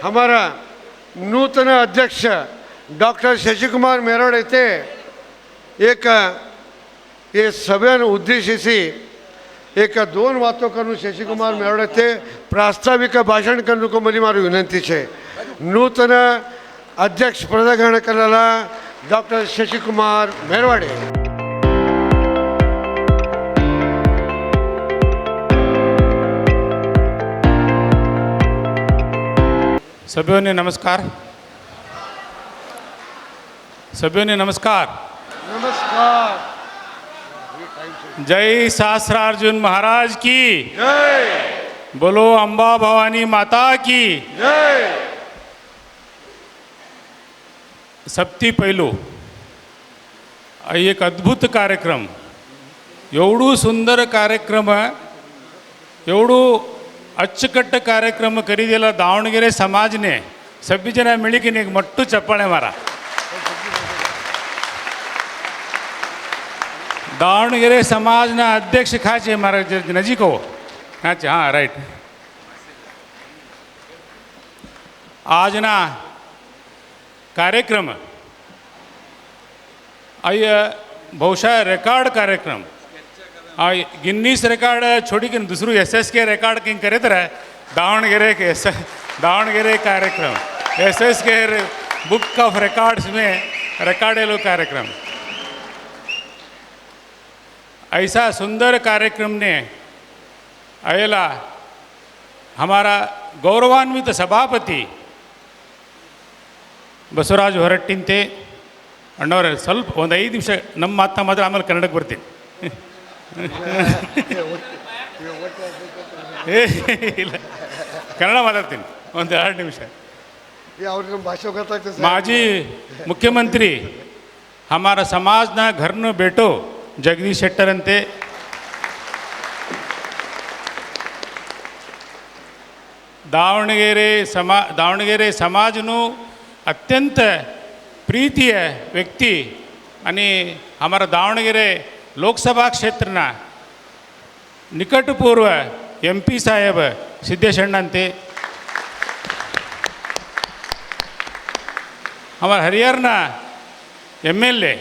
हमारा नूतन अध्यक्ष डॉक्टर शशिकुमार मेहरवाडे थे एक ये सभेनं उद्देशिಸಿ एक दोन वातो करून शशिकुमार मेहरवाडे थे प्रास्ताविक भाषण करण्याको मली मारी विनंती छे। नूतन अध्यक्ष पदग्रहण करलेला डॉक्टर शशिकुमार मेहरवाडे। सभ्यों नमस्कार। सभ्यों नमस्कार। नमस्कार। जय सहस्रार्जुन महाराज की जय। बोलो अंबा भवानी माता की जय। सप्ती पैलू एक अद्भुत कार्यक्रम एवढू सुंदर कार्यक्रम एवढू अಚ್ಚುಕಟ್ಟು ಕಾರ್ಯಕ್ರಮ ಕರೀದಿಲ್ಲ ದಾವಣಗೆರೆ ಸಮಾಜನೆ ಸಭ್ಯ ಜನ ಮಿಳಿಕಿನ एक मट्टू चप्पाळे मारा। दावणगेरे समाजना अध्यक्ष खाचे मारा नजीक हो खाचे। हाँ राइट। आजना कार्यक्रम अय बहुशः रेकॉर्ड कार्यक्रम गिन्नीस रेकॉर्ड छोड़ी कि दूसरू SSK रेकॉर्ड किंग करे तरह दावणगेरे कार्यक्रम SSK बुक ऑफ रिकॉर्ड्स में रिकॉर्डेलो कार्यक्रम ऐसा सुंदर कार्यक्रम ने अयला हमारा गौरवान्वित सभापति बसवराज ಹೊರಟ್ಟಿಂತೆ ಅಣ್ಣವರೇ ಸ್ವಲ್ಪ ಒಂದು 5 ನಿಮಿಷ ನಮ್ಮ ಮಾತನ್ನ ಮಾತ್ರ ಆಮೇಲೆ ಕನ್ನಡಕ್ಕೆ ಬರ್ತೀನಿ। ಇಲ್ಲ ಕನ್ನಡ ಮಾತಾಡ್ತೀನಿ ಒಂದು 2 ನಿಮಿಷ। माजी मुख्यमंत्री हमारा समाजना घरनो बेटो जगदीश शेट्टर अंते दावणगेरे समाजनु अत्यंत प्रीतिय व्यक्ति आणि हमारा दावणगेरे लोकसभा क्षेत्रना निकटपूर्व MP साहेब सिद्धेश अण्णांते हमारा हरिहरना MLA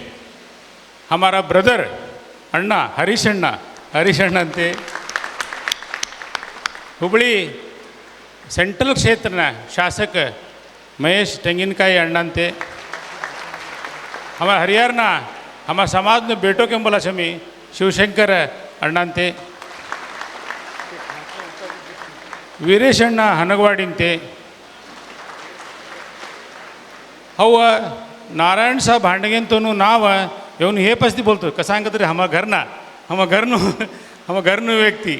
हमारा ब्रदर अण्णा हरीश अण्णांते हुबळी सेंट्रल क्षेत्रना शासक महेश तेंगिनकाई अण्णांते हमारा हरिहरना हमारा समाज ने बेटो के बोला छमी शिवशंकर अण्णांते वीरेश अण्णा हनगवाडींते अव नारायण साहेब भांडगेंतोनु नाव येऊन हे पस्ती बोलतो कसं सांगत रे हम घरनु व्यक्ति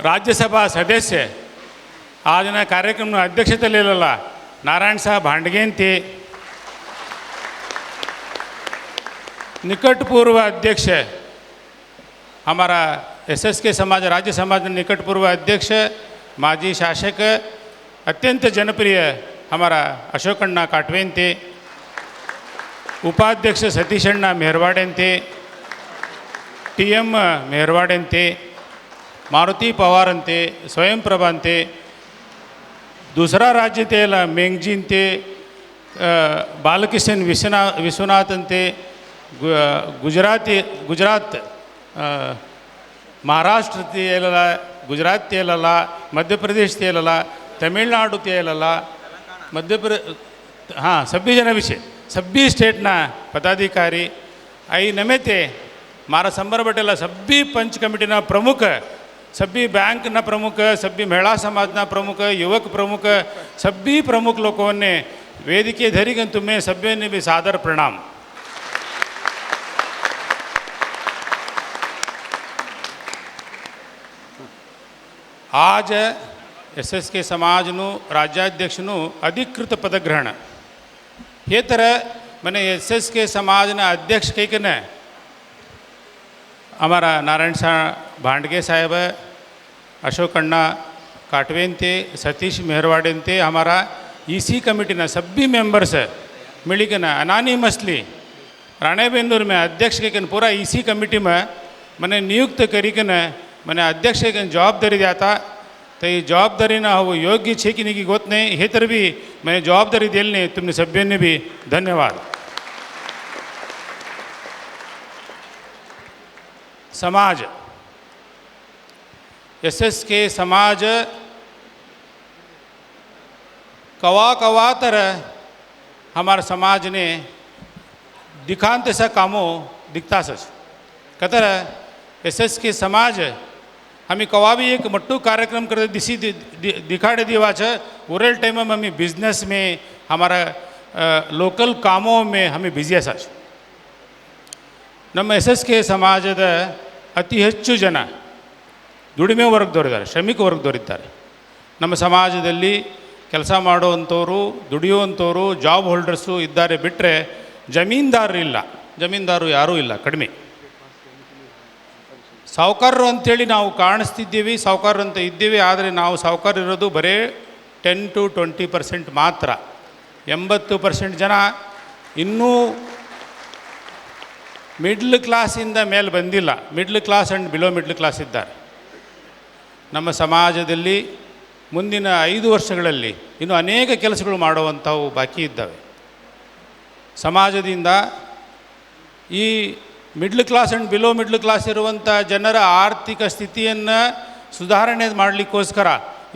राज्यसभा सदस्य आज ना कार्यक्रम अध्यक्षते लेलेला नारायण साहेब भांडगेंते निकटपूर्व अध्यक्ष हमारा SSK समाज राज्य समाज निकटपूर्व अध्यक्ष माजी शासक अत्यंत जनप्रिय हमारा अशोक अण्णा काटवेंते उपाध्यक्ष सतीश अण्णा मेहरवाडेंते TM मेहरवाडेंते मारुति पवार अंते स्वयं प्रभांते दूसरा राज्य तेला मेंगजींते बालकिशन विश्वनाथ अंते गुजरात महाराष्ट्र तेलला गुजरात तेलला मध्य प्रदेश तेलला तमिलनाडु तेलला हाँ सभी जन विषय सभी स्टेटना पदाधिकारी आई नमेते मारा संबर बटेला सभी पंच कमिटीना प्रमुख सभी बैंकना प्रमुख सभी महिला समाजना प्रमुख युवक प्रमुख सभी प्रमुख लोगों ने वेदिके धरिगंतु में सभ्यों ने भी सादर प्रणाम। आज SSK समाजनु राज्याध्यक्षनु अधिकृत पदग्रहण हे तरह मैंने SSK समाजना अध्यक्ष कैकने हमारा नारायण साहब भांडगे साहेब अशोक अण्णा काटवेंते सतीश मेहरवाडेंते हमारा EC कमिटीना सभी मेंबर्स मिलकर अनानिमसली राणेबेंदूर में अध्यक्ष के पूरा EC कमिटी में मैंने नियुक्त करी मैंने अध्यक्ष के जवाबदारी दिया था। तो ये जवाबदारी ना हो योग्य छे कि नहीं की गोत नहीं हे तर भी मैं जवाबदारी देने तुमने सभ्यों भी धन्यवाद. समाज एस के समाज कवा कवा तर हमारा समाज ने दिखांत सा कामों दिखता सच कतर एस के समाज हमें कवा भी एक मट्टू कार्यक्रम करते दिखाड़े दिवाच ओरल टाइम में हमें बिजनेस में हमारा लोकल कामों में हमें बिजी सच ನಮ್ಮ ಎಸ್ ಎಸ್ ಕೆ ಸಮಾಜದ ಅತಿ ಹೆಚ್ಚು ಜನ ದುಡಿಮೆ ವರ್ಗದವರಿದ್ದಾರೆ, ಶ್ರಮಿಕ ವರ್ಗದವರಿದ್ದಾರೆ. ನಮ್ಮ ಸಮಾಜದಲ್ಲಿ ಕೆಲಸ ಮಾಡುವಂಥವರು, ದುಡಿಯುವಂಥವರು, ಜಾಬ್ ಹೋಲ್ಡರ್ಸು ಇದ್ದಾರೆ ಬಿಟ್ಟರೆ ಜಮೀನ್ದಾರರು ಇಲ್ಲ. ಜಮೀನ್ದಾರರು ಯಾರೂ ಇಲ್ಲ, ಕಡಿಮೆ. ಸಾಹುಕಾರರು ಅಂಥೇಳಿ ನಾವು ಕಾಣಿಸ್ತಿದ್ದೀವಿ, ಸಾಹುಕಾರರು ಅಂತ ಇದ್ದೀವಿ. ಆದರೆ ನಾವು ಸಾಹುಕಾರ ಇರೋದು ಬರೀ 10 to 20% ಮಾತ್ರ. 80% ಜನ ಇನ್ನೂ ಮಿಡ್ಲ್ ಕ್ಲಾಸಿಂದ ಮೇಲೆ ಬಂದಿಲ್ಲ. Middle class and below middle class ಇದ್ದಾರೆ. ನಮ್ಮ ಸಮಾಜದಲ್ಲಿ ಮುಂದಿನ 5 ವರ್ಷಗಳಲ್ಲಿ ಇನ್ನೂ ಅನೇಕ ಕೆಲಸಗಳು ಮಾಡುವಂಥವು ಬಾಕಿ ಇದ್ದಾವೆ. ಸಮಾಜದಿಂದ ಈ middle class and below middle class ಇರುವಂಥ ಜನರ ಆರ್ಥಿಕ ಸ್ಥಿತಿಯನ್ನು ಸುಧಾರಣೆ ಮಾಡಲಿಕ್ಕೋಸ್ಕರ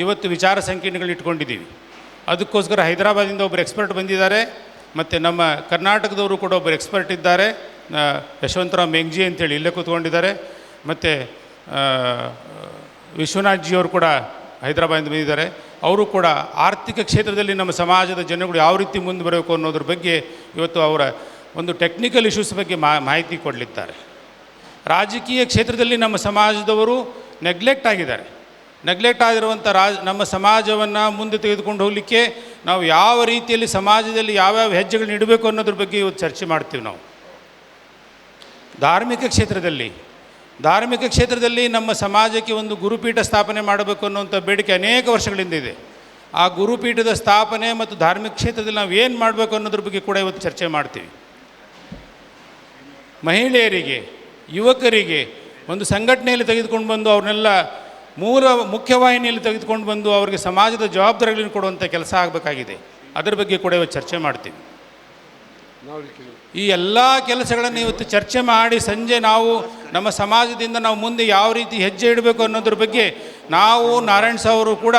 ಇವತ್ತು ವಿಚಾರ ಸಂಕಿರಣಗಳು ಇಟ್ಕೊಂಡಿದ್ದೀವಿ. ಅದಕ್ಕೋಸ್ಕರ ಹೈದರಾಬಾದಿಂದ ಒಬ್ಬರು ಎಕ್ಸ್ಪರ್ಟ್ ಬಂದಿದ್ದಾರೆ, ಮತ್ತು ನಮ್ಮ ಕರ್ನಾಟಕದವರು ಕೂಡ ಒಬ್ಬರು ಎಕ್ಸ್ಪರ್ಟ್ ಇದ್ದಾರೆ, ಯಶವಂತರಾವ್ ಮೆಂಗ್ಜಿ ಅಂತೇಳಿ ಇಲ್ಲೇ ಕೂತ್ಕೊಂಡಿದ್ದಾರೆ. ಮತ್ತು ವಿಶ್ವನಾಥ್ ಜಿಯವರು ಕೂಡ ಹೈದರಾಬಾದಿಂದ ಬಂದಿದ್ದಾರೆ. ಅವರು ಕೂಡ ಆರ್ಥಿಕ ಕ್ಷೇತ್ರದಲ್ಲಿ ನಮ್ಮ ಸಮಾಜದ ಜನಗಳು ಯಾವ ರೀತಿ ಮುಂದೆ ಬರಬೇಕು ಅನ್ನೋದ್ರ ಬಗ್ಗೆ ಇವತ್ತು ಅವರ ಒಂದು ಟೆಕ್ನಿಕಲ್ ಇಶ್ಯೂಸ್ ಬಗ್ಗೆ ಮಾಹಿತಿ ಕೊಡಲಿದ್ದಾರೆ. ರಾಜಕೀಯ ಕ್ಷೇತ್ರದಲ್ಲಿ ನಮ್ಮ ಸಮಾಜದವರು ನೆಗ್ಲೆಕ್ಟ್ ಆಗಿದ್ದಾರೆ. ನೆಗ್ಲೆಕ್ಟ್ ಆಗಿರುವಂಥ ನಮ್ಮ ಸಮಾಜವನ್ನು ಮುಂದೆ ತೆಗೆದುಕೊಂಡು ಹೋಗಲಿಕ್ಕೆ ನಾವು ಯಾವ ರೀತಿಯಲ್ಲಿ ಸಮಾಜದಲ್ಲಿ ಯಾವ್ಯಾವ ಹೆಜ್ಜೆಗಳನ್ನ ಇಡಬೇಕು ಅನ್ನೋದ್ರ ಬಗ್ಗೆ ಇವತ್ತು ಚರ್ಚೆ ಮಾಡ್ತೀವಿ ನಾವು. ಧಾರ್ಮಿಕ ಕ್ಷೇತ್ರದಲ್ಲಿ ನಮ್ಮ ಸಮಾಜಕ್ಕೆ ಒಂದು ಗುರುಪೀಠ ಸ್ಥಾಪನೆ ಮಾಡಬೇಕು ಅನ್ನುವಂಥ ಬೇಡಿಕೆ ಅನೇಕ ವರ್ಷಗಳಿಂದ ಇದೆ. ಆ ಗುರುಪೀಠದ ಸ್ಥಾಪನೆ ಮತ್ತು ಧಾರ್ಮಿಕ ಕ್ಷೇತ್ರದಲ್ಲಿ ನಾವು ಏನು ಮಾಡಬೇಕು ಅನ್ನೋದ್ರ ಬಗ್ಗೆ ಕೂಡ ಇವತ್ತು ಚರ್ಚೆ ಮಾಡ್ತೀವಿ. ಮಹಿಳೆಯರಿಗೆ, ಯುವಕರಿಗೆ ಒಂದು ಸಂಘಟನೆಯಲ್ಲಿ ತೆಗೆದುಕೊಂಡು ಬಂದು ಅವ್ರನ್ನೆಲ್ಲ ಮುಖ್ಯವಾಹಿನಿಯಲ್ಲಿ ತೆಗೆದುಕೊಂಡು ಬಂದು ಅವರಿಗೆ ಸಮಾಜದ ಜವಾಬ್ದಾರಿಗಳನ್ನು ಕೊಡುವಂಥ ಕೆಲಸ ಆಗಬೇಕಾಗಿದೆ. ಅದರ ಬಗ್ಗೆ ಕೂಡ ಇವತ್ತು ಚರ್ಚೆ ಮಾಡ್ತೀವಿ. ಈ ಎಲ್ಲ ಕೆಲಸಗಳನ್ನು ಇವತ್ತು ಚರ್ಚೆ ಮಾಡಿ ಸಂಜೆ ನಾವು ನಮ್ಮ ಸಮಾಜದಿಂದ ನಾವು ಮುಂದೆ ಯಾವ ರೀತಿ ಹೆಜ್ಜೆ ಇಡಬೇಕು ಅನ್ನೋದ್ರ ಬಗ್ಗೆ ನಾವು ನಾರಾಯಣ್ ಸಾವರು ಕೂಡ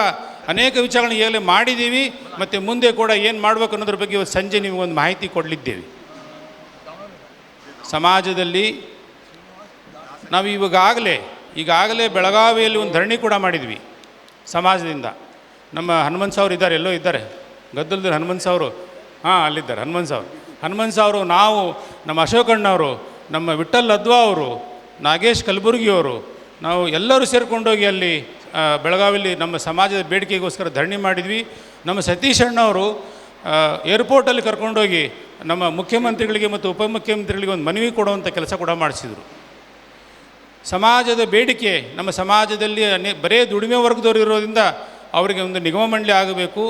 ಅನೇಕ ವಿಚಾರಗಳನ್ನ ಈಗಲೇ ಮಾಡಿದ್ದೀವಿ, ಮತ್ತು ಮುಂದೆ ಕೂಡ ಏನು ಮಾಡಬೇಕು ಅನ್ನೋದ್ರ ಬಗ್ಗೆ ಇವತ್ತು ಸಂಜೆ ನಿಮಗೊಂದು ಮಾಹಿತಿ ಕೊಡಲಿದ್ದೇವೆ. ಸಮಾಜದಲ್ಲಿ ನಾವು ಈಗಾಗಲೇ ಬೆಳಗಾವಿಯಲ್ಲಿ ಒಂದು ಧರಣಿ ಕೂಡ ಮಾಡಿದ್ವಿ ಸಮಾಜದಿಂದ. ನಮ್ಮ ಹನುಮಂತ್ ಸಾವ್ರು ಇದ್ದಾರೆ, ಎಲ್ಲೋ ಇದ್ದಾರೆ ಗದ್ದಲದಲ್ಲಿ ಹನುಮಂತ್ ಸಾವರು, ಅಲ್ಲಿದ್ದಾರೆ ಹನುಮಂತ್ ಸಾವರು, ನಾವು ನಮ್ಮ ಅಶೋಕಣ್ಣವರು, ನಮ್ಮ ವಿಠಲ್ ಅದ್ವಾ ಅವರು, ನಾಗೇಶ್ ಕಲಬುರ್ಗಿಯವರು, ನಾವು ಎಲ್ಲರೂ ಸೇರಿಕೊಂಡೋಗಿ ಅಲ್ಲಿ ಬೆಳಗಾವಿಯಲ್ಲಿ ನಮ್ಮ ಸಮಾಜದ ಬೇಡಿಕೆಗೋಸ್ಕರ ಧರಣಿ ಮಾಡಿದ್ವಿ. ನಮ್ಮ ಸತೀಶ್ ಅಣ್ಣವರು ಏರ್ಪೋರ್ಟಲ್ಲಿ ಕರ್ಕೊಂಡೋಗಿ ನಮ್ಮ ಮುಖ್ಯಮಂತ್ರಿಗಳಿಗೆ ಮತ್ತು ಉಪಮುಖ್ಯಮಂತ್ರಿಗಳಿಗೆ ಒಂದು ಮನವಿ ಕೊಡುವಂಥ ಕೆಲಸ ಕೂಡ ಮಾಡಿಸಿದರು. ಸಮಾಜದ ಬೇಡಿಕೆ, ನಮ್ಮ ಸಮಾಜದಲ್ಲಿ ಬರೇ ದುಡಿಮೆ ವರ್ಗದವರು ಇರೋದ್ರಿಂದ ಅವರಿಗೆ ಒಂದು ನಿಗಮ ಮಂಡಳಿ ಆಗಬೇಕು,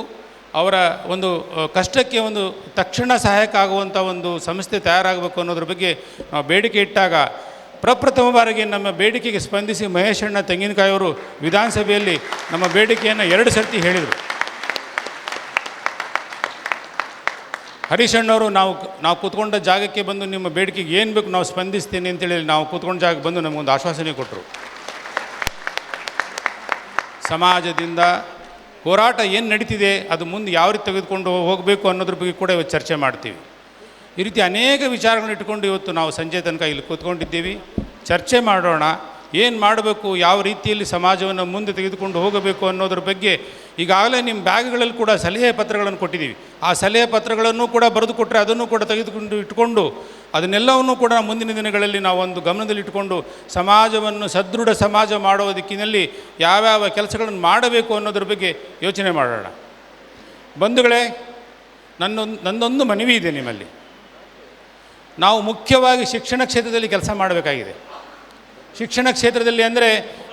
ಅವರ ಒಂದು ಕಷ್ಟಕ್ಕೆ ಒಂದು ತಕ್ಷಣ ಸಹಾಯಕ ಆಗುವಂಥ ಒಂದು ಸಂಸ್ಥೆ ತಯಾರಾಗಬೇಕು ಅನ್ನೋದ್ರ ಬಗ್ಗೆ ನಾವು ಬೇಡಿಕೆ ಇಟ್ಟಾಗ ಪ್ರಪ್ರಥಮ ಬಾರಿಗೆ ನಮ್ಮ ಬೇಡಿಕೆಗೆ ಸ್ಪಂದಿಸಿ ಮಹೇಶ್ ಅಣ್ಣ ತೆಂಗಿನಕಾಯಿಯವರು ವಿಧಾನಸಭೆಯಲ್ಲಿ ನಮ್ಮ ಬೇಡಿಕೆಯನ್ನು 2 ಸರ್ತಿ ಹೇಳಿದರು. ಹರೀಶ್ ಅಣ್ಣವರು ನಾವು ಕೂತ್ಕೊಂಡ ಜಾಗಕ್ಕೆ ಬಂದು ನಿಮ್ಮ ಬೇಡಿಕೆಗೆ ಏನು ಬೇಕು ನಾವು ಸ್ಪಂದಿಸ್ತೀನಿ ಅಂತೇಳಿ ನಾವು ಕೂತ್ಕೊಂಡ ಜಾಗಕ್ಕೆ ಬಂದು ನಮಗೊಂದು ಆಶ್ವಾಸನೆ ಕೊಟ್ಟರು. ಸಮಾಜದಿಂದ ಹೋರಾಟ ಏನು ನಡೀತಿದೆ ಅದು ಮುಂದೆ ಯಾವ ರೀತಿ ತೆಗೆದುಕೊಂಡು ಹೋಗಬೇಕು ಅನ್ನೋದ್ರ ಬಗ್ಗೆ ಕೂಡ ಇವತ್ತು ಚರ್ಚೆ ಮಾಡ್ತೀವಿ. ಈ ರೀತಿ ಅನೇಕ ವಿಚಾರಗಳನ್ನ ಇಟ್ಕೊಂಡು ಇವತ್ತು ನಾವು ಸಂಜೆ ತನಕ ಇಲ್ಲಿ ಕೂತ್ಕೊಂಡಿದ್ದೀವಿ. ಚರ್ಚೆ ಮಾಡೋಣ, ಏನು ಮಾಡಬೇಕು, ಯಾವ ರೀತಿಯಲ್ಲಿ ಸಮಾಜವನ್ನು ಮುಂದೆ ತೆಗೆದುಕೊಂಡು ಹೋಗಬೇಕು ಅನ್ನೋದ್ರ ಬಗ್ಗೆ ಈಗಾಗಲೇ ನಿಮ್ಮ ಬ್ಯಾಗ್ಗಳಲ್ಲಿ ಕೂಡ ಸಲಹೆ ಪತ್ರಗಳನ್ನು ಕೊಟ್ಟಿದ್ದೀವಿ. ಆ ಸಲಹೆ ಪತ್ರಗಳನ್ನು ಕೂಡ ಬರೆದು ಕೊಟ್ಟರೆ ಅದನ್ನು ಕೂಡ ತೆಗೆದುಕೊಂಡು ಇಟ್ಕೊಂಡು ಅದನ್ನೆಲ್ಲವನ್ನೂ ಕೂಡ ಮುಂದಿನ ದಿನಗಳಲ್ಲಿ ನಾವು ಒಂದು ಗಮನದಲ್ಲಿಟ್ಟುಕೊಂಡು ಸಮಾಜವನ್ನು ಸದೃಢ ಸಮಾಜ ಮಾಡುವ ದಿಕ್ಕಿನಲ್ಲಿ ಯಾವ್ಯಾವ ಕೆಲಸಗಳನ್ನು ಮಾಡಬೇಕು ಅನ್ನೋದ್ರ ಬಗ್ಗೆ ಯೋಚನೆ ಮಾಡೋಣ. ಬಂಧುಗಳೇ, ನನ್ನೊಂದು ಮನವಿ ಇದೆ ನಿಮ್ಮಲ್ಲಿ. ನಾವು ಮುಖ್ಯವಾಗಿ ಶಿಕ್ಷಣ ಕ್ಷೇತ್ರದಲ್ಲಿ ಕೆಲಸ ಮಾಡಬೇಕಾಗಿದೆ. ಶಿಕ್ಷಣ ಕ್ಷೇತ್ರದಲ್ಲಿ ಅಂದರೆ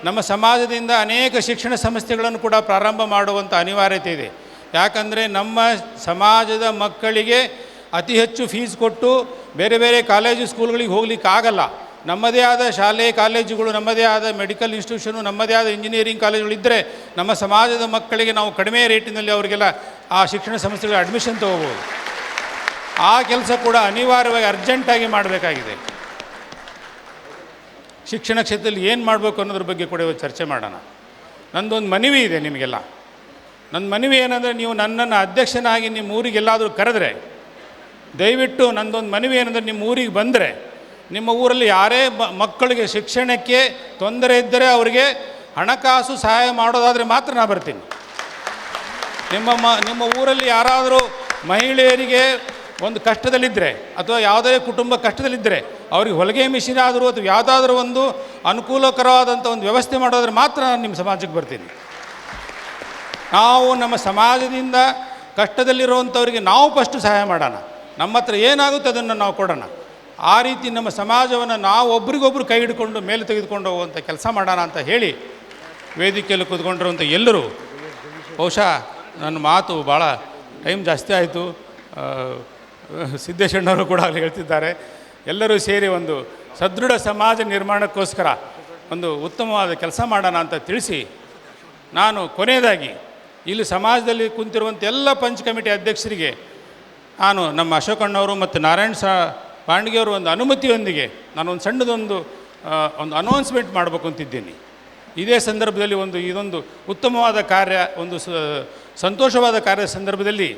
ನಮ್ಮ ಸಮಾಜದಿಂದ ಅನೇಕ ಶಿಕ್ಷಣ ಸಂಸ್ಥೆಗಳನ್ನು ಕೂಡ ಪ್ರಾರಂಭ ಮಾಡುವಂಥ ಅನಿವಾರ್ಯತೆ ಇದೆ. ಯಾಕಂದರೆ ನಮ್ಮ ಸಮಾಜದ ಮಕ್ಕಳಿಗೆ ಅತಿ ಹೆಚ್ಚು ಫೀಸ್ ಕೊಟ್ಟು ಬೇರೆ ಬೇರೆ ಕಾಲೇಜು ಸ್ಕೂಲ್ಗಳಿಗೆ ಹೋಗ್ಲಿಕ್ಕಾಗಲ್ಲ. ನಮ್ಮದೇ ಆದ ಶಾಲೆ ಕಾಲೇಜುಗಳು, ನಮ್ಮದೇ ಆದ ಮೆಡಿಕಲ್ ಇನ್ಸ್ಟಿಟ್ಯೂಷನು, ನಮ್ಮದೇ ಆದ ಇಂಜಿನಿಯರಿಂಗ್ ಕಾಲೇಜುಗಳಿದ್ದರೆ ನಮ್ಮ ಸಮಾಜದ ಮಕ್ಕಳಿಗೆ ನಾವು ಕಡಿಮೆ ರೇಟಿನಲ್ಲಿ ಅವರಿಗೆಲ್ಲ ಆ ಶಿಕ್ಷಣ ಸಂಸ್ಥೆಗಳ ಅಡ್ಮಿಷನ್ ತೊಗೋಬೋದು. ಆ ಕೆಲಸ ಕೂಡ ಅನಿವಾರ್ಯವಾಗಿ ಅರ್ಜೆಂಟಾಗಿ ಮಾಡಬೇಕಾಗಿದೆ. ಶಿಕ್ಷಣ ಕ್ಷೇತ್ರದಲ್ಲಿ ಏನು ಮಾಡಬೇಕು ಅನ್ನೋದ್ರ ಬಗ್ಗೆ ಕೂಡ ಇವತ್ತು ಚರ್ಚೆ ಮಾಡೋಣ. ನಂದೊಂದು ಮನವಿ ಇದೆ ನಿಮಗೆಲ್ಲ. ನನ್ನ ಮನವಿ ಏನಂದರೆ, ನೀವು ನನ್ನನ್ನು ಅಧ್ಯಕ್ಷನಾಗಿ ನಿಮ್ಮ ಊರಿಗೆಲ್ಲಾದರೂ ಕರೆದ್ರೆ, ದಯವಿಟ್ಟು ನಂದೊಂದು ಮನವಿ ಏನಂದರೆ, ನಿಮ್ಮ ಊರಿಗೆ ಬಂದರೆ ನಿಮ್ಮ ಊರಲ್ಲಿ ಯಾರೇ ಮಕ್ಕಳಿಗೆ ಶಿಕ್ಷಣಕ್ಕೆ ತೊಂದರೆ ಇದ್ದರೆ ಅವರಿಗೆ ಹಣಕಾಸು ಸಹಾಯ ಮಾಡೋದಾದರೆ ಮಾತ್ರ ನಾನು ಬರ್ತೀನಿ. ನಿಮ್ಮ ಊರಲ್ಲಿ ಯಾರಾದರೂ ಮಹಿಳೆಯರಿಗೆ ಒಂದು ಕಷ್ಟದಲ್ಲಿದ್ದರೆ ಅಥವಾ ಯಾವುದೇ ಕುಟುಂಬ ಕಷ್ಟದಲ್ಲಿದ್ದರೆ ಅವ್ರಿಗೆ ಹೊಲಿಗೆ ಮಿಷಿನ್ ಆದರೂ ಅಥವಾ ಯಾವುದಾದ್ರೂ ಒಂದು ಅನುಕೂಲಕರವಾದಂಥ ಒಂದು ವ್ಯವಸ್ಥೆ ಮಾಡೋದ್ರೆ ಮಾತ್ರ ನಾನು ನಿಮ್ಮ ಸಮಾಜಕ್ಕೆ ಬರ್ತೀನಿ. ನಾವು ನಮ್ಮ ಸಮಾಜದಿಂದ ಕಷ್ಟದಲ್ಲಿರುವಂಥವ್ರಿಗೆ ನಾವು ಫಸ್ಟು ಸಹಾಯ ಮಾಡೋಣ. ನಮ್ಮ ಹತ್ರ ಏನಾಗುತ್ತೆ ಅದನ್ನು ನಾವು ಕೊಡೋಣ. ಆ ರೀತಿ ನಮ್ಮ ಸಮಾಜವನ್ನು ನಾವು ಒಬ್ರಿಗೊಬ್ರು ಕೈ ಹಿಡ್ಕೊಂಡು ಮೇಲೆ ತೆಗೆದುಕೊಂಡು ಹೋಗುವಂಥ ಕೆಲಸ ಮಾಡೋಣ ಅಂತ ಹೇಳಿ, ವೇದಿಕೆಯಲ್ಲಿ ಕೂತ್ಕೊಂಡಿರುವಂಥ ಎಲ್ಲರೂ, ಬಹುಶಃ ನನ್ನ ಮಾತು ಭಾಳ ಟೈಮ್ ಜಾಸ್ತಿ ಆಯಿತು, ಸಿದ್ದೇಶಣ್ಣವರು ಕೂಡ ಅಲ್ಲಿ ಹೇಳ್ತಿದ್ದಾರೆ, ಎಲ್ಲರೂ ಸೇರಿ ಒಂದು ಸದೃಢ ಸಮಾಜ ನಿರ್ಮಾಣಕ್ಕೋಸ್ಕರ ಒಂದು ಉತ್ತಮವಾದ ಕೆಲಸ ಮಾಡೋಣ ಅಂತ ತಿಳಿಸಿ, ನಾನು ಕೊನೆಯದಾಗಿ ಇಲ್ಲಿ ಸಮಾಜದಲ್ಲಿ ಕುಂತಿರುವಂಥ ಎಲ್ಲ ಪಂಚ್ ಕಮಿಟಿ ಅಧ್ಯಕ್ಷರಿಗೆ ನಾನು ನಮ್ಮ ಅಶೋಕಣ್ಣವರು ಮತ್ತು ನಾರಾಯಣ ಪಾಂಡ್ಗೆಯವರು ಒಂದು ಅನುಮತಿಯೊಂದಿಗೆ ನಾನು ಒಂದು ಸಣ್ಣದೊಂದು ಅನೌನ್ಸ್ಮೆಂಟ್ ಮಾಡಬೇಕು ಅಂತಿದ್ದೀನಿ. ಇದೇ ಸಂದರ್ಭದಲ್ಲಿ ಇದೊಂದು ಉತ್ತಮವಾದ ಕಾರ್ಯ, ಒಂದು ಸಂತೋಷವಾದ ಕಾರ್ಯದ ಸಂದರ್ಭದಲ್ಲಿ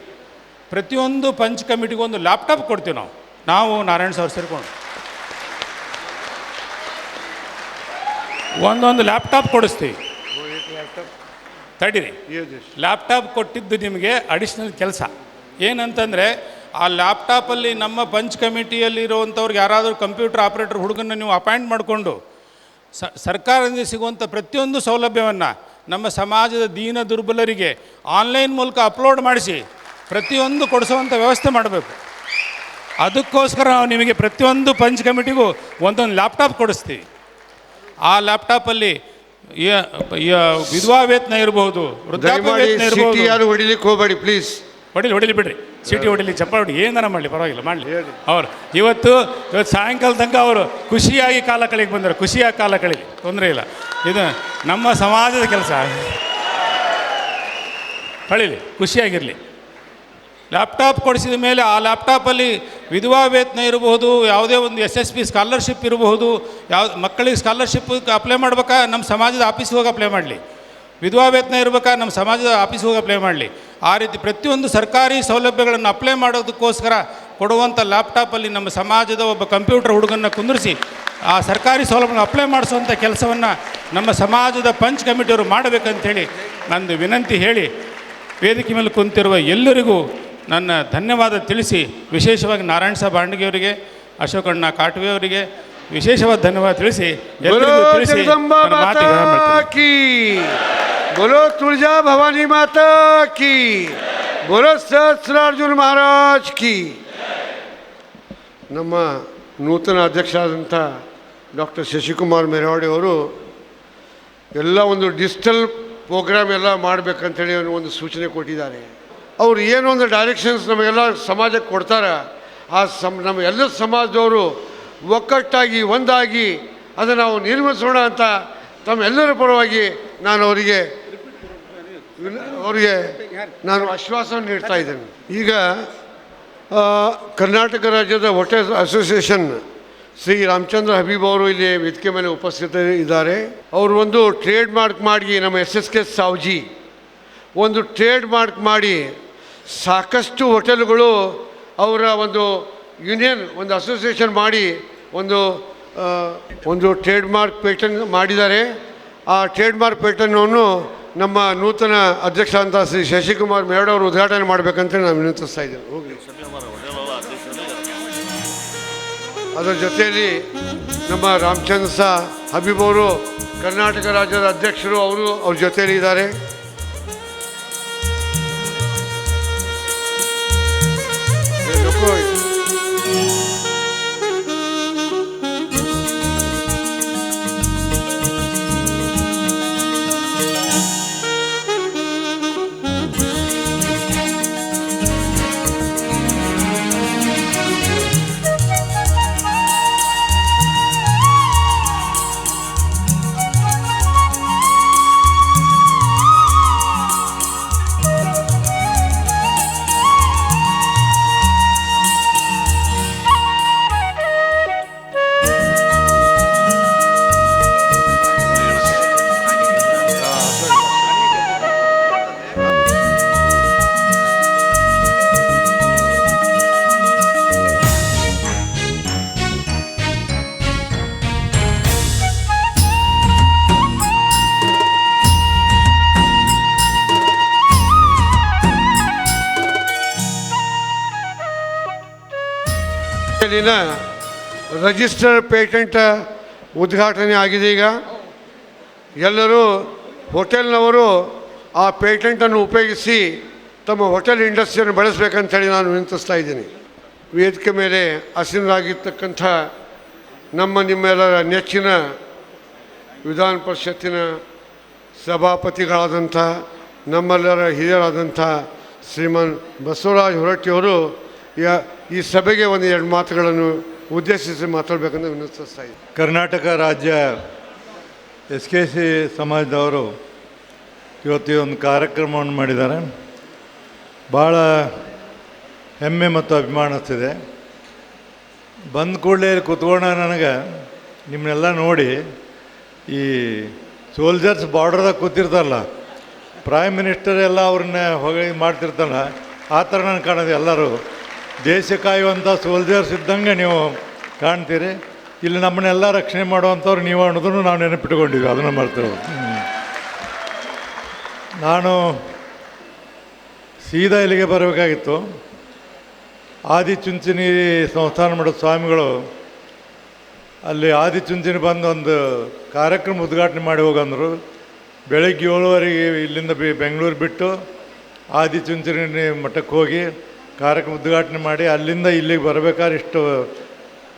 ಪ್ರತಿಯೊಂದು ಪಂಚ್ ಕಮಿಟಿಗೂ ಒಂದು ಲ್ಯಾಪ್ಟಾಪ್ ಕೊಡ್ತೀವಿ. ನಾವು ನಾರಾಯಣ ಸರ್ ಸೇರಿಕೊಂಡು ಒಂದೊಂದು ಲ್ಯಾಪ್ಟಾಪ್ ಕೊಡಿಸ್ತೀವಿ. ತಡೀರಿ, ಲ್ಯಾಪ್ಟಾಪ್ ಕೊಟ್ಟಿದ್ದು ನಿಮಗೆ ಅಡಿಷ್ನಲ್ ಕೆಲಸ ಏನಂತಂದರೆ, ಆ ಲ್ಯಾಪ್ಟಾಪಲ್ಲಿ ನಮ್ಮ ಪಂಚ್ ಕಮಿಟಿಯಲ್ಲಿರುವಂಥವ್ರಿಗೆ ಯಾರಾದರೂ ಕಂಪ್ಯೂಟರ್ ಆಪ್ರೇಟರ್ ಹುಡುಗನ್ನು ನೀವು ಅಪಾಯಿಂಟ್ ಮಾಡಿಕೊಂಡು ಸರ್ಕಾರದಿಂದ ಸಿಗುವಂಥ ಪ್ರತಿಯೊಂದು ಸೌಲಭ್ಯವನ್ನು ನಮ್ಮ ಸಮಾಜದ ದೀನ ದುರ್ಬಲರಿಗೆ ಆನ್ಲೈನ್ ಮೂಲಕ ಅಪ್ಲೋಡ್ ಮಾಡಿಸಿ ಪ್ರತಿಯೊಂದು ಕೊಡಿಸುವಂಥ ವ್ಯವಸ್ಥೆ ಮಾಡಬೇಕು. ಅದಕ್ಕೋಸ್ಕರ ನಾವು ನಿಮಗೆ ಪ್ರತಿಯೊಂದು ಪಂಚ್ ಕಮಿಟಿಗೂ ಒಂದೊಂದು ಲ್ಯಾಪ್ಟಾಪ್ ಕೊಡಿಸ್ತೀವಿ. ಆ ಲ್ಯಾಪ್ಟಾಪಲ್ಲಿ ವಿಧವಾ ವೇತನ ಇರಬಹುದು, ವೃದ್ಧಾಪ್ಯ ವೇತನ ಇರಬಹುದು. ಯಾರು ಹೊಡಿಲಿಕ್ಕೆ ಹೋಗಬೇಡಿ ಪ್ಲೀಸ್. ಹೊಡಿಲಿ ಬಿಡ್ರಿ, ಚೀಟಿ ಹೊಡಿಲಿ, ಚಪ್ಪಾಳಿ ಏನಾರ ಮಾಡಲಿ, ಪರವಾಗಿಲ್ಲ ಮಾಡಲಿ. ಅವ್ರು ಇವತ್ತು ಸಾಯಂಕಾಲ ತನಕ ಅವರು ಖುಷಿಯಾಗಿ ಕಾಲ ಕಳಿಗೆ ಬಂದರು, ಖುಷಿಯಾಗಿ ಕಾಲ ಕಳೀಲಿ, ತೊಂದರೆ ಇಲ್ಲ. ಇದು ನಮ್ಮ ಸಮಾಜದ ಕೆಲಸ, ಕಳೀಲಿ, ಖುಷಿಯಾಗಿರಲಿ. ಲ್ಯಾಪ್ಟಾಪ್ ಕೊಡಿಸಿದ ಮೇಲೆ ಆ ಲ್ಯಾಪ್ಟಾಪಲ್ಲಿ ವಿಧವಾ ವೇತನ ಇರಬಹುದು, ಯಾವುದೇ ಒಂದು SSP ಸ್ಕಾಲರ್ಶಿಪ್ ಇರಬಹುದು, ಮಕ್ಕಳಿಗೆ ಸ್ಕಾಲರ್ಶಿಪ್ ಅಪ್ಲೈ ಮಾಡ್ಬೇಕಾ ನಮ್ಮ ಸಮಾಜದ ಆಫೀಸ್ಗೆ ಹೋಗಿ ಅಪ್ಲೈ ಮಾಡಲಿ, ವಿಧವಾ ವೇತನ ಇರಬೇಕಾ ನಮ್ಮ ಸಮಾಜದ ಆಫೀಸ್ಗೆ ಹೋಗಿ ಅಪ್ಲೈ ಮಾಡಲಿ. ಆ ರೀತಿ ಪ್ರತಿಯೊಂದು ಸರ್ಕಾರಿ ಸೌಲಭ್ಯಗಳನ್ನು ಅಪ್ಲೈ ಮಾಡೋದಕ್ಕೋಸ್ಕರ ಕೊಡುವಂಥ ಲ್ಯಾಪ್ಟಾಪಲ್ಲಿ ನಮ್ಮ ಸಮಾಜದ ಒಬ್ಬ ಕಂಪ್ಯೂಟರ್ ಹುಡುಗನ್ನು ಕುಂದಿರಿಸಿ ಆ ಸರ್ಕಾರಿ ಸೌಲಭ್ಯಗಳನ್ನು ಅಪ್ಲೈ ಮಾಡಿಸುವಂಥ ಕೆಲಸವನ್ನು ನಮ್ಮ ಸಮಾಜದ ಪಂಚ್ ಕಮಿಟಿಯವರು ಮಾಡಬೇಕಂತೇಳಿ ನಂದು ವಿನಂತಿ ಹೇಳಿ, ವೇದಿಕೆ ಮೇಲೆ ಕುಂತಿರುವ ಎಲ್ಲರಿಗೂ ನನ್ನ ಧನ್ಯವಾದ ತಿಳಿಸಿ, ವಿಶೇಷವಾಗಿ ನಾರಾಯಣ ಸಾಹೇಬ್ ಬಾಂಡ್ಗೆಯವರಿಗೆ, ಅಶೋಕಣ್ಣ ಕಾಟ್ವೆ ಅವರಿಗೆ ವಿಶೇಷವಾದ ಧನ್ಯವಾದ ತಿಳಿಸಿ ಎಲ್ಲರಿಗೂ ತಿಳಿಸಿ ನನ್ನ ಮಾತಿಗೆ ವಿರಾಮ ಮಾಡ್ತೀನಿ. बोलो तुळजा भवानी माता की, बोलो सहस्रार्जुन महाराज की. ನಮ್ಮ ನೂತನ ಅಧ್ಯಕ್ಷರಾದಂಥ ಡಾಕ್ಟರ್ ಶಶಿಕುಮಾರ್ ಮೆರವಾಡಿ ಅವರು ಎಲ್ಲ ಒಂದು ಡಿಜಿಟಲ್ ಪ್ರೋಗ್ರಾಮ್ ಎಲ್ಲ ಮಾಡಬೇಕಂತೇಳಿ ಒಂದು ಸೂಚನೆ ಕೊಟ್ಟಿದ್ದಾರೆ. ಅವರು ಏನೋ ಒಂದು ಡೈರೆಕ್ಷನ್ಸ್ ನಮಗೆಲ್ಲ ಸಮಾಜಕ್ಕೆ ಕೊಡ್ತಾರೆ. ನಮ್ಮ ಎಲ್ಲ ಸಮಾಜದವರು ಒಕ್ಕಟ್ಟಾಗಿ ಒಂದಾಗಿ ಅದನ್ನು ನಾವು ನಿರ್ಮಿಸೋಣ ಅಂತ ತಮ್ಮೆಲ್ಲರ ಪರವಾಗಿ ನಾನು ಅವರಿಗೆ ನಾನು ಆಶ್ವಾಸನೆ ನೀಡ್ತಾ ಇದ್ದೇನೆ. ಈಗ ಕರ್ನಾಟಕ ರಾಜ್ಯದ ಹೋಟೆಲ್ ಅಸೋಸಿಯೇಷನ್ ಶ್ರೀ ರಾಮಚಂದ್ರ ಹಬೀಬ್ ಅವರು ಇಲ್ಲಿ ವೇದಿಕೆ ಮೇಲೆ ಉಪಸ್ಥಿತರಿದ್ದಾರೆ. ಅವರು ಒಂದು ಟ್ರೇಡ್ ಮಾರ್ಕ್ ಮಾಡಿ, ನಮ್ಮ SSK ಸಾವ್ಜಿ ಒಂದು ಟ್ರೇಡ್ ಮಾರ್ಕ್ ಮಾಡಿ ಸಾಕಷ್ಟು ಹೋಟೆಲ್ಗಳು ಅವರ ಒಂದು ಯೂನಿಯನ್, ಒಂದು ಅಸೋಸಿಯೇಷನ್ ಮಾಡಿ ಒಂದು ಟ್ರೇಡ್ ಮಾರ್ಕ್ ಪೇಟೆಂಟ್ ಮಾಡಿದ್ದಾರೆ. ಆ ಟ್ರೇಡ್ ಮಾರ್ಕ್ ಪೇಟೆಂಟನ್ನು ನಮ್ಮ ನೂತನ ಅಧ್ಯಕ್ಷ ಅಂತ ಶ್ರೀ ಶಶಿಕುಮಾರ್ ಮೆರವಾಡಿ ಅವರು ಉದ್ಘಾಟನೆ ಮಾಡಬೇಕಂತೇಳಿ ನಾನು ವಿನಂತಿಸ್ತಾ ಇದ್ದೇನೆ. ಹೋಗಿ ಅದರ ಜೊತೆಯಲ್ಲಿ ನಮ್ಮ ರಾಮಚಂದ್ರ ಹಬೀಬ್ ಅವರು ಕರ್ನಾಟಕ ರಾಜ್ಯದ ಅಧ್ಯಕ್ಷರು, ಅವ್ರ ಜೊತೆಯಲ್ಲಿ ಇದ್ದಾರೆ. ಹೋಟೆಲಿನ ರಿಜಿಸ್ಟರ್ ಪೇಟೆಂಟ್ ಉದ್ಘಾಟನೆ ಆಗಿದೆ. ಈಗ ಎಲ್ಲರೂ ಹೋಟೆಲ್ನವರು ಆ ಪೇಟೆಂಟನ್ನು ಉಪಯೋಗಿಸಿ ತಮ್ಮ ಹೋಟೆಲ್ ಇಂಡಸ್ಟ್ರಿಯನ್ನು ಬೆಳೆಸಬೇಕಂತೇಳಿ ನಾನು ವಿನಂತಿಸ್ತಾ ಇದ್ದೀನಿ. ವೇದಿಕೆ ಮೇಲೆ ಆಸೀನರಾಗಿರ್ತಕ್ಕಂಥ ನಿಮ್ಮೆಲ್ಲರ ನೆಚ್ಚಿನ ವಿಧಾನ ಪರಿಷತ್ತಿನ ಸಭಾಪತಿಗಳಾದಂಥ ನಮ್ಮೆಲ್ಲರ ಹಿರಿಯರಾದಂಥ ಶ್ರೀಮಾನ್ ಬಸವರಾಜ ಹೊರಟ್ಟಿಯವರು ಈ ಸಭೆಗೆ ಒಂದು ಎರಡು ಮಾತುಗಳನ್ನು ಉದ್ದೇಶಿಸಿ ಮಾತಾಡಬೇಕಂತ ವಿನಂತಿಸ್ತಾ ಇದ್ದೀನಿ. ಕರ್ನಾಟಕ ರಾಜ್ಯ SKC ಸಮಾಜದವರು ಇವತ್ತು ಒಂದು ಕಾರ್ಯಕ್ರಮವನ್ನು ಮಾಡಿದ್ದಾರೆ. ಭಾಳ ಹೆಮ್ಮೆ ಮತ್ತು ಅಭಿಮಾನ ಅನಿಸ್ತಿದೆ. ಬಂದ ಕೂಡಲೇ ಕೂತ್ಕೊಂಡ ನನಗೆ ನಿಮ್ಮನ್ನೆಲ್ಲ ನೋಡಿ ಈ ಸೋಲ್ಜರ್ಸ್ ಬಾರ್ಡ್ರದಾಗ ಕೂತಿರ್ತಾರಲ್ಲ, ಪ್ರೈಮ್ ಮಿನಿಸ್ಟರ್ ಎಲ್ಲ ಅವ್ರನ್ನ ಹೋಗಿ ಮಾಡ್ತಿರ್ತಾರಲ್ಲ, ಆ ಥರ ನನಗೆ ಕಾಣೋದು. ಎಲ್ಲರೂ ದೇಶ ಕಾಯುವಂಥ ಸೋಲ್ಜರ್ಸ್ ಇದ್ದಂಗೆ ನೀವು ಕಾಣ್ತೀರಿ. ಇಲ್ಲಿ ನಮ್ಮನ್ನೆಲ್ಲ ರಕ್ಷಣೆ ಮಾಡುವಂಥವ್ರು ನೀವು ಅನ್ನೋದನ್ನು ನಾವು ನೆನಪಿಟ್ಕೊಂಡಿದ್ವಿ, ಅದನ್ನು ಮರ್ತೇವೆ. ನಾನು ಸೀದಾ ಇಲ್ಲಿಗೆ ಬರಬೇಕಾಗಿತ್ತು. ಆದಿಚುಂಚನಿ ಸಂಸ್ಥಾನ ಮಠದ ಸ್ವಾಮಿಗಳು ಅಲ್ಲಿ ಆದಿಚುಂಚನಿ ಬಂದು ಒಂದು ಕಾರ್ಯಕ್ರಮ ಉದ್ಘಾಟನೆ ಮಾಡಿ ಹೋಗಂದರು. ಬೆಳಗ್ಗೆ 7:15 ಇಲ್ಲಿಂದ ಬೆಂಗಳೂರು ಬಿಟ್ಟು ಆದಿಚುಂಚನಿ ಮಠಕ್ಕೆ ಹೋಗಿ ಕಾರ್ಯಕ್ರಮ ಉದ್ಘಾಟನೆ ಮಾಡಿ ಅಲ್ಲಿಂದ ಇಲ್ಲಿಗೆ ಬರಬೇಕಾದ್ರೆ ಇಷ್ಟು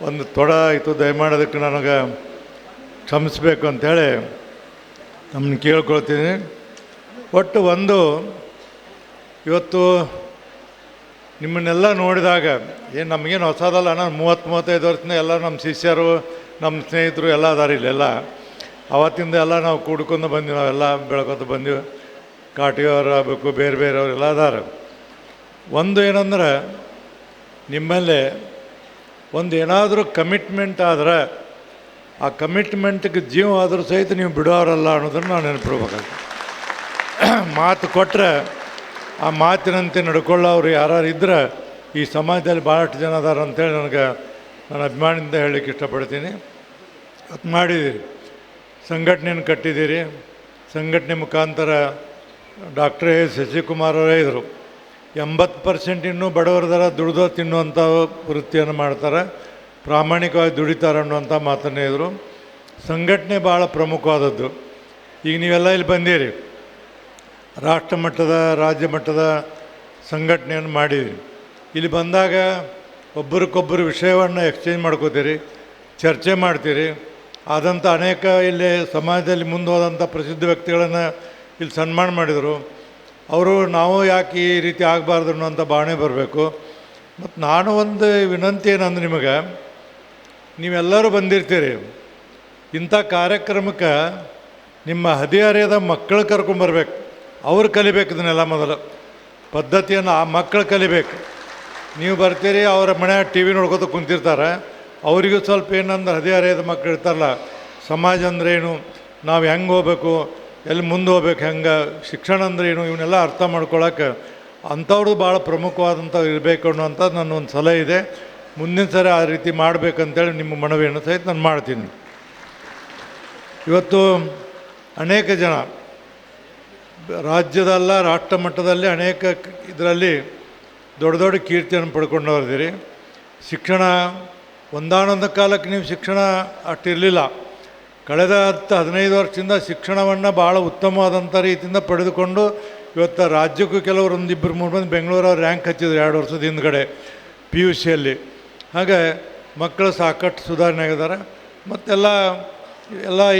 ಒಂದು ತೊಡ ಆಯಿತು. ದಯಮಾಡೋದಕ್ಕೆ ನನಗೆ ಕ್ಷಮಿಸಬೇಕು ಅಂಥೇಳಿ ನಮ್ಮನ್ನು ಕೇಳ್ಕೊಳ್ತೀನಿ. ಒಟ್ಟು ಒಂದು ಇವತ್ತು ನಿಮ್ಮನ್ನೆಲ್ಲ ನೋಡಿದಾಗ ಏನು ನಮಗೇನು ಹೊಸದಲ್ಲ. ನಾನು 30-35 ವರ್ಷದಿಂದ ಎಲ್ಲ ನಮ್ಮ ಶಿಷ್ಯರು ನಮ್ಮ ಸ್ನೇಹಿತರು ಎಲ್ಲ ಅದಾರ ಇಲ್ಲೆಲ್ಲ. ಅವತ್ತಿಂದ ಎಲ್ಲ ನಾವು ಕೂಡ್ಕೊಂಡು ಬಂದ್ವಿ, ನಾವೆಲ್ಲ ಬೆಳ್ಕೊತ ಬಂದ್ವಿ. ಕಾಟಿಯವರು ಆಗಬೇಕು, ಬೇರೆ ಬೇರೆಯವರೆಲ್ಲ ಅದಾರ. ಒಂದು ಏನಂದ್ರೆ ನಿಮ್ಮಲ್ಲೇ ಒಂದು ಏನಾದರೂ ಕಮಿಟ್ಮೆಂಟ್ ಆದ್ರೆ ಆ ಕಮಿಟ್ಮೆಂಟ್ಗೆ ಜೀವ ಆದರೂ ಸಹಿತ ನೀವು ಬಿಡೋರಲ್ಲ ಅನ್ನೋದನ್ನು ನಾವು ನೆನಪಿಡ್ಬೇಕಾಗ್ತದೆ. ಮಾತು ಕೊಟ್ಟರೆ ಆ ಮಾತಿನಂತೆ ನಡ್ಕೊಳ್ಳೋರು ಯಾರು ಇದ್ದರೆ ಈ ಸಮಾಜದಲ್ಲಿ ಭಾಳಷ್ಟು ಜನ ಅದಾರ ಅಂಥೇಳಿ ನನಗೆ ನಾನು ಅಭಿಮಾನದಿಂದ ಹೇಳಲಿಕ್ಕೆ ಇಷ್ಟಪಡ್ತೀನಿ. ಅದು ಮಾಡಿದ್ದೀರಿ, ಸಂಘಟನೆಯನ್ನು ಕಟ್ಟಿದ್ದೀರಿ. ಸಂಘಟನೆ ಮುಖಾಂತರ ಡಾಕ್ಟರ್ ಶಶಿಕುಮಾರ್ ಅವರೇ ಇದ್ದರು. 80% ಇನ್ನೂ ಬಡವರದರ ದುಡಿದೋ ತಿನ್ನುವಂಥ ವೃತ್ತಿಯನ್ನು ಮಾಡ್ತಾರೆ, ಪ್ರಾಮಾಣಿಕವಾಗಿ ದುಡಿತಾರೆ ಅನ್ನುವಂಥ ಮಾತನ್ನೇ ಇದ್ದರು. ಸಂಘಟನೆ ಭಾಳ ಪ್ರಮುಖವಾದದ್ದು. ಈಗ ನೀವೆಲ್ಲ ಇಲ್ಲಿ ಬಂದಿರಿ, ರಾಷ್ಟ್ರ ಮಟ್ಟದ ರಾಜ್ಯ ಮಟ್ಟದ ಸಂಘಟನೆಯನ್ನು ಮಾಡಿದ್ದೀರಿ. ಇಲ್ಲಿ ಬಂದಾಗ ಒಬ್ಬರಿಗೊಬ್ಬರು ವಿಷಯವನ್ನು ಎಕ್ಸ್ಚೇಂಜ್ ಮಾಡ್ಕೋತೀರಿ, ಚರ್ಚೆ ಮಾಡ್ತೀರಿ. ಆದಂಥ ಅನೇಕ ಇಲ್ಲಿ ಸಮಾಜದಲ್ಲಿ ಮುಂದೆ ಹೋದಂಥ ಪ್ರಸಿದ್ಧ ವ್ಯಕ್ತಿಗಳನ್ನು ಇಲ್ಲಿ ಸನ್ಮಾನ ಮಾಡಿದರು. ಅವರು ನಾವು ಯಾಕೆ ಈ ರೀತಿ ಆಗಬಾರ್ದು ಅನ್ನೋಂಥ ಭಾವನೆ ಬರಬೇಕು. ಮತ್ತು ನಾನು ಒಂದು ವಿನಂತಿ ಏನಂದ್ರೆ ನಿಮಗೆ, ನೀವೆಲ್ಲರೂ ಬಂದಿರ್ತೀರಿ, ಇಂಥ ಕಾರ್ಯಕ್ರಮಕ್ಕೆ ನಿಮ್ಮ ಹದಿಹರೆಯದ ಮಕ್ಕಳು ಕರ್ಕೊಂಬರ್ಬೇಕು. ಅವ್ರು ಕಲಿಬೇಕು ಇದನ್ನೆಲ್ಲ. ಮೊದಲು ಪದ್ಧತಿಯನ್ನು ಆ ಮಕ್ಕಳು ಕಲಿಬೇಕು. ನೀವು ಬರ್ತೀರಿ, ಅವರ ಮನೆ TV ನೋಡ್ಕೊತ ಕುಂತಿರ್ತಾರೆ. ಅವರಿಗೂ ಸ್ವಲ್ಪ ಏನಂದ್ರೆ ಹದಿಹರೆಯದ ಮಕ್ಕಳು ಇರ್ತಾರಲ್ಲ, ಸಮಾಜ ಅಂದ್ರೇನು, ನಾವು ಹೆಂಗೆ ಹೋಗ್ಬೇಕು, ಎಲ್ಲಿ ಮುಂದೆ ಹೋಗ್ಬೇಕು, ಹೆಂಗೆ ಶಿಕ್ಷಣ ಅಂದ್ರೆ ಏನು, ಇವನ್ನೆಲ್ಲ ಅರ್ಥ ಮಾಡ್ಕೊಳಕ್ಕೆ ಅಂಥವ್ರದ್ದು ಭಾಳ ಪ್ರಮುಖವಾದಂಥ ಇರಬೇಕು ಅನ್ನೋಂಥದ್ದು ನನ್ನ ಒಂದು ಸಲಹೆ ಇದೆ. ಮುಂದಿನ ಸರಿ ಆ ರೀತಿ ಮಾಡಬೇಕಂತೇಳಿ ನಿಮ್ಮ ಮನವಿಯನ್ನು ಸಹಿತ ನಾನು ಮಾಡ್ತೀನಿ. ಇವತ್ತು ಅನೇಕ ಜನ ರಾಜ್ಯದಲ್ಲ ರಾಷ್ಟ್ರ ಮಟ್ಟದಲ್ಲಿ ಅನೇಕ ಇದರಲ್ಲಿ ದೊಡ್ಡ ದೊಡ್ಡ ಕೀರ್ತಿಯನ್ನು ಪಡ್ಕೊಂಡವ್ರಿದ್ದೀರಿ. ಶಿಕ್ಷಣ ಒಂದಾನೊಂದು ಕಾಲಕ್ಕೆ ನೀವು ಶಿಕ್ಷಣ ಅಷ್ಟಿರಲಿಲ್ಲ. ಕಳೆದ 10-15 ವರ್ಷದಿಂದ ಶಿಕ್ಷಣವನ್ನು ಭಾಳ ಉತ್ತಮವಾದಂಥ ರೀತಿಯಿಂದ ಪಡೆದುಕೊಂಡು ಇವತ್ತು ರಾಜ್ಯಕ್ಕೂ ಕೆಲವರು 1-2-3 ಮಂದಿ ಬೆಂಗಳೂರವ್ರು ರ್ಯಾಂಕ್ ಹಚ್ಚಿದ್ರು 2 ವರ್ಷದ ಹಿಂದ್ಗಡೆ PUCಯಲ್ಲಿ. ಹಾಗೆ ಮಕ್ಕಳು ಸಾಕಷ್ಟು ಸುಧಾರಣೆ ಆಗಿದ್ದಾರೆ. ಮತ್ತೆಲ್ಲ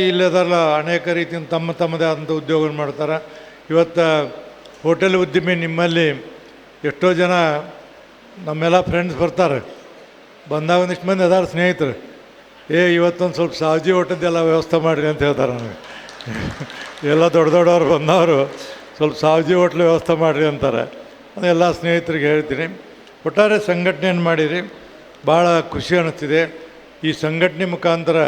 ಇಲ್ಲದಲ್ಲ ಅನೇಕ ರೀತಿಯಿಂದ ತಮ್ಮದೇ ಆದಂಥ ಉದ್ಯೋಗವನ್ನು ಮಾಡ್ತಾರೆ. ಇವತ್ತು ಹೋಟೆಲ್ ಉದ್ಯಮಿ ನಿಮ್ಮಲ್ಲಿ ಎಷ್ಟೋ ಜನ ನಮ್ಮೆಲ್ಲ ಫ್ರೆಂಡ್ಸ್ ಬರ್ತಾರೆ. ಬಂದಾಗ ಒಂದಿಷ್ಟು ಮಂದಿ ಅದಾರ ಸ್ನೇಹಿತರು, ಇವತ್ತೊಂದು ಸ್ವಲ್ಪ ಸಾವಜಿ ಊಟದ್ದೆಲ್ಲ ವ್ಯವಸ್ಥೆ ಮಾಡಿರಿ ಅಂತ ಹೇಳ್ತಾರೆ ನನಗೆ. ಎಲ್ಲ ದೊಡ್ಡವ್ರು ಬಂದವರು ಸ್ವಲ್ಪ ಸಾವಜಿ ಹೋಟ್ಲು ವ್ಯವಸ್ಥೆ ಮಾಡಿರಿ ಅಂತಾರೆ. ಅದೆಲ್ಲ ಸ್ನೇಹಿತರಿಗೆ ಹೇಳ್ತೀನಿ. ಒಟ್ಟಾರೆ ಸಂಘಟನೆಯನ್ನು ಮಾಡಿರಿ, ಭಾಳ ಖುಷಿ ಅನ್ನಿಸ್ತಿದೆ. ಈ ಸಂಘಟನೆ ಮುಖಾಂತರ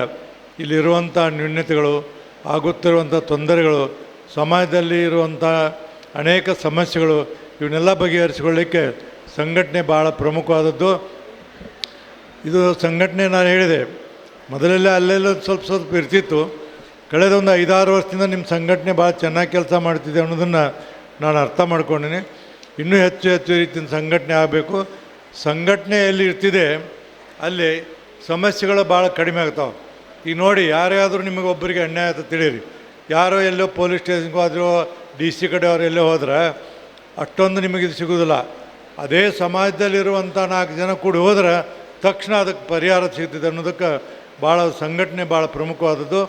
ಇಲ್ಲಿರುವಂಥ ನ್ಯೂನತೆಗಳು, ಆಗುತ್ತಿರುವಂಥ ತೊಂದರೆಗಳು, ಸಮಾಜದಲ್ಲಿ ಇರುವಂಥ ಅನೇಕ ಸಮಸ್ಯೆಗಳು, ಇವನ್ನೆಲ್ಲ ಬಗೆಹರಿಸಿಕೊಳ್ಳಿಕ್ಕೆ ಸಂಘಟನೆ ಭಾಳ ಪ್ರಮುಖವಾದದ್ದು. ಇದು ಸಂಘಟನೆ ನಾನು ಹೇಳಿದೆ ಮೊದಲೆಲ್ಲ ಅಲ್ಲೆಲ್ಲ ಸ್ವಲ್ಪ ಇರ್ತಿತ್ತು. ಕಳೆದ ಒಂದು 5-6 ವರ್ಷದಿಂದ ನಿಮ್ಮ ಸಂಘಟನೆ ಭಾಳ ಚೆನ್ನಾಗಿ ಕೆಲಸ ಮಾಡ್ತಿದೆ ಅನ್ನೋದನ್ನು ನಾನು ಅರ್ಥ ಮಾಡ್ಕೊಂಡಿನಿ. ಇನ್ನೂ ಹೆಚ್ಚು ರೀತಿಯ ಸಂಘಟನೆ ಆಗಬೇಕು. ಸಂಘಟನೆ ಎಲ್ಲಿ ಇರ್ತಿದೆ ಅಲ್ಲಿ ಸಮಸ್ಯೆಗಳು ಭಾಳ ಕಡಿಮೆ ಆಗ್ತಾವೆ. ಈಗ ನೋಡಿ, ಯಾರ್ಯಾದರೂ ನಿಮಗೆ ಒಬ್ಬರಿಗೆ ಅನ್ಯಾಯ ಅಂತ ತಿಳಿಯಿರಿ, ಯಾರೋ ಎಲ್ಲೋ ಪೊಲೀಸ್ ಸ್ಟೇಷನ್ಗೆ ಹೋದರೂ DC ಕಡೆಯವರು ಎಲ್ಲೋ ಹೋದ್ರೆ ಅಷ್ಟೊಂದು ನಿಮಗೆ ಇದು ಸಿಗೋದಿಲ್ಲ. ಅದೇ ಸಮಾಜದಲ್ಲಿರುವಂಥ 4 ಜನ ಕೂಡಿ ಹೋದ್ರೆ ತಕ್ಷಣ ಅದಕ್ಕೆ ಪರಿಹಾರ ಸಿಗ್ತದೆ ಅನ್ನೋದಕ್ಕೆ ಭಾಳ ಸಂಘಟನೆ ಭಾಳ ಪ್ರಮುಖವಾದದ್ದು.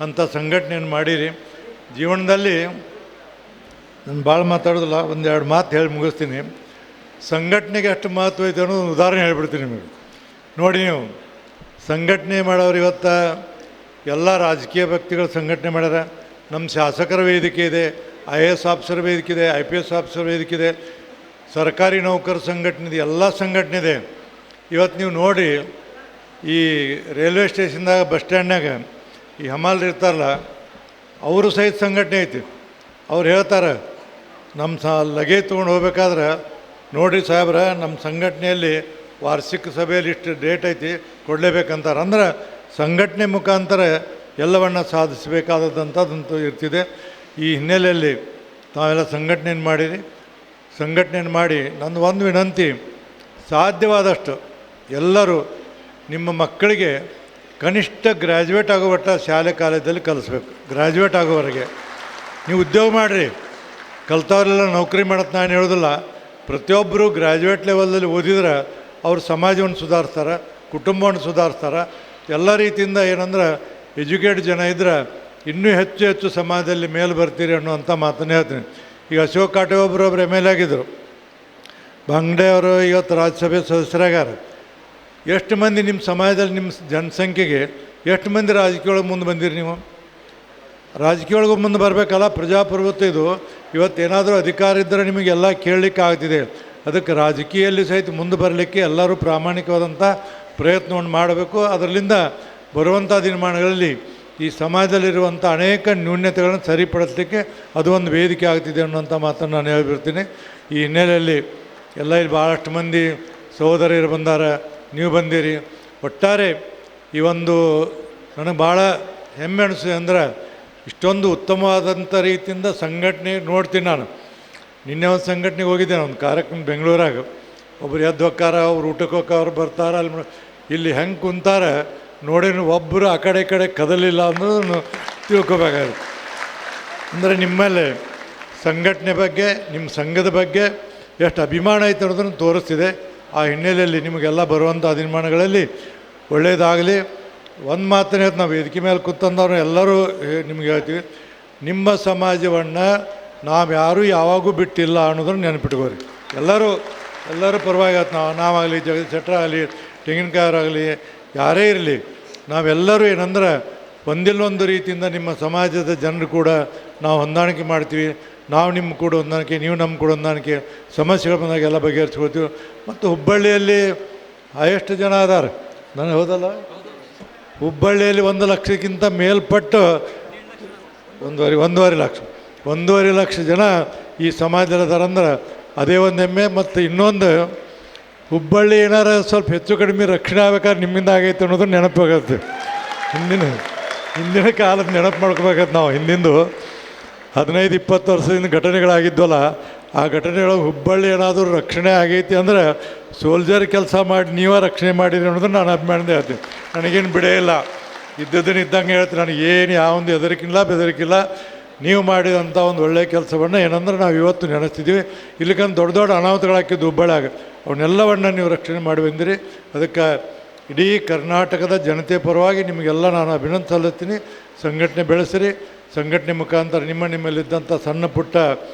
ಅಂಥ ಸಂಘಟನೆಯನ್ನು ಮಾಡಿರಿ. ಜೀವನದಲ್ಲಿ ನಾನು ಭಾಳ ಮಾತಾಡೋದಿಲ್ಲ, 1-2 ಮಾತು ಹೇಳಿ ಮುಗಿಸ್ತೀನಿ. ಸಂಘಟನೆಗೆ ಎಷ್ಟು ಮಹತ್ವ ಐತೆ ಅನ್ನೋದು ಉದಾಹರಣೆ ಹೇಳ್ಬಿಡ್ತೀನಿ ನಿಮಗೆ. ನೋಡಿ, ನೀವು ಸಂಘಟನೆ ಮಾಡೋರು ಇವತ್ತು ಎಲ್ಲ ರಾಜಕೀಯ ವ್ಯಕ್ತಿಗಳು ಸಂಘಟನೆ ಮಾಡ್ಯಾರ. ನಮ್ಮ ಶಾಸಕರ ವೇದಿಕೆ ಇದೆ, IAS ಆಫೀಸರ್ ವೇದಿಕೆ ಇದೆ, IPS ಆಫೀಸರ್ ವೇದಿಕೆ ಇದೆ, ಸರ್ಕಾರಿ ನೌಕರ ಸಂಘಟನೆ ಇದೆ, ಎಲ್ಲ ಸಂಘಟನೆ ಇದೆ. ಇವತ್ತು ನೀವು ನೋಡಿ, ಈ ರೈಲ್ವೆ ಸ್ಟೇಷನ್ದಾಗ ಬಸ್ ಸ್ಟ್ಯಾಂಡ್ನಾಗ ಈ ಹಮಾಲ್ರು ಇರ್ತಾರಲ್ಲ, ಅವರು ಸಹಿತ ಸಂಘಟನೆ ಐತಿ. ಅವ್ರು ಹೇಳ್ತಾರೆ, ನಮ್ಮ ಲಗೇಜ್ ತೊಗೊಂಡು ಹೋಗ್ಬೇಕಾದ್ರೆ ನೋಡಿರಿ ಸಾಹೇಬ್ರ, ನಮ್ಮ ಸಂಘಟನೆಯಲ್ಲಿ ವಾರ್ಷಿಕ ಸಭೆಯಲ್ಲಿ ಇಷ್ಟು ಡೇಟ್ ಐತಿ ಕೊಡಲೇಬೇಕಂತಾರೆ. ಅಂದ್ರೆ ಸಂಘಟನೆ ಮುಖಾಂತರ ಎಲ್ಲವನ್ನು ಸಾಧಿಸಬೇಕಾದಂಥದ್ದಂತೂ ಇರ್ತಿದೆ. ಈ ಹಿನ್ನೆಲೆಯಲ್ಲಿ ತಾವೆಲ್ಲ ಸಂಘಟನೆಯನ್ನು ಮಾಡಿರಿ. ಸಂಘಟನೆಯನ್ನು ಮಾಡಿ ನನ್ನ ಒಂದು ವಿನಂತಿ, ಸಾಧ್ಯವಾದಷ್ಟು ಎಲ್ಲರೂ ನಿಮ್ಮ ಮಕ್ಕಳಿಗೆ ಕನಿಷ್ಠ ಗ್ರ್ಯಾಜುಯೇಟ್ ಆಗೋವಟ್ಟ ಶಾಲೆ ಕಾಲೇಜಲ್ಲಿ ಕಲಿಸ್ಬೇಕು. ಗ್ರ್ಯಾಜುಯೇಟ್ ಆಗೋವರೆಗೆ ನೀವು ಉದ್ಯೋಗ ಮಾಡಿರಿ. ಕಲ್ತವರೆಲ್ಲ ನೌಕರಿ ಮಾಡತ್ತೆ ನಾನು ಹೇಳೋದಿಲ್ಲ. ಪ್ರತಿಯೊಬ್ಬರು ಗ್ರ್ಯಾಜುಯೇಟ್ ಲೆವೆಲಲ್ಲಿ ಓದಿದ್ರೆ ಅವ್ರು ಸಮಾಜವನ್ನು ಸುಧಾರಿಸ್ತಾರೆ, ಕುಟುಂಬವನ್ನು ಸುಧಾರಿಸ್ತಾರೆ. ಎಲ್ಲ ರೀತಿಯಿಂದ ಏನಂದ್ರೆ ಎಜುಕೇಟ್ ಜನ ಇದ್ರೆ ಇನ್ನೂ ಹೆಚ್ಚು ಹೆಚ್ಚು ಸಮಾಜದಲ್ಲಿ ಮೇಲೆ ಬರ್ತೀರಿ ಅನ್ನುವಂಥ ಮಾತನ್ನೇ ಹೇಳ್ತೀನಿ. ಈಗ ಅಶೋಕ್ ಕಾಟೆ ಒಬ್ಬರು MLA ಆಗಿದ್ದರು, ಬಂಗ್ಡೆ ಅವರು ಇವತ್ತು ರಾಜ್ಯಸಭೆ ಸದಸ್ಯರಾಗ್ಯಾರ. ಎಷ್ಟು ಮಂದಿ ನಿಮ್ಮ ಸಮಾಜದಲ್ಲಿ ನಿಮ್ಮ ಜನಸಂಖ್ಯೆಗೆ ಎಷ್ಟು ಮಂದಿ ರಾಜಕೀಯೊಳಗೆ ಮುಂದೆ ಬಂದಿರಿ? ನೀವು ರಾಜಕೀಯೊಳಗೂ ಮುಂದೆ ಬರಬೇಕಲ್ಲ. ಪ್ರಜಾಪ್ರಭುತ್ವ ಇದು. ಇವತ್ತೇನಾದರೂ ಅಧಿಕಾರ ಇದ್ದರೆ ನಿಮಗೆಲ್ಲ ಕೇಳಲಿಕ್ಕೆ ಆಗ್ತಿದೆ. ಅದಕ್ಕೆ ರಾಜಕೀಯದಲ್ಲಿ ಸಹಿತ ಮುಂದೆ ಬರಲಿಕ್ಕೆ ಎಲ್ಲರೂ ಪ್ರಾಮಾಣಿಕವಾದಂಥ ಪ್ರಯತ್ನವನ್ನು ಮಾಡಬೇಕು. ಅದರಿಂದ ಬರುವಂಥ ದಿನಮಾನಗಳಲ್ಲಿ ಈ ಸಮಾಜದಲ್ಲಿರುವಂಥ ಅನೇಕ ನ್ಯೂನ್ಯತೆಗಳನ್ನು ಸರಿಪಡಿಸಲಿಕ್ಕೆ ಅದು ಒಂದು ವೇದಿಕೆ ಆಗ್ತಿದೆ ಅನ್ನುವಂಥ ಮಾತನ್ನು ನಾನು ಹೇಳಿಬಿಡ್ತೀನಿ. ಈ ಹಿನ್ನೆಲೆಯಲ್ಲಿ ಎಲ್ಲ ಇಲ್ಲಿ ಭಾಳಷ್ಟು ಮಂದಿ ಸಹೋದರಿಯರು ಬಂದಾರ, ನೀವು ಬಂದಿರಿ. ಒಟ್ಟಾರೆ ಈ ಒಂದು ನನಗೆ ಭಾಳ ಹೆಮ್ಮೆ ಅನಿಸಿದೆ. ಅಂದ್ರೆ ಇಷ್ಟೊಂದು ಉತ್ತಮವಾದಂಥ ರೀತಿಯಿಂದ ಸಂಘಟನೆ ನೋಡ್ತೀನಿ ನಾನು. ನಿನ್ನೆ ಒಂದು ಸಂಘಟನೆಗೆ ಹೋಗಿದ್ದೆ, ಒಂದು ಕಾರ್ಯಕ್ರಮ ಬೆಂಗಳೂರಾಗ. ಒಬ್ಬರು ಎದ್ದು ಹೋಕ್ಕಾರ, ಅವ್ರು ಊಟಕ್ಕೆ ಹೋಗೋರು ಬರ್ತಾರೆ. ಅಲ್ಲಿ ಇಲ್ಲಿ ಹೆಂಗೆ ಕುಂತಾರೆ ನೋಡಿ, ಒಬ್ಬರು ಆ ಕಡೆ ಈ ಕಡೆ ಕದಲಿಲ್ಲ ಅನ್ನೋದನ್ನು ತಿಳ್ಕೊಬೇಕಾಗುತ್ತೆ. ಅಂದರೆ ನಿಮ್ಮಲ್ಲಿ ಸಂಘಟನೆ ಬಗ್ಗೆ, ನಿಮ್ಮ ಸಂಘದ ಬಗ್ಗೆ ಎಷ್ಟು ಅಭಿಮಾನ ಐತೆ ಅನ್ನೋದನ್ನು ತೋರಿಸ್ತಿದೆ. ಆ ಹಿನ್ನೆಲೆಯಲ್ಲಿ ನಿಮಗೆಲ್ಲ ಬರುವಂಥ ದಿನಮಾನಗಳಲ್ಲಿ ಒಳ್ಳೆಯದಾಗಲಿ. ಒಂದು ಮಾತನ್ನೇ ನಾವು ವೇದಿಕೆ ಮೇಲೆ ಕೂತಂದವ್ರು ಎಲ್ಲರೂ ನಿಮ್ಗೆ ಹೇಳ್ತೀವಿ, ನಿಮ್ಮ ಸಮಾಜವನ್ನು ನಾವು ಯಾರೂ ಯಾವಾಗೂ ಬಿಟ್ಟಿಲ್ಲ ಅನ್ನೋದನ್ನು ನೆನಪಿಟ್ಕೋರಿ. ಎಲ್ಲರೂ ಪರವಾಗಿ ನಾವಾಗಲಿ, ಜಗದೀಶ್ ಶೆಟ್ಟರ್ ಆಗಲಿ, ತೆಂಗಿನಕಾಯರಾಗಲಿ, ಯಾರೇ ಇರಲಿ, ನಾವೆಲ್ಲರೂ ಏನಂದ್ರೆ ಒಂದಿಲ್ಲೊಂದು ರೀತಿಯಿಂದ ನಿಮ್ಮ ಸಮಾಜದ ಜನರು ಕೂಡ ನಾವು ಹೊಂದಾಣಿಕೆ ಮಾಡ್ತೀವಿ. ನಾವು ನಿಮ್ಮ ಕೂಡ ಹೊಂದಾಣಿಕೆ, ನೀವು ನಮ್ಮ ಕೂಡ ಹೊಂದಾಣಿಕೆ, ಸಮಸ್ಯೆಗಳು ಬಂದಾಗ ಎಲ್ಲ ಬಗೆಹರಿಸ್ಕೊಳ್ತೀವಿ. ಮತ್ತು ಹುಬ್ಬಳ್ಳಿಯಲ್ಲಿ ಎಷ್ಟು ಜನ ಅದಾರೆ ನಾನು ಹೌದಲ್ಲ, ಹುಬ್ಬಳ್ಳಿಯಲ್ಲಿ 1 ಲಕ್ಷಕ್ಕಿಂತ ಮೇಲ್ಪಟ್ಟು 1.5 ಲಕ್ಷ ಜನ ಈ ಸಮಾಜದಲ್ಲಿ ಅದಾರಂದ್ರೆ ಅದೇ ಒಂದು ಹೆಮ್ಮೆ. ಮತ್ತು ಇನ್ನೊಂದು, ಹುಬ್ಬಳ್ಳಿ ಏನಾರು ಸ್ವಲ್ಪ ಹೆಚ್ಚು ಕಡಿಮೆ ರಕ್ಷಣೆ ಆಗ್ಬೇಕಾದ್ರೆ ನಿಮ್ಮಿಂದ ಆಗೈತೆ ಅನ್ನೋದು ನೆನಪಾಗತ್ತೆ. ಹಿಂದಿನ ಕಾಲದ ನೆನಪು ಮಾಡ್ಕೋಬೇಕಾಗತ್ತೆ ನಾವು. ಹಿಂದಿಂದು 15-20 ವರ್ಷದಿಂದ ಘಟನೆಗಳಾಗಿದ್ವಲ್ಲ, ಆ ಘಟನೆಗಳು ಹುಬ್ಬಳ್ಳಿ ಏನಾದರೂ ರಕ್ಷಣೆ ಆಗೈತಿ ಅಂದರೆ ಸೋಲ್ಜರ್ ಕೆಲಸ ಮಾಡಿ ನೀವೇ ರಕ್ಷಣೆ ಮಾಡಿದ್ರಿ ಅನ್ನೋದನ್ನು ನಾನು ಅಭಿಮಾನದಿಂದ ಹೇಳ್ತೀನಿ. ನನಗೇನು ಬಿಡೇ ಇಲ್ಲ, ಇದ್ದದನ್ನು ಇದ್ದಂಗೆ ಹೇಳ್ತೀನಿ. ನನಗೇನು ಯಾವೊಂದು ಹೆದರಿಕಿಲ್ಲ ಬೆದರಿಕಿಲ್ಲ. ನೀವು ಮಾಡಿದಂಥ ಒಂದು ಒಳ್ಳೆಯ ಕೆಲಸವನ್ನು ಏನಂದ್ರೆ ನಾವು ಇವತ್ತು ನೆನೆಸ್ತಿದ್ದೀವಿ. ಇಲ್ಲಿಕಂದು ದೊಡ್ಡ ದೊಡ್ಡ ಅನಾಹುತಗಳಾಕಿದ್ದು ಹುಬ್ಬಳ್ಳಿಯಾಗ, ಅವನ್ನೆಲ್ಲವನ್ನು ನೀವು ರಕ್ಷಣೆ ಮಾಡಿ ಬಂದಿರಿ. ಅದಕ್ಕೆ ಇಡೀ ಕರ್ನಾಟಕದ ಜನತೆ ಪರವಾಗಿ ನಿಮಗೆಲ್ಲ ನಾನು ಅಭಿನಂದನೆ ಸಲ್ಲಿಸ್ತೀನಿ. ಸಂಘಟನೆ ಬೆಳೆಸಿರಿ. ಸಂಘಟನೆ ಮುಖಾಂತರ ನಿಮ್ಮಲ್ಲಿದ್ದಂಥ ಸಣ್ಣ ಪುಟ್ಟ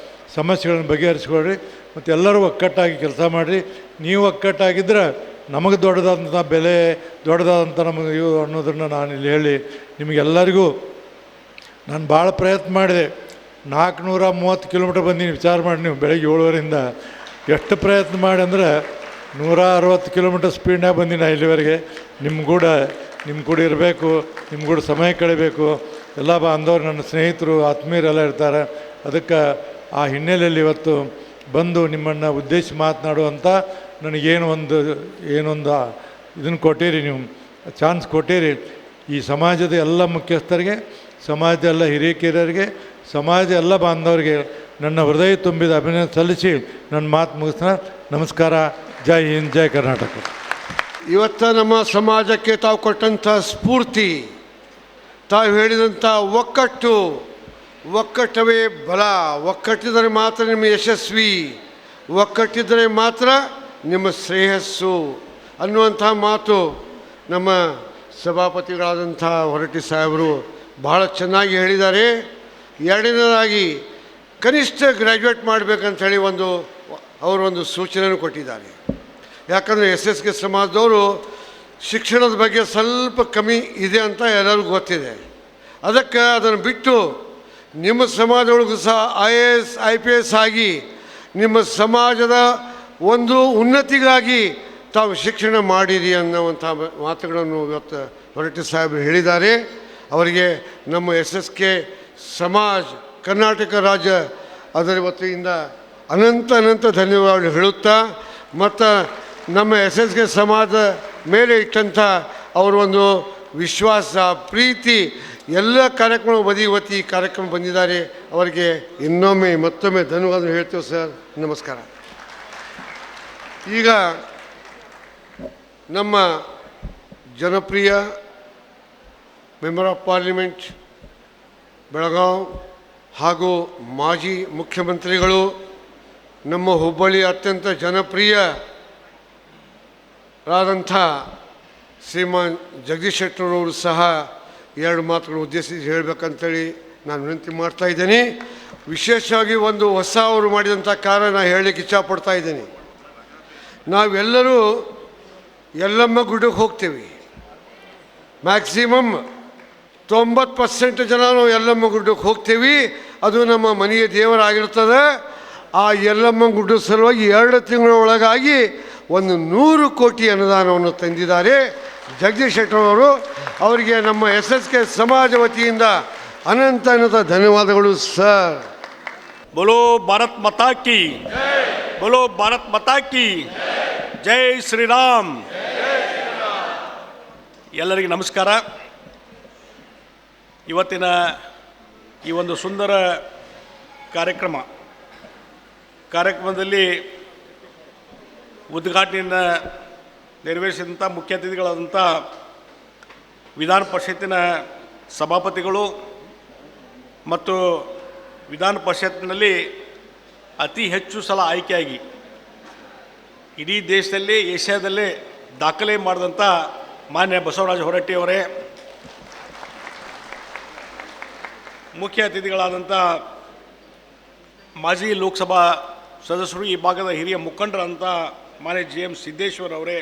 ಸಮಸ್ಯೆಗಳನ್ನು ಬಗೆಹರಿಸ್ಕೊಳ್ರಿ. ಮತ್ತು ಎಲ್ಲರೂ ಒಕ್ಕಟ್ಟಾಗಿ ಕೆಲಸ ಮಾಡಿರಿ. ನೀವು ಒಕ್ಕಟ್ಟಾಗಿದ್ದರೆ ನಮಗೆ ದೊಡ್ಡದಾದಂಥ ಬೆಲೆ, ದೊಡ್ಡದಾದಂಥ ನಮಗೆ ಇವು ಅನ್ನೋದನ್ನು ನಾನು ಇಲ್ಲಿ ಹೇಳಿ ನಿಮಗೆಲ್ಲರಿಗೂ ನಾನು ಭಾಳ ಪ್ರಯತ್ನ ಮಾಡಿದೆ. 430 ಕಿಲೋಮೀಟ್ರ್ ಬಂದೀನಿ. ವಿಚಾರ ಮಾಡಿ ನೀವು, ಬೆಳಗ್ಗೆ 7 ಎಷ್ಟು ಪ್ರಯತ್ನ ಮಾಡಿ ಅಂದರೆ 160 ಕಿಲೋಮೀಟ್ರ್ ಸ್ಪೀಡ್ನಾಗ ಬಂದೀನಿ ಇಲ್ಲಿವರೆಗೆ. ನಿಮ್ಮ ಕೂಡ ಇರಬೇಕು, ನಿಮ್ಮ ಕೂಡ ಸಮಯ ಕಳಿಬೇಕು. ಎಲ್ಲ ಅಂದವ್ರು ನನ್ನ ಸ್ನೇಹಿತರು, ಆತ್ಮೀಯರೆಲ್ಲ ಇರ್ತಾರೆ. ಅದಕ್ಕೆ ಆ ಹಿನ್ನೆಲೆಯಲ್ಲಿ ಇವತ್ತು ಬಂದು ನಿಮ್ಮನ್ನು ಉದ್ದೇಶಿಸಿ ಮಾತನಾಡುವಂಥ ನನಗೇನೊಂದು ಇದನ್ನು ಕೊಟ್ಟಿರಿ, ನೀವು ಚಾನ್ಸ್ ಕೊಟ್ಟಿರಿ. ಈ ಸಮಾಜದ ಎಲ್ಲ ಮುಖ್ಯಸ್ಥರಿಗೆ, ಸಮಾಜದ ಎಲ್ಲ ಹಿರಿಯರಿಗೆ, ಸಮಾಜ ಎಲ್ಲ ಬಾಂಧವರಿಗೆ ನನ್ನ ಹೃದಯ ತುಂಬಿದ ಅಭಿನಂದನೆ ಸಲ್ಲಿಸಿ ನನ್ನ ಮಾತು ಮುಗಿಸ್ತಾನೆ. ನಮಸ್ಕಾರ. ಜೈ ಹಿಂದ್, ಜೈ ಕರ್ನಾಟಕ. ಇವತ್ತು ನಮ್ಮ ಸಮಾಜಕ್ಕೆ ತಾವು ಕೊಟ್ಟಂಥ ಸ್ಫೂರ್ತಿ, ತಾವು ಹೇಳಿದಂಥ ಒಕ್ಕಟ್ಟವೇ ಬಲ, ಒಕ್ಕಟ್ಟಿದರೆ ಮಾತ್ರ ನಿಮ್ಮ ಯಶಸ್ವಿ, ಒಕ್ಕಟ್ಟಿದರೆ ಮಾತ್ರ ನಿಮ್ಮ ಶ್ರೇಯಸ್ಸು ಅನ್ನುವಂಥ ಮಾತು ನಮ್ಮ ಸಭಾಪತಿಗಳಾದಂಥ ಹೊರಟ್ಟಿ ಸಾಹೇಬರು ಬಹಳ ಚೆನ್ನಾಗಿ ಹೇಳಿದ್ದಾರೆ. ಎರಡನೇದಾಗಿ ಕನಿಷ್ಠ ಗ್ರ್ಯಾಜುಯೇಟ್ ಮಾಡಬೇಕಂಥೇಳಿ ಅವರೊಂದು ಸೂಚನೆಯನ್ನು ಕೊಟ್ಟಿದ್ದಾರೆ. ಯಾಕಂದರೆ SSK ಸಮಾಜದವರು ಶಿಕ್ಷಣದ ಬಗ್ಗೆ ಸ್ವಲ್ಪ ಕಮ್ಮಿ ಇದೆ ಅಂತ ಎಲ್ಲರಿಗೂ ಗೊತ್ತಿದೆ. ಅದಕ್ಕೆ ಅದನ್ನು ಬಿಟ್ಟು ನಿಮ್ಮ ಸಮಾಜದೊಳಗೂ ಸಹ IAS IPS ಆಗಿ ನಿಮ್ಮ ಸಮಾಜದ ಒಂದು ಉನ್ನತಿಗಾಗಿ ತಾವು ಶಿಕ್ಷಣ ಮಾಡಿರಿ ಅನ್ನುವಂಥ ಮಾತುಗಳನ್ನು ಇವತ್ತು ಹೊರಟ್ಟಿ ಸಾಹೇಬರು ಹೇಳಿದ್ದಾರೆ. ಅವರಿಗೆ ನಮ್ಮ SSK ಸಮಾಜ ಕರ್ನಾಟಕ ರಾಜ್ಯ ಅದರ ವತಿಯಿಂದ ಅನಂತ ಧನ್ಯವಾದ ಹೇಳುತ್ತಾ, ಮತ್ತು ನಮ್ಮ SSK ಸಮಾಜದ ಮೇಲೆ ಇಟ್ಟಂಥ ಅವರ ಒಂದು ವಿಶ್ವಾಸ, ಪ್ರೀತಿ ಎಲ್ಲ ಕಾರ್ಯಕ್ರಮ ವತಿ ಕಾರ್ಯಕ್ರಮ ಬಂದಿದ್ದಾರೆ. ಅವರಿಗೆ ಮತ್ತೊಮ್ಮೆ ಧನ್ಯವಾದ ಹೇಳ್ತೇವೆ ಸರ್. ನಮಸ್ಕಾರ. ಈಗ ನಮ್ಮ ಜನಪ್ರಿಯ ಮೆಂಬರ್ ಆಫ್ ಪಾರ್ಲಿಮೆಂಟ್ ಬೆಳಗಾವಿ ಹಾಗೂ ಮಾಜಿ ಮುಖ್ಯಮಂತ್ರಿಗಳು, ನಮ್ಮ ಹುಬ್ಬಳ್ಳಿಯ ಅತ್ಯಂತ ಜನಪ್ರಿಯರಾದಂಥ ಶ್ರೀಮಾನ್ ಜಗದೀಶ್ ಶೆಟ್ಟರವರು ಸಹ ಎರಡು ಮಾತುಗಳನ್ನು ಉದ್ದೇಶಿಸಿ ಹೇಳಬೇಕಂತೇಳಿ ನಾನು ವಿನಂತಿ ಮಾಡ್ತಾ ಇದ್ದೀನಿ. ವಿಶೇಷವಾಗಿ ಒಂದು ಅವರು ಮಾಡಿದಂಥ ಕಾರ್ಯ ನಾನು ಹೇಳಲಿಕ್ಕೆ ಇಚ್ಛಪಡ್ತಾ ಇದ್ದೀನಿ. ನಾವೆಲ್ಲರೂ ಯಲ್ಲಮ್ಮ ಗುಡ್ಡಕ್ಕೆ ಹೋಗ್ತೀವಿ. ಮ್ಯಾಕ್ಸಿಮಮ್ 90% ಜನ ನಾವು ಯಲ್ಲಮ್ಮ ಗುಡ್ಡಕ್ಕೆ ಹೋಗ್ತೀವಿ. ಅದು ನಮ್ಮ ಮನೆಯ ದೇವರಾಗಿರ್ತದೆ. ಆ ಯಲ್ಲಮ್ಮ ಗುಡ್ಡದ ಸಲುವಾಗಿ 2 ತಿಂಗಳ ಒಳಗಾಗಿ 100 ಕೋಟಿ ಅನುದಾನವನ್ನು ತಂದಿದ್ದಾರೆ ಜಗದೀಶ್ ಶೆಟ್ಟರವರು. ಅವರಿಗೆ ನಮ್ಮ SSK ಸಮಾಜ ವತಿಯಿಂದ ಅನಂತ ಧನ್ಯವಾದಗಳು ಸರ್. बोलो भारत माता की, बोलो भारत माता की जय श्री राम. ಎಲ್ಲರಿಗೆ ನಮಸ್ಕಾರ. ಇವತ್ತಿನ ಈ ಒಂದು ಸುಂದರ ಕಾರ್ಯಕ್ರಮದಲ್ಲಿ ಉದ್ಘಾಟನೆಯನ್ನು ನೆರವೇರಿಸಿದಂಥ ಮುಖ್ಯ ಅತಿಥಿಗಳಾದಂಥ ವಿಧಾನ ಪರಿಷತ್ತಿನ ಸಭಾಪತಿಗಳು ಮತ್ತು ವಿಧಾನ ಪರಿಷತ್ತಿನಲ್ಲಿ ಅತಿ ಹೆಚ್ಚು ಸಲ ಆಯ್ಕೆಯಾಗಿ ಇಡೀ ದೇಶದಲ್ಲಿ ಏಷ್ಯಾದಲ್ಲೇ ದಾಖಲೆ ಮಾಡಿದಂಥ ಮಾನ್ಯ ಬಸವರಾಜ ಹೊರಟ್ಟಿಯವರೇ, ಮುಖ್ಯ ಅತಿಥಿಗಳಾದಂಥ ಮಾಜಿ ಲೋಕಸಭಾ ಸದಸ್ಯರು, ಈ ಭಾಗದ ಹಿರಿಯ ಮುಖಂಡರಂಥ ಮಾನ್ಯ GM ಸಿದ್ದೇಶ್ವರ್ ಅವರೇ,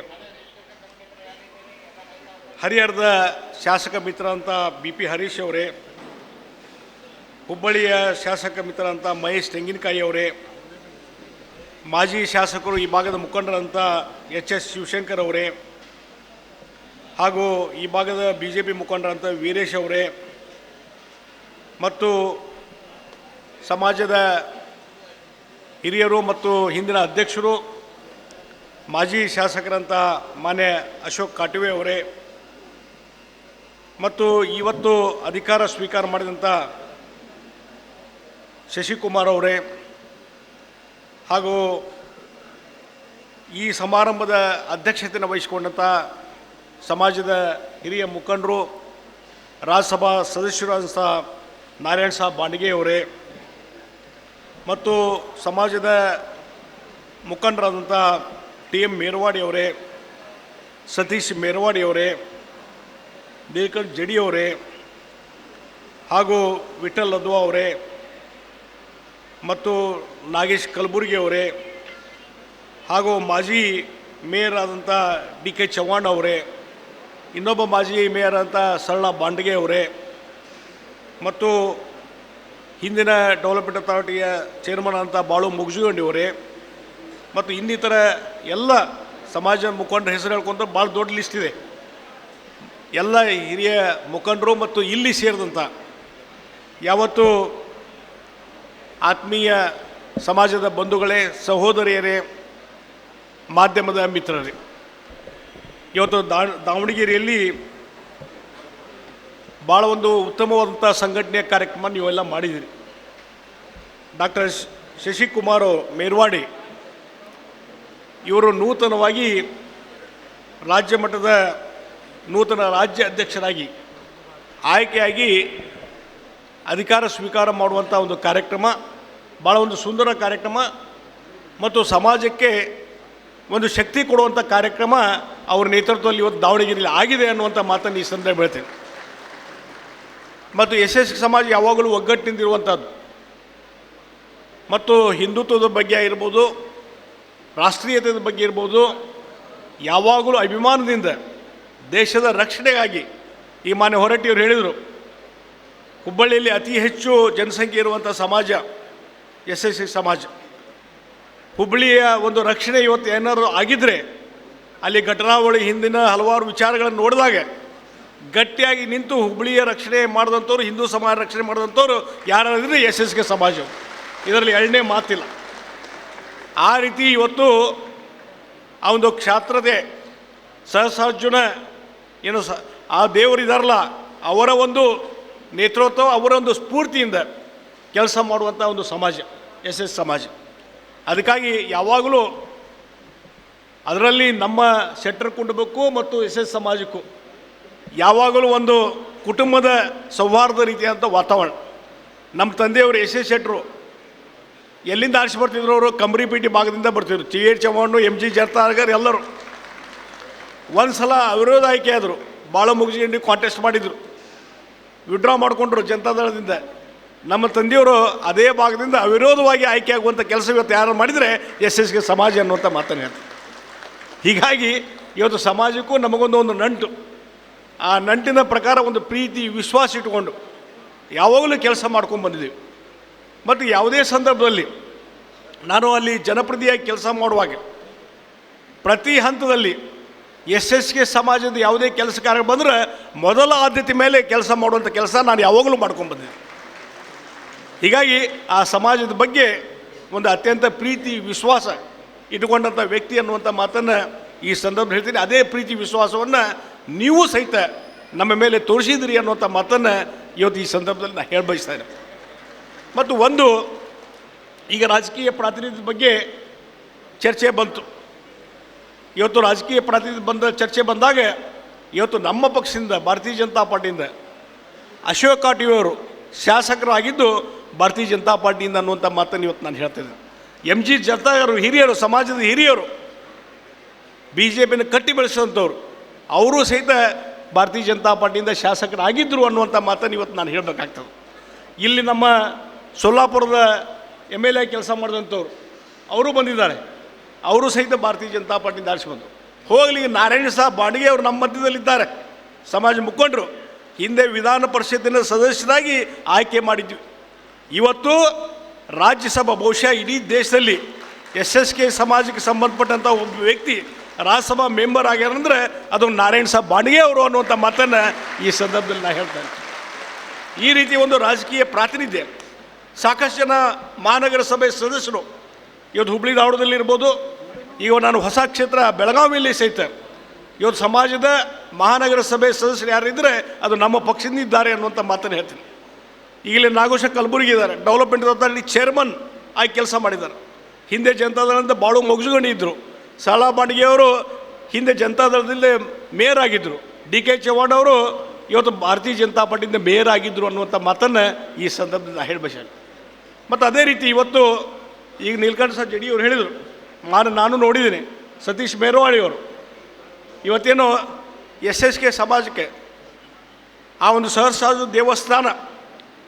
ಹರಿಹರದ ಶಾಸಕ ಮಿತ್ರ ಅಂತ BP ಹರೀಶ್ ಅವರೇ, ಹುಬ್ಬಳ್ಳಿಯ ಶಾಸಕ ಮಿತ್ರ ಅಂತ ಮಹೇಶ್ ತೆಂಗಿನಕಾಯಿ ಅವರೇ, ಮಾಜಿ ಶಾಸಕರು ಈ ಭಾಗದ ಮುಖಂಡರಂಥ HS ಶಿವಶಂಕರ್ ಅವರೇ, ಹಾಗೂ ಈ ಭಾಗದ BJP ಮುಖಂಡರಂಥ ವೀರೇಶ್ ಅವರೇ, ಮತ್ತು ಸಮಾಜದ ಹಿರಿಯರು ಮತ್ತು ಹಿಂದಿನ ಅಧ್ಯಕ್ಷರು ಮಾಜಿ ಶಾಸಕರಂಥ ಮಾನ್ಯ ಅಶೋಕ್ ಕಾಟುವೆ ಅವರೇ, ಮತ್ತು ಇವತ್ತು ಅಧಿಕಾರ ಸ್ವೀಕಾರ ಮಾಡಿದಂಥ ಶಶಿಕುಮಾರ್ ಅವರೇ, ಹಾಗೂ ಈ ಸಮಾರಂಭದ ಅಧ್ಯಕ್ಷತೆಯನ್ನು ವಹಿಸಿಕೊಂಡಂಥ ಸಮಾಜದ ಹಿರಿಯ ಮುಖಂಡರು, ರಾಜ್ಯಸಭಾ ಸದಸ್ಯರಾದಂಥ ನಾರಾಯಣ್ ಸಾಬ್ ಬಾಂಡಿಗೆ ಅವರೇ, ಮತ್ತು ಸಮಾಜದ ಮುಖಂಡರಾದಂಥ TM ಮೇರ್ವಾಡಿ ಅವರೇ, ಸತೀಶ್ ಮೇರ್ವಾಡಿ ಅವರೇ, ನೀಲಕಂಠ್ ಜಡಿ ಅವರೇ, ಹಾಗೂ ವಿಠಲ್ ಲದ್ವಾ ಅವರೇ, ಮತ್ತು ನಾಗೇಶ್ ಕಲಬುರ್ಗಿ ಅವರೇ, ಹಾಗೂ ಮಾಜಿ ಮೇಯರ್ ಆದಂಥ DK ಚವ್ಹಾಣ್ ಅವರೇ, ಇನ್ನೊಬ್ಬ ಮಾಜಿ ಮೇಯರ್ ಅಂತ ಸರಳಾ ಬಾಂಡ್ಗೆ ಅವರೇ, ಮತ್ತು ಹಿಂದಿನ ಡೆವಲಪ್ಮೆಂಟ್ ಅಥಾರಿಟಿಯ ಚೇರ್ಮನ್ ಅಂತ ಬಾಳು ಮುಗ್ಜುಗಂಡಿ ಅವರೇ, ಮತ್ತು ಇನ್ನಿತರ ಎಲ್ಲ ಸಮಾಜ ಮುಖಂಡರ ಹೆಸರು ಹೇಳ್ಕೊಂತ ಭಾಳ ದೊಡ್ಡ ಲಿಸ್ಟ್ ಇದೆ. ಎಲ್ಲ ಹಿರಿಯ ಮುಖಂಡರು ಮತ್ತು ಇಲ್ಲಿ ಸೇರಿದಂಥ ಯಾವತ್ತು ಆತ್ಮೀಯ ಸಮಾಜದ ಬಂಧುಗಳೇ, ಸಹೋದರಿಯರೇ, ಮಾಧ್ಯಮದ ಮಿತ್ರರೇ, ಇವತ್ತು ದಾವಣಗೆರೆಯಲ್ಲಿ ಭಾಳ ಒಂದು ಉತ್ತಮವಾದಂಥ ಸಂಘಟನೆಯ ಕಾರ್ಯಕ್ರಮ ನೀವೆಲ್ಲ ಮಾಡಿದಿರಿ. ಡಾಕ್ಟರ್ ಶಶಿಕುಮಾರ್ ಮೇರ್ವಾಡಿ ಇವರು ನೂತನವಾಗಿ ರಾಜ್ಯ ಮಟ್ಟದ ನೂತನ ರಾಜ್ಯ ಅಧ್ಯಕ್ಷರಾಗಿ ಆಯ್ಕೆಯಾಗಿ ಅಧಿಕಾರ ಸ್ವೀಕಾರ ಮಾಡುವಂಥ ಒಂದು ಕಾರ್ಯಕ್ರಮ, ಭಾಳ ಒಂದು ಸುಂದರ ಕಾರ್ಯಕ್ರಮ ಮತ್ತು ಸಮಾಜಕ್ಕೆ ಒಂದು ಶಕ್ತಿ ಕೊಡುವಂಥ ಕಾರ್ಯಕ್ರಮ ಅವ್ರ ನೇತೃತ್ವದಲ್ಲಿ ಇವತ್ತು ದಾವಣಗೆರೆಯಲ್ಲಿ ಆಗಿದೆ ಅನ್ನುವಂಥ ಮಾತನ್ನು ಈ ಸಂದರ್ಭ ಹೇಳ್ತೇನೆ. ಮತ್ತು ಎಸ್ ಸಮಾಜ ಯಾವಾಗಲೂ ಒಗ್ಗಟ್ಟಿನಿಂದಿರುವಂಥದ್ದು ಮತ್ತು ಹಿಂದುತ್ವದ ಬಗ್ಗೆ ಇರ್ಬೋದು, ರಾಷ್ಟ್ರೀಯತೆಯ ಬಗ್ಗೆ ಇರ್ಬೋದು, ಯಾವಾಗಲೂ ಅಭಿಮಾನದಿಂದ ದೇಶದ ರಕ್ಷಣೆಗಾಗಿ ಈ ಮಾನ್ಯ ಹೊರಟ್ಟಿಯವರು ಹೇಳಿದರು, ಹುಬ್ಬಳ್ಳಿಯಲ್ಲಿ ಅತಿ ಹೆಚ್ಚು ಜನಸಂಖ್ಯೆ ಇರುವಂಥ ಸಮಾಜ ಎಸ್ ಸಮಾಜ. ಹುಬ್ಬಳ್ಳಿಯ ಒಂದು ರಕ್ಷಣೆ ಇವತ್ತು ಏನಾದರೂ ಆಗಿದ್ದರೆ ಅಲ್ಲಿ ಘಟನಾವಳಿ ಹಿಂದಿನ ಹಲವಾರು ವಿಚಾರಗಳನ್ನು ನೋಡಿದಾಗ ಗಟ್ಟಿಯಾಗಿ ನಿಂತು ಹುಬ್ಬಳ್ಳಿಯ ರಕ್ಷಣೆ ಮಾಡಿದಂಥವ್ರು, ಹಿಂದೂ ಸಮಾಜ ರಕ್ಷಣೆ ಮಾಡಿದಂಥವ್ರು ಯಾರಾದರೆ ಎಸ್ ಸಮಾಜ. ಇದರಲ್ಲಿ ಎರಡನೇ ಮಾತಿಲ್ಲ. ಆ ರೀತಿ ಇವತ್ತು ಆ ಒಂದು ಕ್ಷಾತ್ರತೆ ಸಹಸಾರ್ಜುನ ಏನು ಆ ದೇವರಿದಾರಲ್ಲ ಅವರ ಒಂದು ನೇತೃತ್ವ, ಅವರ ಒಂದು ಸ್ಫೂರ್ತಿಯಿಂದ ಕೆಲಸ ಮಾಡುವಂಥ ಒಂದು ಸಮಾಜ ಎಸ್ ಸಮಾಜ. ಅದಕ್ಕಾಗಿ ಯಾವಾಗಲೂ ಅದರಲ್ಲಿ ನಮ್ಮ ಸೆಟ್ರ್ ಕುಟುಂಬಕ್ಕೂ ಮತ್ತು ಎಸ್ ಸಮಾಜಕ್ಕೂ ಯಾವಾಗಲೂ ಒಂದು ಕುಟುಂಬದ ಸೌಹಾರ್ದ ರೀತಿಯಾದಂಥ ವಾತಾವರಣ. ನಮ್ಮ ತಂದೆಯವರು ಎಸ್ ಶೆಟ್ರು ಎಲ್ಲಿಂದ ಆರಿಸಿ ಬರ್ತಿದ್ರು? ಅವರು ಕಂಬ್ರಿಪೇಟೆ ಭಾಗದಿಂದ ಬರ್ತಿದ್ರು. T H Chavan, M G Jartargar ಎಲ್ಲರೂ. ಒಂದು ಸಲ ಅವಿರೋಧ ಆಯ್ಕೆ ಆದರು, ಭಾಳ ಮುಗಿಸ್ಕೊಂಡು ಕಾಂಟೆಸ್ಟ್ ಮಾಡಿದರು, ವಿಡ್ರಾ ಮಾಡಿಕೊಂಡ್ರು ಜನತಾದಳದಿಂದ. ನಮ್ಮ ತಂದೆಯವರು ಅದೇ ಭಾಗದಿಂದ ಅವಿರೋಧವಾಗಿ ಆಯ್ಕೆ ಆಗುವಂಥ ಕೆಲಸ ಇವತ್ತು ಯಾರು ಮಾಡಿದರೆ ಎಸ್ ಸಮಾಜ ಅನ್ನುವಂಥ ಮಾತನ್ನು ಹೇಳ್ತಾರೆ. ಹೀಗಾಗಿ ಇವತ್ತು ಸಮಾಜಕ್ಕೂ ನಮಗೊಂದು ನಂಟು, ಆ ನಂಟಿನ ಪ್ರಕಾರ ಒಂದು ಪ್ರೀತಿ ವಿಶ್ವಾಸ ಇಟ್ಟುಕೊಂಡು ಯಾವಾಗಲೂ ಕೆಲಸ ಮಾಡ್ಕೊಂಡು ಬಂದಿದ್ದೀವಿ. ಮತ್ತು ಯಾವುದೇ ಸಂದರ್ಭದಲ್ಲಿ ನಾನು ಅಲ್ಲಿ ಜನಪ್ರತಿನಿಧಿಯಾಗಿ ಕೆಲಸ ಮಾಡುವಾಗ ಪ್ರತಿ ಹಂತದಲ್ಲಿ ಎಸ್ ಸಮಾಜದ ಯಾವುದೇ ಕೆಲಸ ಕಾರ್ಯ ಬಂದರೆ ಮೊದಲ ಆದ್ಯತೆ ಮೇಲೆ ಕೆಲಸ ಮಾಡುವಂಥ ಕೆಲಸ ನಾನು ಯಾವಾಗಲೂ ಮಾಡ್ಕೊಂಡು ಬಂದಿದ್ದೆ. ಹೀಗಾಗಿ ಆ ಸಮಾಜದ ಬಗ್ಗೆ ಒಂದು ಅತ್ಯಂತ ಪ್ರೀತಿ ವಿಶ್ವಾಸ ಇಟ್ಟುಕೊಂಡಂಥ ವ್ಯಕ್ತಿ ಅನ್ನುವಂಥ ಮಾತನ್ನು ಈ ಸಂದರ್ಭ ಹೇಳ್ತೀನಿ. ಅದೇ ಪ್ರೀತಿ ವಿಶ್ವಾಸವನ್ನು ನೀವು ಸಹಿತ ನಮ್ಮ ಮೇಲೆ ತೋರಿಸಿದಿರಿ ಅನ್ನುವಂಥ ಮಾತನ್ನು ಇವತ್ತು ಈ ಸಂದರ್ಭದಲ್ಲಿ ನಾನು ಹೇಳಿ ಬಯಸ್ತಾ ಮತ್ತು ಒಂದು ಈಗ ರಾಜಕೀಯ ಪ್ರಾತಿನಿಧ್ಯದ ಬಗ್ಗೆ ಚರ್ಚೆ ಬಂತು. ಇವತ್ತು ರಾಜಕೀಯ ಪ್ರಾತಿನಿಧ್ಯ ಚರ್ಚೆ ಬಂದಾಗ ಇವತ್ತು ನಮ್ಮ ಪಕ್ಷದಿಂದ ಭಾರತೀಯ ಜನತಾ ಪಾರ್ಟಿಯಿಂದ ಅಶೋಕ್ ಕಾಟಿಯವರು ಶಾಸಕರಾಗಿದ್ದು ಭಾರತೀಯ ಜನತಾ ಪಾರ್ಟಿಯಿಂದ ಅನ್ನುವಂಥ ಮಾತನ್ನು ಇವತ್ತು ನಾನು ಹೇಳ್ತಿದ್ದೆ. ಎಮ್ ಜಿ ಜರ್ತಾರರು ಹಿರಿಯರು, ಸಮಾಜದ ಹಿರಿಯರು, ಬಿ ಜೆ ಪಿನ ಕಟ್ಟಿ ಬೆಳೆಸಿದಂಥವ್ರು, ಅವರು ಸಹಿತ ಭಾರತೀಯ ಜನತಾ ಪಾರ್ಟಿಯಿಂದ ಶಾಸಕರಾಗಿದ್ದರು ಅನ್ನುವಂಥ ಮಾತನ್ನು ಇವತ್ತು ನಾನು ಹೇಳಬೇಕಾಗ್ತದೆ. ಇಲ್ಲಿ ನಮ್ಮ ಸೊಲ್ಲಾಪುರದ ಎಮ್ ಎಲ್ ಎ ಕೆಲಸ ಮಾಡಿದಂಥವ್ರು ಅವರು ಬಂದಿದ್ದಾರೆ, ಅವರು ಸಹಿತ ಭಾರತೀಯ ಜನತಾ ಪಾರ್ಟಿಯಿಂದ ಆರಿಸಿ ಬಂದರು. ಹೋಗಲಿ, ನಾರಾಯಣ ಸಾಹೇಬ್ ಬಾಂಡ್ಗೆ ಅವರು ನಮ್ಮ ಮಧ್ಯದಲ್ಲಿದ್ದಾರೆ, ಸಮಾಜ ಮುಖಂಡರು. ಹಿಂದೆ ವಿಧಾನ ಪರಿಷತ್ತಿನ ಸದಸ್ಯರಾಗಿ ಆಯ್ಕೆ ಮಾಡಿದ್ವಿ. ಇವತ್ತು ರಾಜ್ಯಸಭಾ ಬಹುಶಃ ಇಡೀ ದೇಶದಲ್ಲಿ ಎಸ್ ಸಮಾಜಕ್ಕೆ ಸಂಬಂಧಪಟ್ಟಂಥ ಒಬ್ಬ ವ್ಯಕ್ತಿ ರಾಜ್ಯಸಭಾ ಮೆಂಬರ್ ಆಗ್ಯಾರಂದ್ರೆ ಅದು ನಾರಾಯಣ ಸಾಹೇಬ್ ಬಾಂಡ್ಗೆ ಅವರು ಅನ್ನುವಂಥ ಮಾತನ್ನು ಈ ಸಂದರ್ಭದಲ್ಲಿ ನಾನು ಹೇಳ್ತೇನೆ. ಈ ರೀತಿ ಒಂದು ರಾಜಕೀಯ ಪ್ರಾತಿನಿಧ್ಯ ಸಾಕಷ್ಟು ಜನ ಮಹಾನಗರ ಸಭೆ ಸದಸ್ಯರು ಇವತ್ತು ಹುಬ್ಬಳ್ಳಿ ಧಾರವಾಡದಲ್ಲಿ ಇರ್ಬೋದು, ಈಗ ನಾನು ಹೊಸ ಕ್ಷೇತ್ರ ಬೆಳಗಾವಿಯಲ್ಲಿ ಸಹಿತ ಇವತ್ತು ಸಮಾಜದ ಮಹಾನಗರ ಸಭೆ ಸದಸ್ಯರು ಯಾರಿದ್ದರೆ ಅದು ನಮ್ಮ ಪಕ್ಷದಿಂದ ಇದ್ದಾರೆ ಅನ್ನುವಂಥ ಮಾತನ್ನು ಹೇಳ್ತೀನಿ. ಈಗಲೇ ನಾಗೇಶ ಕಲಬುರ್ಗಿ ಇದ್ದಾರೆ, ಡೆವಲಪ್ಮೆಂಟ್ ಅಥಾರಿಟಿ ಚೇರ್ಮನ್ ಆಗಿ ಕೆಲಸ ಮಾಡಿದ್ದಾರೆ. ಹಿಂದೆ ಜನತಾದಳದಿಂದ ಬಾಳು ಮೊಗಜುಗಣಿ ಇದ್ದರು. ಸಾಲಾ ಬಾಂಡ್ಗೆಯವರು ಹಿಂದೆ ಜನತಾದಳದಲ್ಲಿ ಮೇಯರ್ ಆಗಿದ್ದರು. ಡಿ ಕೆ ಚವ್ಹಾಣ್ ಅವರು ಇವತ್ತು ಭಾರತೀಯ ಜನತಾ ಪಾರ್ಟಿಯಿಂದ ಮೇಯರ್ ಆಗಿದ್ದರು ಅನ್ನುವಂಥ ಮಾತನ್ನು ಈ ಸಂದರ್ಭದಲ್ಲಿ ಹೇಳಬೇಕು. ಮತ್ತು ಅದೇ ರೀತಿ ಇವತ್ತು ಈಗ ನೀಲಕಂಠ ಸರ್ ಜಡಿ ಅವರು ಹೇಳಿದರು, ನಾನು ನೋಡಿದ್ದೀನಿ, ಸತೀಶ್ ಮೇರವಾಳಿಯವರು ಇವತ್ತೇನು ಎಸ್ ಸಮಾಜಕ್ಕೆ ಆ ಒಂದು ಸಹಸ್ರಾಜ ದೇವಸ್ಥಾನ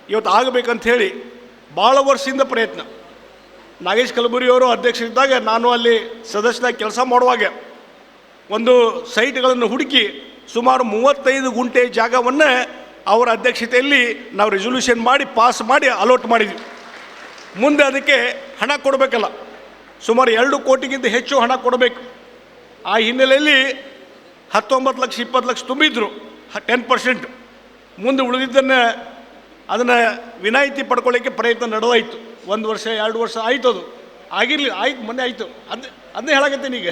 ಇವತ್ತು ಆಗಬೇಕಂಥೇಳಿ ಭಾಳ ವರ್ಷದಿಂದ ಪ್ರಯತ್ನ. ನಾಗೇಶ್ ಕಲಬುರ್ಗಿಯವರು ಅಧ್ಯಕ್ಷರಿದ್ದಾಗ ನಾನು ಅಲ್ಲಿ ಸದಸ್ಯನಾಗಿ ಕೆಲಸ ಮಾಡುವಾಗ ಒಂದು ಸೈಟ್ಗಳನ್ನು ಹುಡುಕಿ ಸುಮಾರು 35 ಗುಂಟೆ ಜಾಗವನ್ನು ಅವರ ಅಧ್ಯಕ್ಷತೆಯಲ್ಲಿ ನಾವು ರೆಸೊಲ್ಯೂಷನ್ ಮಾಡಿ ಪಾಸ್ ಮಾಡಿ ಅಲೋಟ್ ಮಾಡಿದ್ವಿ. ಮುಂದೆ ಅದಕ್ಕೆ ಹಣ ಕೊಡಬೇಕಲ್ಲ, ಸುಮಾರು 2 ಕೋಟಿಗಿಂತ ಹೆಚ್ಚು ಹಣ ಕೊಡಬೇಕು. ಆ ಹಿನ್ನೆಲೆಯಲ್ಲಿ 19 ಲಕ್ಷ 20 ಲಕ್ಷ ತುಂಬಿದ್ರು, 10%. ಮುಂದೆ ಉಳಿದಿದ್ದನ್ನು ಅದನ್ನು ವಿನಾಯಿತಿ ಪಡ್ಕೊಳ್ಳೋಕ್ಕೆ ಪ್ರಯತ್ನ ನಡೆದಾಯಿತು. 1 ವರ್ಷ 2 ವರ್ಷ ಆಯಿತು, ಅದು ಆಗಿರಲಿಲ್ಲ. ಆಯ್ತು, ಮೊನ್ನೆ ಆಯಿತು, ಅದನ್ನೇ ಹೇಳಕತ್ತೇನೆ. ಈಗ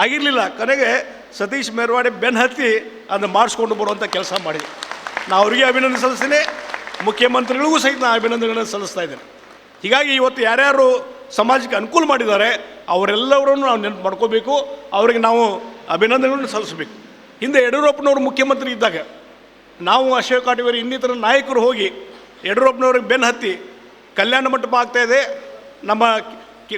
ಆಗಿರಲಿಲ್ಲ. ಕೊನೆಗೆ ಸತೀಶ್ ಮೇರ್ವಾಡೆ ಬೆನ್ನು ಹತ್ತಿ ಅದನ್ನು ಮಾಡಿಸ್ಕೊಂಡು ಬರುವಂಥ ಕೆಲಸ ಮಾಡಿದೆ. ನಾನು ಅವರಿಗೆ ಅಭಿನಂದನೆ ಸಲ್ಲಿಸ್ತೇನೆ, ಮುಖ್ಯಮಂತ್ರಿಗಳಿಗೂ ಸಹಿತ ನಾನು ಅಭಿನಂದನೆಗಳನ್ನು ಸಲ್ಲಿಸ್ತಾ ಇದ್ದೇನೆ. ಹೀಗಾಗಿ ಇವತ್ತು ಯಾರ್ಯಾರು ಸಮಾಜಕ್ಕೆ ಅನುಕೂಲ ಮಾಡಿದ್ದಾರೆ ಅವರೆಲ್ಲವರನ್ನು ನಾವು ನೆನಪು ಮಾಡ್ಕೋಬೇಕು, ಅವರಿಗೆ ನಾವು ಅಭಿನಂದನೆಗಳನ್ನು ಸಲ್ಲಿಸಬೇಕು. ಹಿಂದೆ ಯಡಿಯೂರಪ್ಪನವರು ಮುಖ್ಯಮಂತ್ರಿ ಇದ್ದಾಗ ನಾವು ಅಶೋಕ್ ಕಾಟಿವೇರಿ ಇನ್ನಿತರ ನಾಯಕರು ಹೋಗಿ ಯಡಿಯೂರಪ್ಪನವ್ರಿಗೆ ಬೆನ್ನು ಹತ್ತಿ ಕಲ್ಯಾಣ ಮಂಟಪ ಆಗ್ತಾಯಿದೆ ನಮ್ಮ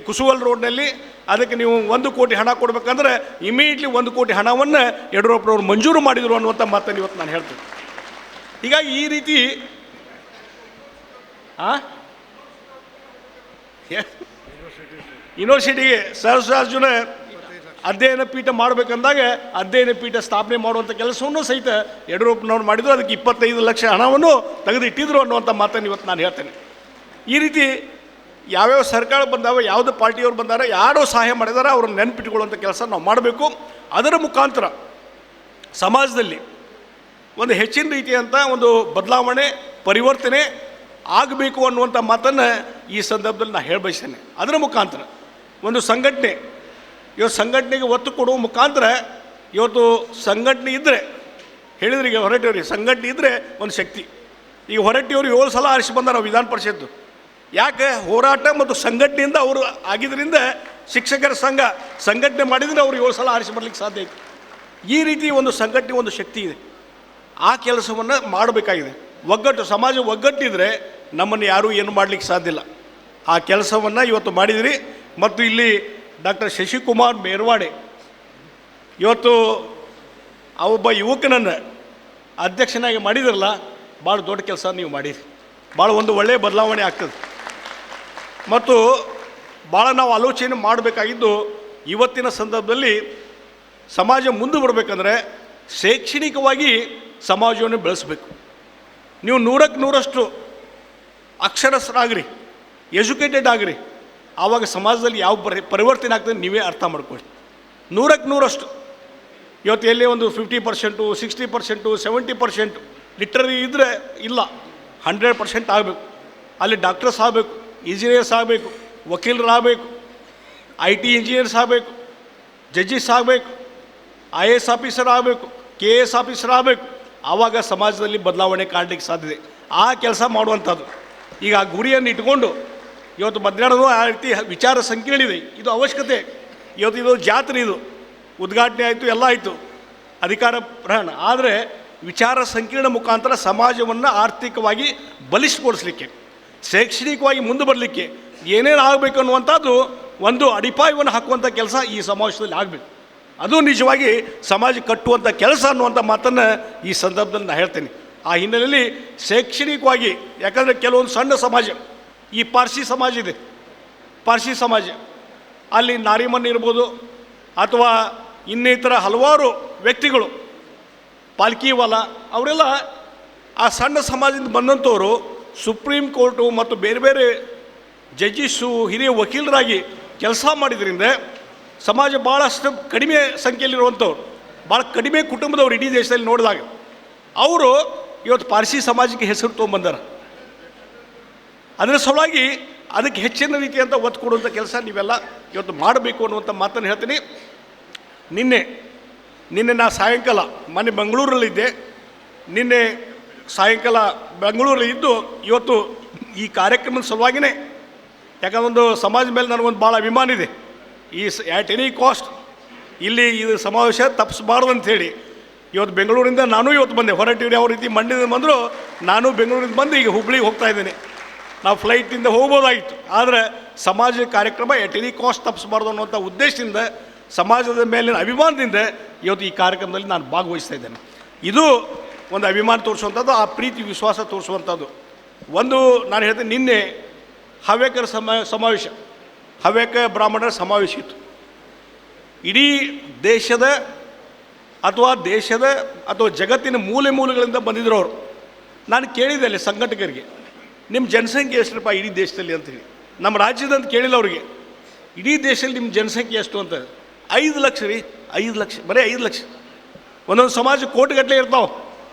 ಕುಸುವಲ್ ರೋಡ್ನಲ್ಲಿ, ಅದಕ್ಕೆ ನೀವು 1 ಕೋಟಿ ಹಣ ಕೊಡಬೇಕಂದ್ರೆ ಇಮಿಡಿಯೇಟ್ಲಿ 1 ಕೋಟಿ ಹಣವನ್ನು ಯಡಿಯೂರಪ್ಪನವರು ಮಂಜೂರು ಮಾಡಿದರು ಅನ್ನುವಂಥ ಮಾತನ್ನು ಇವತ್ತು ನಾನು ಹೇಳ್ತೀನಿ. ಹೀಗಾಗಿ ಈ ರೀತಿ ಯೂನಿವರ್ಸಿಟಿಗೆ ಸಹಸ್ರಾರ್ಜುನ ಅಧ್ಯಯನ ಪೀಠ ಮಾಡಬೇಕಂದಾಗ ಅಧ್ಯಯನ ಪೀಠ ಸ್ಥಾಪನೆ ಮಾಡುವಂಥ ಕೆಲಸವನ್ನು ಸಹಿತ ಯಡಿಯೂರಪ್ಪನವ್ರು ಮಾಡಿದ್ರು. ಅದಕ್ಕೆ 25 ಲಕ್ಷ ಹಣವನ್ನು ತೆಗೆದಿಟ್ಟಿದ್ರು ಅನ್ನುವಂಥ ಮಾತನ್ನು ಇವತ್ತು ನಾನು ಹೇಳ್ತೇನೆ. ಈ ರೀತಿ ಯಾವ್ಯಾವ ಸರ್ಕಾರ ಬಂದಾವ, ಯಾವುದೇ ಪಾರ್ಟಿಯವ್ರು ಬಂದಾರ, ಯಾರೋ ಸಹಾಯ ಮಾಡಿದಾರ ಅವ್ರನ್ನ ನೆನಪಿಟ್ಕೊಳ್ಳುವಂಥ ಕೆಲಸ ನಾವು ಮಾಡಬೇಕು. ಅದರ ಮುಖಾಂತರ ಸಮಾಜದಲ್ಲಿ ಒಂದು ಹೆಚ್ಚಿನ ರೀತಿಯಂಥ ಒಂದು ಬದಲಾವಣೆ ಪರಿವರ್ತನೆ ಆಗಬೇಕು ಅನ್ನುವಂಥ ಮಾತನ್ನು ಈ ಸಂದರ್ಭದಲ್ಲಿ ನಾನು ಹೇಳಬಯಸ್ತೇನೆ. ಅದರ ಮುಖಾಂತರ ಒಂದು ಸಂಘಟನೆ, ಇವತ್ತು ಸಂಘಟನೆಗೆ ಒತ್ತು ಕೊಡುವ ಮುಖಾಂತರ ಇವತ್ತು ಸಂಘಟನೆ ಇದ್ದರೆ ಹೇಳಿದ್ರೆ, ಈಗ ಹೊರಟಿಯವ್ರಿಗೆ ಸಂಘಟನೆ ಇದ್ದರೆ ಒಂದು ಶಕ್ತಿ. ಈಗ ಹೊರಟಿಯವರು 7 ಸಲ ಆರಿಸಿ ಬಂದಾರ ವಿಧಾನ ಪರಿಷತ್ತು. ಯಾಕೆ? ಹೋರಾಟ ಮತ್ತು ಸಂಘಟನೆಯಿಂದ ಅವರು ಆಗಿದ್ದರಿಂದ ಶಿಕ್ಷಕರ ಸಂಘ ಸಂಘಟನೆ ಮಾಡಿದರೆ ಅವರು 7 ಸಲ ಆರಿಸಿ ಬರಲಿಕ್ಕೆ ಸಾಧ್ಯ ಐತೆ. ಈ ರೀತಿ ಒಂದು ಸಂಘಟನೆ ಒಂದು ಶಕ್ತಿ ಇದೆ. ಆ ಕೆಲಸವನ್ನು ಮಾಡಬೇಕಾಗಿದೆ. ಒಗ್ಗಟ್ಟು, ಸಮಾಜ ಒಗ್ಗಟ್ಟಿದ್ರೆ ನಮ್ಮನ್ನು ಯಾರೂ ಏನು ಮಾಡಲಿಕ್ಕೆ ಸಾಧ್ಯ ಇಲ್ಲ. ಆ ಕೆಲಸವನ್ನು ಇವತ್ತು ಮಾಡಿದಿರಿ. ಮತ್ತು ಇಲ್ಲಿ ಡಾಕ್ಟರ್ ಶಶಿಕುಮಾರ್ ಮೇರ್ವಾಡೆ ಇವತ್ತು ಒಬ್ಬ ಯುವಕನನ್ನು ಅಧ್ಯಕ್ಷನಾಗಿ ಮಾಡಿದ್ರಲ್ಲ, ಭಾಳ ದೊಡ್ಡ ಕೆಲಸ ನೀವು ಮಾಡಿರಿ. ಭಾಳ ಒಂದು ಒಳ್ಳೆಯ ಬದಲಾವಣೆ ಆಗ್ತದೆ. ಮತ್ತು ಭಾಳ ನಾವು ಆಲೋಚನೆ ಮಾಡಬೇಕಾಗಿದ್ದು, ಇವತ್ತಿನ ಸಂದರ್ಭದಲ್ಲಿ ಸಮಾಜ ಮುಂದೆ ಬರಬೇಕಂದ್ರೆ ಶೈಕ್ಷಣಿಕವಾಗಿ ಸಮಾಜವನ್ನು ಬೆಳೆಸಬೇಕು. ನೀವು 100ಕ್ಕೆ 100ರಷ್ಟು ಅಕ್ಷರಸ್ಥರಾಗ್ರಿ, ಎಜುಕೇಟೆಡ್ ಆಗಿರಿ, ಆವಾಗ ಸಮಾಜದಲ್ಲಿ ಯಾವ ಪರಿವರ್ತನೆ ಆಗ್ತದೆ ನೀವೇ ಅರ್ಥ ಮಾಡ್ಕೊಳ್ಳಿ. 100ಕ್ಕೆ 100ರಷ್ಟು ಇವತ್ತು ಎಲ್ಲೇ ಒಂದು 50%, 60%, 70% ಲಿಟ್ರರಿ ಇದ್ದರೆ ಇಲ್ಲ, 100% ಆಗಬೇಕು. ಅಲ್ಲಿ ಡಾಕ್ಟರ್ಸ್ ಆಗಬೇಕು, ಇಂಜಿನಿಯರ್ಸ್ ಆಗಬೇಕು, ವಕೀಲರಾಗಬೇಕು, IT ಇಂಜಿನಿಯರ್ಸ್ ಆಗಬೇಕು, ಜಡ್ಜಿಸ್ ಆಗಬೇಕು, IAS ಆಫೀಸರ್ ಆಗಬೇಕು, KS ಆಫೀಸರ್ ಆಗಬೇಕು. ಆವಾಗ ಸಮಾಜದಲ್ಲಿ ಬದಲಾವಣೆ ಕಾಣಲಿಕ್ಕೆ ಸಾಧ್ಯತೆ. ಆ ಕೆಲಸ ಮಾಡುವಂಥದ್ದು. ಈಗ ಆ ಗುರಿಯನ್ನು ಇಟ್ಕೊಂಡು ಇವತ್ತು ಮಧ್ಯಾಹ್ನವೂ ಆ ರೀತಿ ವಿಚಾರ ಸಂಕಿರಣ ಇದೆ. ಇದು ಅವಶ್ಯಕತೆ. ಇವತ್ತು ಇದು ಜಾತ್ರೆ, ಇದು ಉದ್ಘಾಟನೆ ಆಯಿತು, ಎಲ್ಲ ಆಯಿತು, ಅಧಿಕಾರ ಪ್ರಯಾಣ. ಆದರೆ ವಿಚಾರ ಸಂಕಿರಣ ಮುಖಾಂತರ ಸಮಾಜವನ್ನು ಆರ್ಥಿಕವಾಗಿ ಬಲಿಷ್ಠಗೊಳಿಸಲಿಕ್ಕೆ, ಶೈಕ್ಷಣಿಕವಾಗಿ ಮುಂದೆ ಬರಲಿಕ್ಕೆ ಏನೇನು ಆಗಬೇಕು ಅನ್ನುವಂಥದ್ದು ಒಂದು ಅಡಿಪಾಯವನ್ನು ಹಾಕುವಂಥ ಕೆಲಸ ಈ ಸಮಾವೇಶದಲ್ಲಿ ಆಗಬೇಕು. ಅದು ನಿಜವಾಗಿ ಸಮಾಜ ಕಟ್ಟುವಂಥ ಕೆಲಸ ಅನ್ನುವಂಥ ಮಾತನ್ನು ಈ ಸಂದರ್ಭದಲ್ಲಿ ನಾನು ಹೇಳ್ತೇನೆ. ಆ ಹಿನ್ನೆಲೆಯಲ್ಲಿ ಶೈಕ್ಷಣಿಕವಾಗಿ, ಯಾಕಂದರೆ ಕೆಲವೊಂದು ಸಣ್ಣ ಸಮಾಜ, ಈ ಪಾರ್ಸಿ ಸಮಾಜ ಇದೆ, ಪಾರ್ಸಿ ಸಮಾಜ, ಅಲ್ಲಿ ನಾರಿಮನ್ ಇರ್ಬೋದು ಅಥವಾ ಇನ್ನಿತರ ಹಲವಾರು ವ್ಯಕ್ತಿಗಳು, ಪಾಲ್ಕಿವಾಲ, ಅವರೆಲ್ಲ ಆ ಸಣ್ಣ ಸಮಾಜದಿಂದ ಬಂದಂಥವರು ಸುಪ್ರೀಂ ಕೋರ್ಟು ಮತ್ತು ಬೇರೆ ಬೇರೆ ಜಡ್ಜಿಸು, ಹಿರಿಯ ವಕೀಲರಾಗಿ ಕೆಲಸ ಮಾಡಿದ್ರಿಂದ ಸಮಾಜ ಭಾಳಷ್ಟು ಕಡಿಮೆ ಸಂಖ್ಯೆಯಲ್ಲಿರುವಂಥವ್ರು, ಭಾಳ ಕಡಿಮೆ ಕುಟುಂಬದವ್ರು ಇಡೀ ದೇಶದಲ್ಲಿ ನೋಡಿದಾಗ ಅವರು ಇವತ್ತು ಪಾರ್ಸಿ ಸಮಾಜಕ್ಕೆ ಹೆಸರು ತೊಗೊಂಬಂದಾರ. ಅದರ ಸಲುವಾಗಿ ಅದಕ್ಕೆ ಹೆಚ್ಚಿನ ರೀತಿಯಂಥ ಒತ್ತು ಕೊಡುವಂಥ ಕೆಲಸ ನೀವೆಲ್ಲ ಇವತ್ತು ಮಾಡಬೇಕು ಅನ್ನುವಂಥ ಮಾತನ್ನು ಹೇಳ್ತೀನಿ. ನಿನ್ನೆ ನಾ ಸಾಯಂಕಾಲ ಮೊನ್ನೆ ಬೆಂಗಳೂರಲ್ಲಿದ್ದೆ. ನಿನ್ನೆ ಸಾಯಂಕಾಲ ಬೆಂಗಳೂರಲ್ಲಿ ಇದ್ದು ಇವತ್ತು ಈ ಕಾರ್ಯಕ್ರಮದ ಸಲುವಾಗಿಯೇ, ಯಾಕಂದ್ರೆ ಒಂದು ಸಮಾಜ ಮೇಲೆ ನನಗೊಂದು ಭಾಳ ಅಭಿಮಾನ ಇದೆ. ಈ ಆ್ಯಟ್ ಎನಿ ಕಾಸ್ಟ್ ಇಲ್ಲಿ ಇದು ಸಮಾವೇಶ ತಪ್ಪಿಸಬಾರ್ದು ಅಂಥೇಳಿ ಇವತ್ತು ಬೆಂಗಳೂರಿಂದ ನಾನು ಇವತ್ತು ಬಂದೆ. ಹೊರಟಿವ್ರಿ ಯಾವ ರೀತಿ ಮಂಡ್ಯದಿಂದ ಬಂದರೂ ನಾನು ಬೆಂಗಳೂರಿಂದ ಬಂದು ಈಗ ಹುಬ್ಳಿಗೆ ಹೋಗ್ತಾ ಇದ್ದೇನೆ. ನಾವು ಫ್ಲೈಟಿಂದ ಹೋಗ್ಬೋದಾಗಿತ್ತು, ಆದರೆ ಸಮಾಜ ಕಾರ್ಯಕ್ರಮ ಎಟ್ ಎನಿ ಕಾಸ್ಟ್ ತಪ್ಪಿಸಬಾರ್ದು ಅನ್ನುವಂಥ ಉದ್ದೇಶದಿಂದ, ಸಮಾಜದ ಮೇಲಿನ ಅಭಿಮಾನದಿಂದ ಇವತ್ತು ಈ ಕಾರ್ಯಕ್ರಮದಲ್ಲಿ ನಾನು ಭಾಗವಹಿಸ್ತಾ ಇದ್ದೇನೆ. ಇದು ಒಂದು ಅಭಿಮಾನ ತೋರಿಸುವಂಥದ್ದು, ಆ ಪ್ರೀತಿ ವಿಶ್ವಾಸ ತೋರಿಸುವಂಥದ್ದು. ಒಂದು ನಾನು ಹೇಳ್ತೇನೆ, ನಿನ್ನೆ ಹವ್ಯಕರ ಸಮಾವೇಶ, ಹವ್ಯಕ ಬ್ರಾಹ್ಮಣರ ಸಮಾವೇಶ ಇತ್ತು. ಇಡೀ ದೇಶದ ಅಥವಾ ಜಗತ್ತಿನ ಮೂಲೆಗಳಿಂದ ಬಂದಿದ್ರು ಅವರು. ನಾನು ಕೇಳಿದೆ ಅಲ್ಲಿ ಸಂಘಟಕರಿಗೆ, ನಿಮ್ಮ ಜನಸಂಖ್ಯೆ ಎಷ್ಟರಪ್ಪ ಇಡೀ ದೇಶದಲ್ಲಿ ಅಂತೇಳಿ. ನಮ್ಮ ರಾಜ್ಯದಂತ ಕೇಳಿಲ್ಲ ಅವರಿಗೆ, ಇಡೀ ದೇಶದಲ್ಲಿ ನಿಮ್ಮ ಜನಸಂಖ್ಯೆ ಎಷ್ಟು ಅಂತ. 5 ಲಕ್ಷ ರೀ, 5 ಲಕ್ಷ, ಬರೀ 5 ಲಕ್ಷ. ಒಂದೊಂದು ಸಮಾಜ ಕೋಟಿಗಟ್ಟಲೆ ಇರ್ತಾವೆ,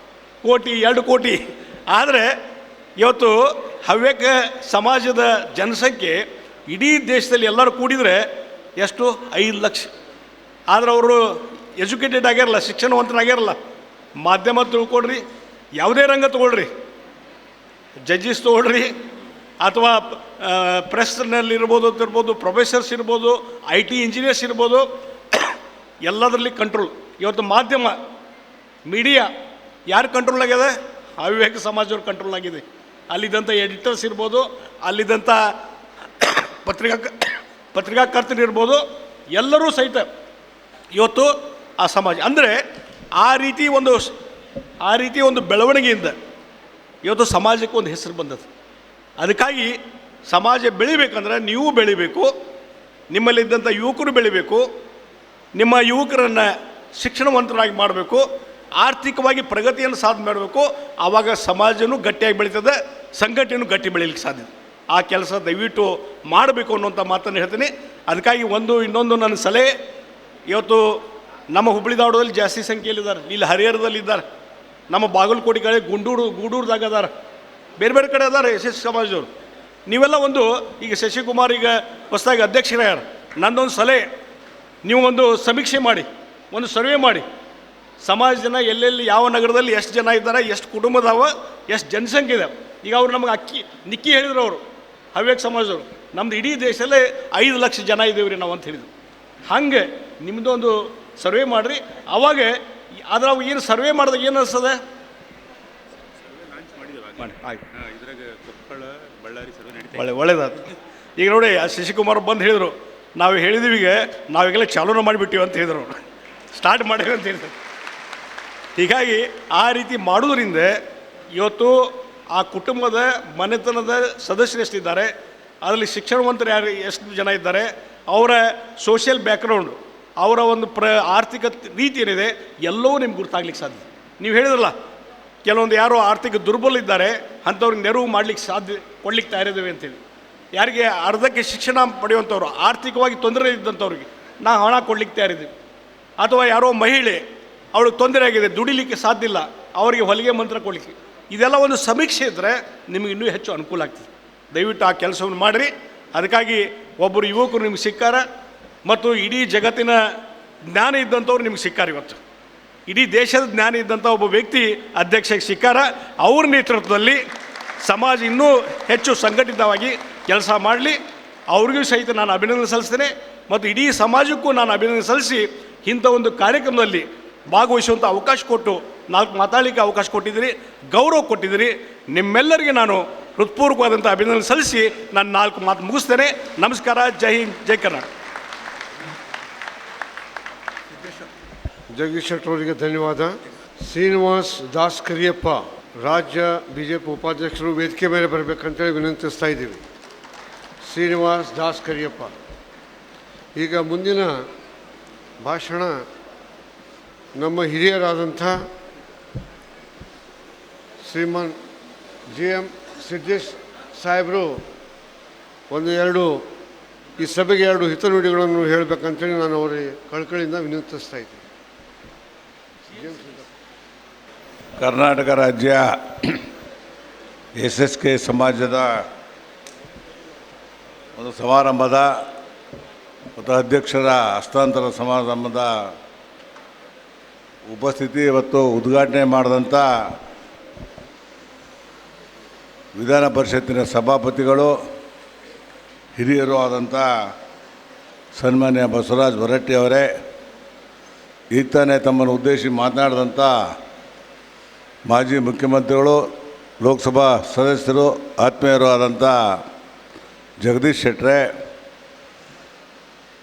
ಕೋಟಿ 2 ಕೋಟಿ. ಆದರೆ ಇವತ್ತು ಹವ್ಯಕ ಸಮಾಜದ ಜನಸಂಖ್ಯೆ ಇಡೀ ದೇಶದಲ್ಲಿ ಎಲ್ಲರೂ ಕೂಡಿದರೆ ಎಷ್ಟು? 5 ಲಕ್ಷ. ಆದರೆ ಅವರು ಎಜುಕೇಟೆಡ್ ಆಗ್ಯಾರಲ್ಲ, ಶಿಕ್ಷಣವಂತರಾಗ್ಯಾರಲ್ಲ. ಮಾಧ್ಯಮ ತಿಳ್ಕೊಳ್ರಿ, ಯಾವುದೇ ರಂಗ ತೊಗೊಳ್ರಿ, ಜಡ್ಜಿಸ್ ತೊಗೊಳ್ರಿ, ಅಥವಾ ಪ್ರೆಸ್ನಲ್ಲಿರ್ಬೋದು, ಪ್ರೊಫೆಸರ್ಸ್ ಇರ್ಬೋದು, IT ಇಂಜಿನಿಯರ್ಸ್ ಇರ್ಬೋದು, ಎಲ್ಲದರಲ್ಲಿ ಕಂಟ್ರೋಲ್. ಇವತ್ತು ಮಾಧ್ಯಮ ಮೀಡಿಯಾ ಯಾರು ಕಂಟ್ರೋಲ್ ಆಗ್ಯದ? ಅವಿವೇಕ ಸಮಾಜದವ್ರ ಕಂಟ್ರೋಲ್ ಆಗಿದೆ. ಅಲ್ಲಿದ್ದಂಥ ಎಡಿಟರ್ಸ್ ಇರ್ಬೋದು, ಅಲ್ಲಿದ್ದಂಥ ಪತ್ರಿಕಾಕರ್ತರಿರ್ಬೋದು, ಎಲ್ಲರೂ ಸಹಿತ ಇವತ್ತು ಆ ಸಮಾಜ ಅಂದರೆ ಆ ರೀತಿ ಒಂದು ಬೆಳವಣಿಗೆಯಿಂದ ಇವತ್ತು ಸಮಾಜಕ್ಕೆ ಒಂದು ಹೆಸರು ಬಂದದ್ದು. ಅದಕ್ಕಾಗಿ ಸಮಾಜ ಬೆಳಿಬೇಕಂದ್ರೆ ನೀವು ಬೆಳಿಬೇಕು, ನಿಮ್ಮಲ್ಲಿದ್ದಂಥ ಯುವಕರು ಬೆಳಿಬೇಕು, ನಿಮ್ಮ ಯುವಕರನ್ನು ಶಿಕ್ಷಣವಂತರಾಗಿ ಮಾಡಬೇಕು, ಆರ್ಥಿಕವಾಗಿ ಪ್ರಗತಿಯನ್ನು ಸಾಧನೆ ಮಾಡಬೇಕು. ಆವಾಗ ಸಮಾಜನೂ ಗಟ್ಟಿಯಾಗಿ ಬೆಳೀತದೆ, ಸಂಘಟನೆಯೂ ಗಟ್ಟಿ ಬೆಳೀಲಿಕ್ಕೆ ಸಾಧ್ಯ. ಆ ಕೆಲಸ ದಯವಿಟ್ಟು ಮಾಡಬೇಕು ಅನ್ನುವಂಥ ಮಾತನ್ನು ಹೇಳ್ತೀನಿ. ಅದಕ್ಕಾಗಿ ಇನ್ನೊಂದು ನನ್ನ ಸಲಹೆ, ಇವತ್ತು ನಮ್ಮ ಹುಬ್ಬಳ್ಳಿ ಧಾರವಾಡದಲ್ಲಿ ಜಾಸ್ತಿ ಸಂಖ್ಯೆಯಲ್ಲಿದ್ದಾರೆ, ಇಲ್ಲಿ ಹರಿಹರದಲ್ಲಿದ್ದಾರೆ, ನಮ್ಮ ಬಾಗಲಕೋಟೆ ಕಡೆ ಗೂಡೂರ್ದಾಗ ಅದಾರ, ಬೇರೆ ಬೇರೆ ಕಡೆ ಅದಾರ ಎಸ್ ಸಮಾಜದವರು. ನೀವೆಲ್ಲ ಈಗ ಶಶಿಕುಮಾರ್ ಈಗ ಹೊಸದಾಗಿ ಅಧ್ಯಕ್ಷರಾಗ್ಯಾರ. ನನ್ನೊಂದು ಸಲಹೆ, ನೀವು ಒಂದು ಸಮೀಕ್ಷೆ ಮಾಡಿ, ಒಂದು ಸರ್ವೆ ಮಾಡಿ, ಸಮಾಜ ಜನ ಎಲ್ಲೆಲ್ಲಿ ಯಾವ ನಗರದಲ್ಲಿ ಎಷ್ಟು ಜನ ಇದ್ದಾರೆ, ಎಷ್ಟು ಕುಟುಂಬದಾವ, ಎಷ್ಟು ಜನಸಂಖ್ಯೆ ಇದೆ. ಈಗ ಅವ್ರು ನಮಗೆ ನಿಕ್ಕಿ ಹೇಳಿದ್ರು, ಅವರು ಹವ್ಯಕ ಸಮಾಜದವರು, ನಮ್ಮದು ಇಡೀ ದೇಶದಲ್ಲೇ 5 ಲಕ್ಷ ಜನ ಇದ್ದೀವಿ ರೀ ನಾವು ಅಂತ ಹೇಳಿದ್ರು. ಹಾಗೆ ನಿಮ್ಮದೊಂದು ಸರ್ವೆ ಮಾಡಿರಿ. ಅವಾಗ ಅದ್ರಾಗ ಏನು ಸರ್ವೆ ಮಾಡಿದಾಗ ಏನು ಅನಿಸ್ತದೆ? ಒಳ್ಳೇದಾಯ್ತು. ಈಗ ನೋಡಿ, ಶಶಿಕುಮಾರ್ ಬಂದು ಹೇಳಿದರು, ನಾವು ಹೇಳಿದೀವೀಗ ನಾವೀಗೆಲ್ಲ ಚಾಲೂನ ಮಾಡಿಬಿಟ್ಟಿವಿ ಅಂತ ಹೇಳಿದ್ರು, ಅವರು ಸ್ಟಾರ್ಟ್ ಮಾಡೇವಿ ಅಂತ ಹೇಳಿದ್ರು. ಹೀಗಾಗಿ ಆ ರೀತಿ ಮಾಡೋದ್ರಿಂದ ಇವತ್ತು ಆ ಕುಟುಂಬದ ಮನೆತನದ ಸದಸ್ಯರು ಎಷ್ಟಿದ್ದಾರೆ, ಅದರಲ್ಲಿ ಶಿಕ್ಷಣವಂತರು ಎಷ್ಟು ಜನ ಇದ್ದಾರೆ, ಅವರ ಸೋಷಿಯಲ್ ಬ್ಯಾಕ್ಗ್ರೌಂಡು, ಅವರ ಒಂದು ಆರ್ಥಿಕ ರೀತಿ ಏನಿದೆ, ಎಲ್ಲವೂ ನಿಮ್ಗೆ ಗುರ್ತಾಗ್ಲಿಕ್ಕೆ ಸಾಧ್ಯ. ನೀವು ಹೇಳಿದ್ರಲ್ಲ, ಕೆಲವೊಂದು ಯಾರೋ ಆರ್ಥಿಕ ದುರ್ಬಲ ಇದ್ದಾರೆ, ಅಂಥವ್ರಿಗೆ ನೆರವು ಮಾಡಲಿಕ್ಕೆ ಕೊಡ್ಲಿಕ್ಕೆ ತಯಾರಿದ್ದೇವೆ ಅಂತೇಳಿ. ಯಾರಿಗೆ ಅರ್ಧಕ್ಕೆ ಶಿಕ್ಷಣ ಪಡೆಯುವಂಥವ್ರು, ಆರ್ಥಿಕವಾಗಿ ತೊಂದರೆ ಇದ್ದಂಥವ್ರಿಗೆ ನಾವು ಹಣ ಕೊಡ್ಲಿಕ್ಕೆ ತಯಾರಿದ್ದೀವಿ. ಅಥವಾ ಯಾರೋ ಮಹಿಳೆ, ಅವಳಿಗೆ ತೊಂದರೆ ಆಗಿದೆ, ದುಡಿಲಿಕ್ಕೆ ಸಾಧ್ಯ ಇಲ್ಲ, ಅವರಿಗೆ ಹೊಲಿಗೆ ಮಂತ್ರ ಕೊಡಲಿಕ್ಕೆ. ಇದೆಲ್ಲ ಒಂದು ಸಮೀಕ್ಷೆ ಇದ್ದರೆ ನಿಮಗೆ ಇನ್ನೂ ಹೆಚ್ಚು ಅನುಕೂಲ ಆಗ್ತದೆ. ದಯವಿಟ್ಟು ಆ ಕೆಲಸವನ್ನು ಮಾಡಿರಿ. ಅದಕ್ಕಾಗಿ ಒಬ್ಬರು ಯುವಕರು ನಿಮ್ಗೆ ಸಿಕ್ಕಾರ, ಮತ್ತು ಇಡೀ ಜಗತ್ತಿನ ಜ್ಞಾನ ಇದ್ದಂಥವ್ರು ನಿಮ್ಗೆ ಸಿಕ್ಕಾರ. ಇವತ್ತು ಇಡೀ ದೇಶದ ಜ್ಞಾನ ಇದ್ದಂಥ ಒಬ್ಬ ವ್ಯಕ್ತಿ ಅಧ್ಯಕ್ಷಕ್ಕೆ ಸಿಕ್ಕಾರ. ಅವ್ರ ನೇತೃತ್ವದಲ್ಲಿ ಸಮಾಜ ಇನ್ನೂ ಹೆಚ್ಚು ಸಂಘಟಿತವಾಗಿ ಕೆಲಸ ಮಾಡಲಿ. ಅವ್ರಿಗೂ ಸಹಿತ ನಾನು ಅಭಿನಂದನೆ ಸಲ್ಲಿಸ್ತೇನೆ, ಮತ್ತು ಇಡೀ ಸಮಾಜಕ್ಕೂ ನಾನು ಅಭಿನಂದನೆ ಸಲ್ಲಿಸಿ ಇಂಥ ಒಂದು ಕಾರ್ಯಕ್ರಮದಲ್ಲಿ ಭಾಗವಹಿಸುವಂಥ ಅವಕಾಶ ಕೊಟ್ಟು 4 ಮಾತಾಡಲಿಕ್ಕೆ ಅವಕಾಶ ಕೊಟ್ಟಿದ್ದೀರಿ, ಗೌರವ ಕೊಟ್ಟಿದ್ದೀರಿ. ನಿಮ್ಮೆಲ್ಲರಿಗೆ ನಾನು ಹೃತ್ಪೂರ್ವಕವಾದಂಥ ಅಭಿನಂದನೆ ಸಲ್ಲಿಸಿ ನಾನು 4 ಮಾತು ಮುಗಿಸ್ತೇನೆ. ನಮಸ್ಕಾರ. ಜೈ ಹಿಂದ್, ಜೈ ಕರ್ನಾಟಕ. ಜಗದೀಶ್ ಶೆಟ್ಟರ್ ಅವರಿಗೆ ಧನ್ಯವಾದ. ಶ್ರೀನಿವಾಸ್ ದಾಸ್ ಕರಿಯಪ್ಪ, ರಾಜ್ಯ BJP ಉಪಾಧ್ಯಕ್ಷರು, ವೇದಿಕೆ ಮೇಲೆ ಬರಬೇಕಂತೇಳಿ ವಿನಂತಿಸ್ತಾ ಇದ್ದೀವಿ. ಶ್ರೀನಿವಾಸ್ ದಾಸ್ ಕರಿಯಪ್ಪ. ಈಗ ಮುಂದಿನ ಭಾಷಣ ನಮ್ಮ ಹಿರಿಯರಾದಂಥ ಶ್ರೀಮಾನ್ GM ಸಿದ್ದೇಶ್ ಸಾಹೇಬರು ಈ ಸಭೆಗೆ 2 ಹಿತನುಡಿಗಳನ್ನು ಹೇಳಬೇಕಂತೇಳಿ ನಾನು ಅವರಿಗೆ ಕಳಕಳಿಯಿಂದ ವಿನಂತಿಸ್ತಾ ಇದ್ದೀನಿ. ಕರ್ನಾಟಕ ರಾಜ್ಯ SSK ಸಮಾಜದ ಒಂದು ಸಮಾರಂಭದ ಮತ್ತು ಅಧ್ಯಕ್ಷರ ಹಸ್ತಾಂತರ ಸಮಾರಂಭದ ಉಪಸ್ಥಿತಿ ಇವತ್ತು ಉದ್ಘಾಟನೆ ಮಾಡಿದಂಥ ವಿಧಾನ ಪರಿಷತ್ತಿನ ಸಭಾಪತಿಗಳು, ಹಿರಿಯರು ಆದಂಥ ಸನ್ಮಾನ್ಯ ಬಸವರಾಜ ಹೊರಟ್ಟಿ ಅವರೇ, ಈಗ ತಾನೇ ತಮ್ಮನ್ನು ಉದ್ದೇಶಿಸಿ ಮಾತನಾಡಿದಂಥ ಮಾಜಿ ಮುಖ್ಯಮಂತ್ರಿಗಳು, ಲೋಕಸಭಾ ಸದಸ್ಯರು, ಆತ್ಮೀಯರು ಆದಂಥ ಜಗದೀಶ್ ಶೆಟ್ಟರೆ,